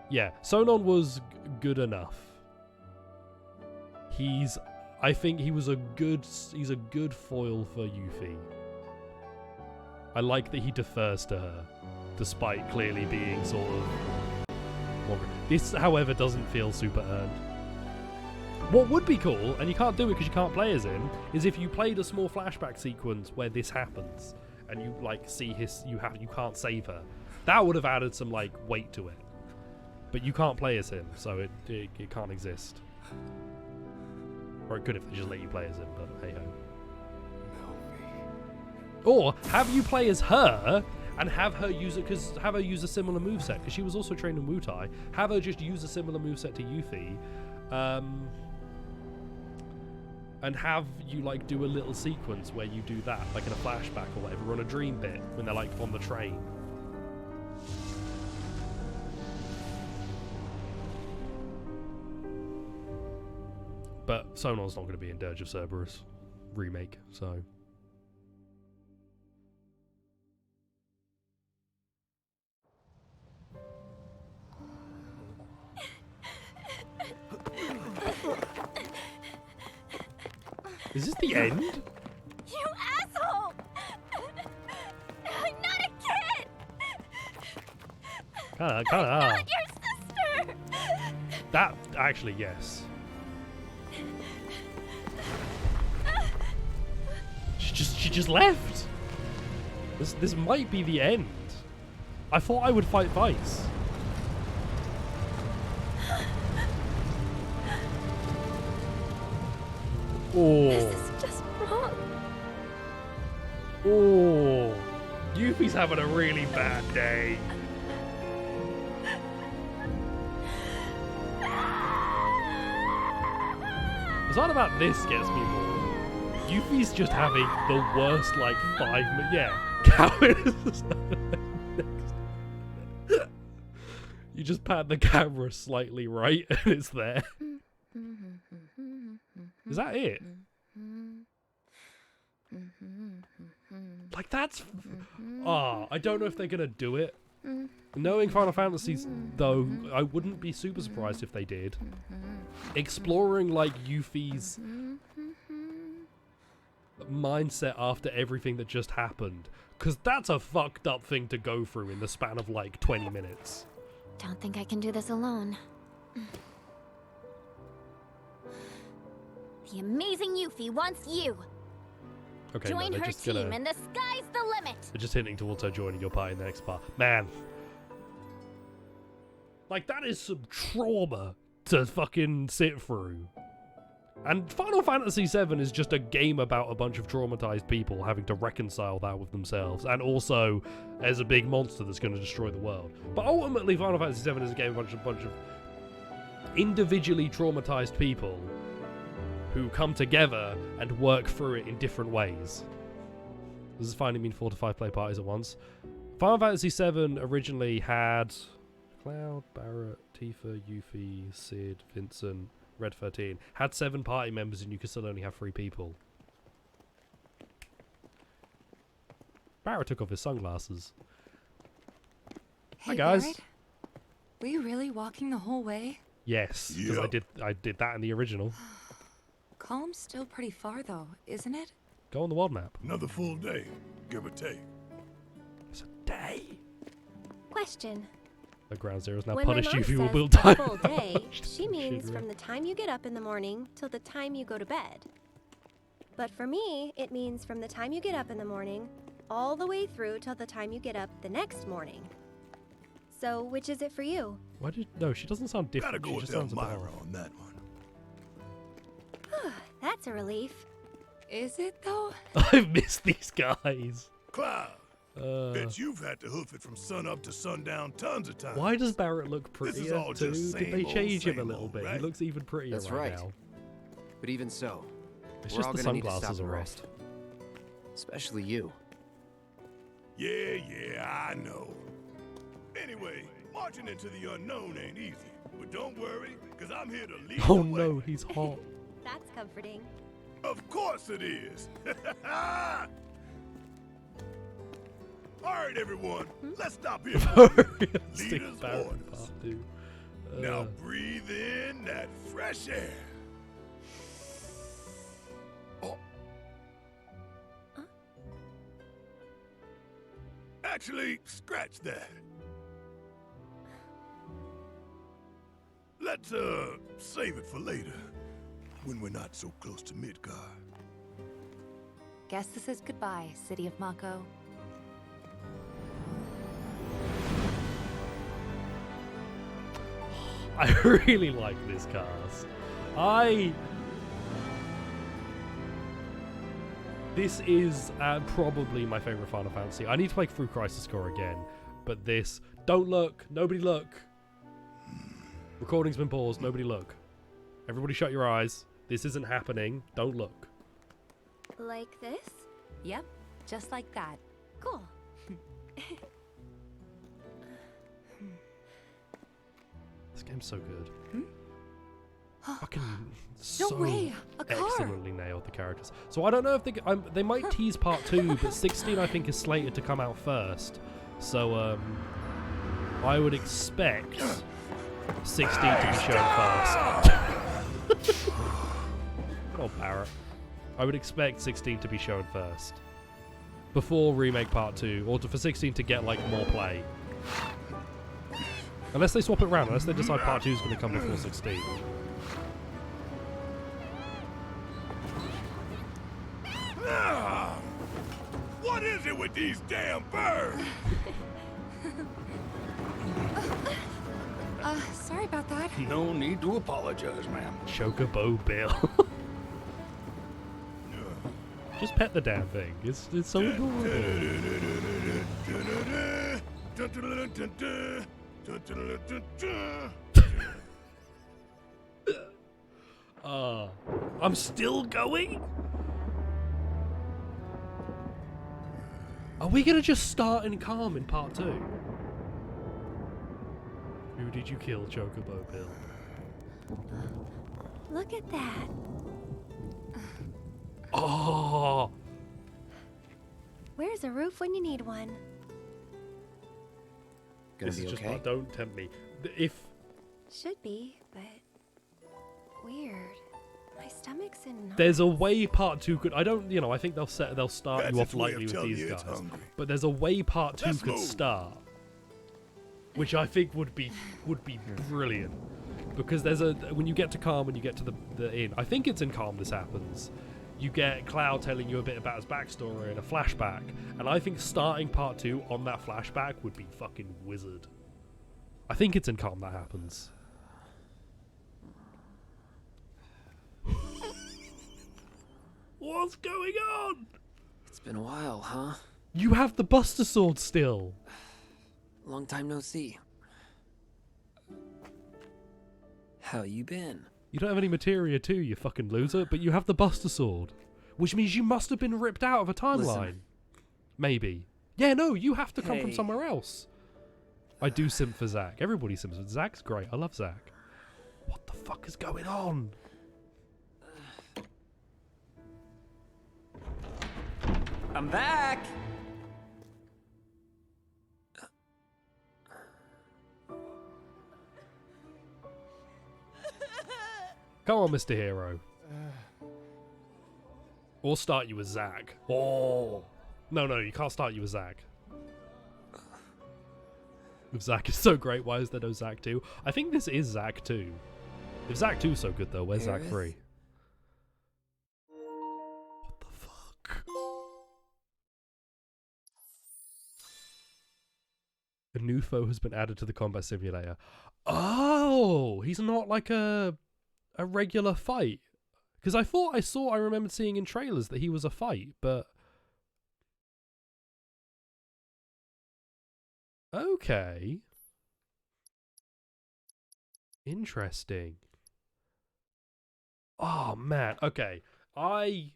Yeah, Sonon was good enough. I think he's a good foil for Yuffie. I like that he defers to her, despite clearly being sort of... This, however, doesn't feel super earned. What would be cool, and you can't do it because you can't play as him, is if you played a small flashback sequence where this happens, and you like see you can't save her. That would have added some like weight to it. But you can't play as him, so it can't exist. Or it could if they just let you play as him, but hey ho. Or have you play as her and have her use it, because have her use a similar moveset, because she was also trained in Wutai. Have her just use a similar moveset to Yuffie, and have you like do a little sequence where you do that, like in a flashback or whatever, on a dream bit when they're like on the train. But Sonon's not going to be in Dirge of Cerberus remake, so... Is this the end? You asshole! I'm not a kid! Kinda. I'm not your sister! That, actually, yes. She just left. This might be the end. I thought I would fight Vice. Oh. This is just wrong. Oh. Yuffie's having a really bad day. The side about this gets me more. Yuffie's just having the worst, like, 5 minutes. Yeah, cowardice. You just pan the camera slightly right and it's there. Is that it? Like, that's... I don't know if they're going to do it. Knowing Final Fantasies, though, I wouldn't be super surprised if they did. Exploring, like, Yuffie's mindset after everything that just happened. Because that's a fucked up thing to go through in the span of like 20 minutes. Don't think I can do this alone. The amazing Yuffie wants you. Okay, Join no, her team and the sky's the limit. they're just hinting towards her joining your party in the next part. Man. Like, that is some trauma to fucking sit through. And Final Fantasy VII is just a game about a bunch of traumatized people having to reconcile that with themselves. And also, there's a big monster that's going to destroy the world. But ultimately, Final Fantasy VII is a game about a bunch of individually traumatized people who come together and work through it in different ways. This has finally been 4 to 5 play parties at once. Final Fantasy VII originally had Cloud, Barrett, Tifa, Yuffie, Cid, Vincent, Red 13. Had 7 party members and you could still only have 3 people. Barrett took off his sunglasses. Hey, Hi guys. Barrett? Were you really walking the whole way? Yes, because I did that in the original. Calm's still pretty far though, isn't it? Go on the world map. Another full day, give or take. It's a day. Question. The Ground Zero's now When my punished mom you if you will says build a time. full day, she means from the time you get up in the morning till the time you go to bed. But for me, it means from the time you get up in the morning all the way through till the time you get up the next morning. So, which is it for you? Why did no? She doesn't sound different. Gotta go She with just sounds Elmira about on that one. That's a relief. Is it though? I've missed these guys. Cloud, bet you've had to hoof it from sun up to sundown tons of times. Why does Barrett look This is prettier all too? just Did they same change old, him a same little old, bit? right? He looks even prettier That's right, right. now. But even so, It's we're just all the gonna need to stop sunglasses and are off. rest. Especially you. Yeah, I know. Anyway, marching into the unknown ain't easy. But don't worry, because I'm here to lead Oh the way. no, he's hot. That's comforting. Of course it is. All right, everyone. Let's stop here. Leader's orders. Now breathe in that fresh air. Oh. Actually, scratch that. Let's, save it for later. When we're not so close to Midgard. Guess this is goodbye, City of Mako. I really like this cast. This is probably my favorite Final Fantasy. I need to play through Crisis Core again, but this... Don't look. Nobody look. Recording's been paused. Nobody look. Everybody shut your eyes. This isn't happening. Don't look. Like this? Yep, just like that. Cool. This game's so good. Fucking No way, a car. excellently nailed the characters. So I don't know if they might tease part 2, but 16 I think is slated to come out first. So I would expect 16 to be shown first. Oh, Barrett. I would expect 16 to be shown first. Before Remake Part 2, or for 16 to get, like, more play. Unless they swap it around, unless they decide Part 2 is going to come before 16. What is it with these damn birds? Sorry about that. No need to apologize, ma'am. Chocobo Bill. Just pet the damn thing. It's so adorable. I'm still going? Are we gonna just start in calm in part 2? Who did you kill, Chocobo Bill? Look at that. Oh! Where's a roof when you need one? Gonna This be is just okay? don't tempt me. If Should be, but weird. My stomach's in knots. There's a way part 2 could. I don't. I think they'll start That's you off its way lightly of with telling these you it's guys. hungry. But there's a way part 2 Let's could move. start, which I think would be brilliant. Because there's when you get to Calm and you get to the inn, I think it's in Calm this happens. You get Cloud telling you a bit about his backstory and a flashback, and I think starting part 2 on that flashback would be fucking wizard. I think it's in Calm that happens. What's going on? It's been a while, huh? You have the Buster Sword still. Long time no see. How you been? You don't have any materia too, you fucking loser, but you have the Buster Sword. Which means you must have been ripped out of a timeline. Listen. Maybe. Yeah, no, you have to come from Hey. somewhere else. I do simp for Zach. Everybody simps for Zach's great. I love Zach. What the fuck is going on? I'm back! Come on, Mr. Hero. Or start you as Zach. Oh. No, you can't start you as Zach. If Zach is so great, why is there no Zach 2? I think this is Zach 2. If Zach 2 is so good though, where's Zach 3? What the fuck? A new foe has been added to the combat simulator. Oh, he's not like a regular fight. Because I remembered seeing in trailers that he was a fight, but... Okay. Interesting. Oh, man. Okay. I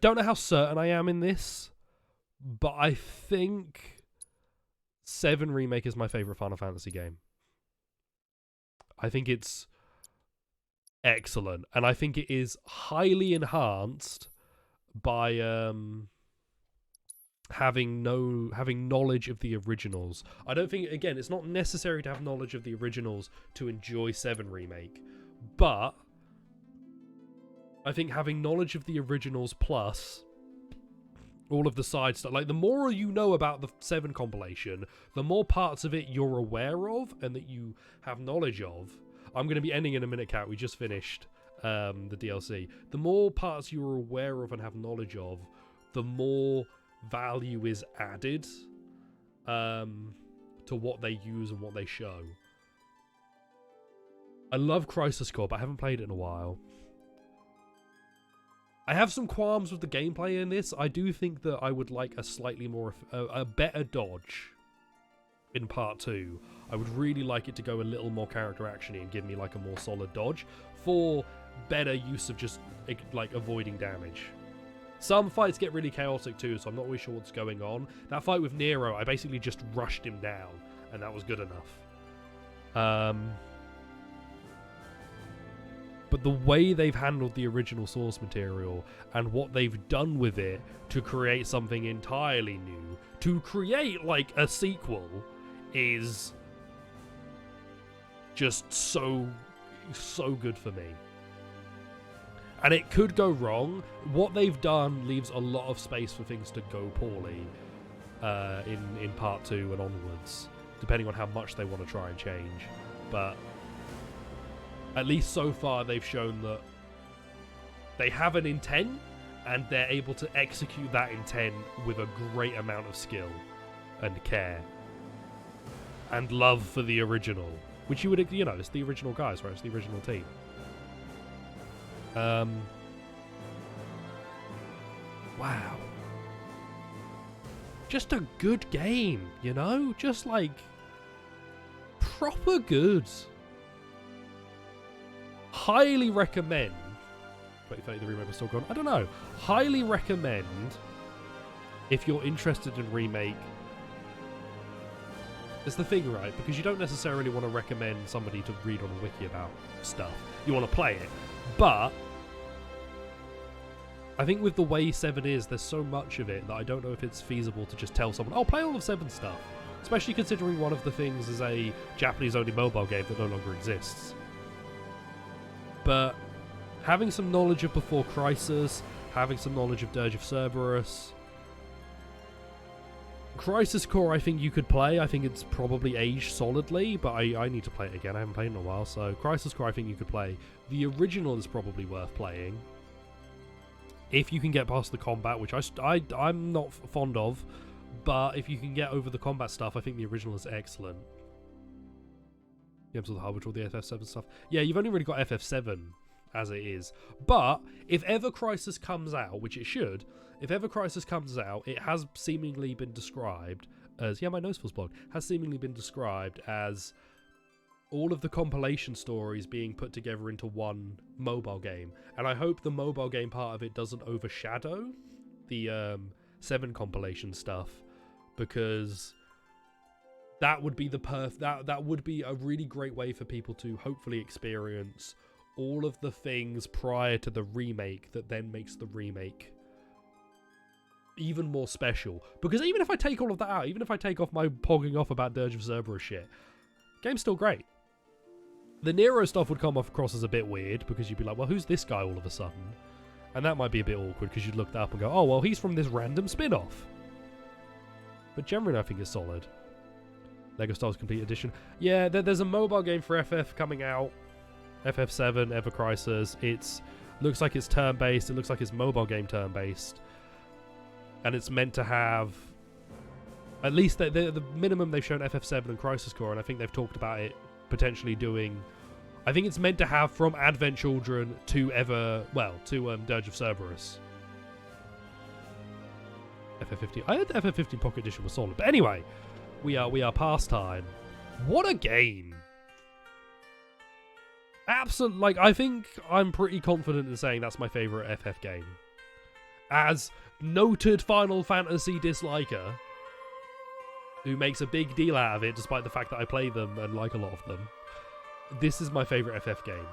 don't know how certain I am in this, but I think VII Remake is my favorite Final Fantasy game. I think it's excellent, and I think it is highly enhanced by having knowledge of the originals. I don't think, again, it's not necessary to have knowledge of the originals to enjoy VII Remake, but I think having knowledge of the originals plus all of the side stuff, like the more you know about the 7 compilation, the more parts of it you're aware of and that you have knowledge of. I'm going to be ending in a minute, Kat. We just finished the DLC. The more parts you're aware of and have knowledge of, the more value is added to what they use and what they show. I love Crisis Core, but I haven't played it in a while. I have some qualms with the gameplay in this. I do think that I would like a slightly more, a better dodge in part 2. I would really like it to go a little more character actiony and give me like a more solid dodge for better use of just like avoiding damage. Some fights get really chaotic too, so I'm not really sure what's going on. That fight with Nero, I basically just rushed him down, and that was good enough. But the way they've handled the original source material and what they've done with it to create something entirely new, to create like a sequel, is just so good for me. And it could go wrong. What they've done leaves a lot of space for things to go poorly in part 2 and onwards, depending on how much they want to try and change. But at least so far, they've shown that they have an intent and they're able to execute that intent with a great amount of skill and care and love for the original, which you would, it's the original guys, right? It's the original team. Wow. Just a good game, just like proper good. Highly recommend. Wait, the remake was still gone. I don't know. Highly recommend if you're interested in Remake. It's the thing, right? Because you don't necessarily want to recommend somebody to read on a wiki about stuff. You want to play it. But I think with the way 7 is, there's so much of it that I don't know if it's feasible to just tell someone, oh, play all of 7 stuff. Especially considering one of the things is a Japanese-only mobile game that no longer exists. But having some knowledge of Before Crisis, having some knowledge of Dirge of Cerberus, Crisis Core I think you could play. I think it's probably aged solidly, but I need to play it again. I haven't played it in a while, so Crisis Core I think you could play. The original is probably worth playing. If you can get past the combat, which I'm not fond of, but if you can get over the combat stuff, I think the original is excellent. Games with the Harbinger, the FF7 stuff. Yeah, you've only really got FF7 as it is. But if ever Crisis comes out, which it should, if ever Crisis comes out, it has seemingly been described as... Yeah, my nose feels blocked. Has seemingly been described as all of the compilation stories being put together into one mobile game. And I hope the mobile game part of it doesn't overshadow the 7 compilation stuff, because that would be that would be a really great way for people to hopefully experience all of the things prior to the remake that then makes the remake even more special. Because even if I take all of that out, even if I take off my pogging off about Dirge of Cerberus shit, game's still great. The Nero stuff would come across as a bit weird, because you'd be like, well, who's this guy all of a sudden? And that might be a bit awkward, because you'd look that up and go, oh, well, he's from this random spin-off. But generally, I think it's solid. Lego Star Wars Complete Edition. Yeah, there's a mobile game for FF coming out. FF7, Ever Crisis. It looks like it's turn-based. It looks like it's mobile game turn-based. And it's meant to have... At least the minimum they've shown FF7 and Crisis Core, and I think they've talked about it potentially doing... I think it's meant to have from Advent Children to Dirge of Cerberus. FF15. I heard the FF15 Pocket Edition was solid. But anyway, we are past time. What a game. Absolutely, like, I think I'm pretty confident in saying that's my favourite FF game. As noted Final Fantasy disliker, who makes a big deal out of it despite the fact that I play them and like a lot of them, this is my favourite FF game.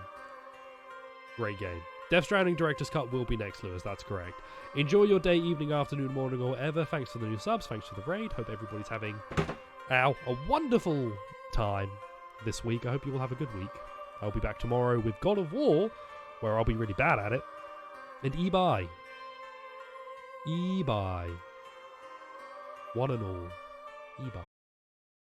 Great game. Death Stranding Director's Cut will be next, Lewis, that's correct. Enjoy your day, evening, afternoon, morning, or whatever. Thanks for the new subs, thanks for the raid. Hope everybody's having a wonderful time this week. I hope you will have a good week. I'll be back tomorrow with God of War, where I'll be really bad at it. And E-Bye. E-Bye. One and all. E-Bye.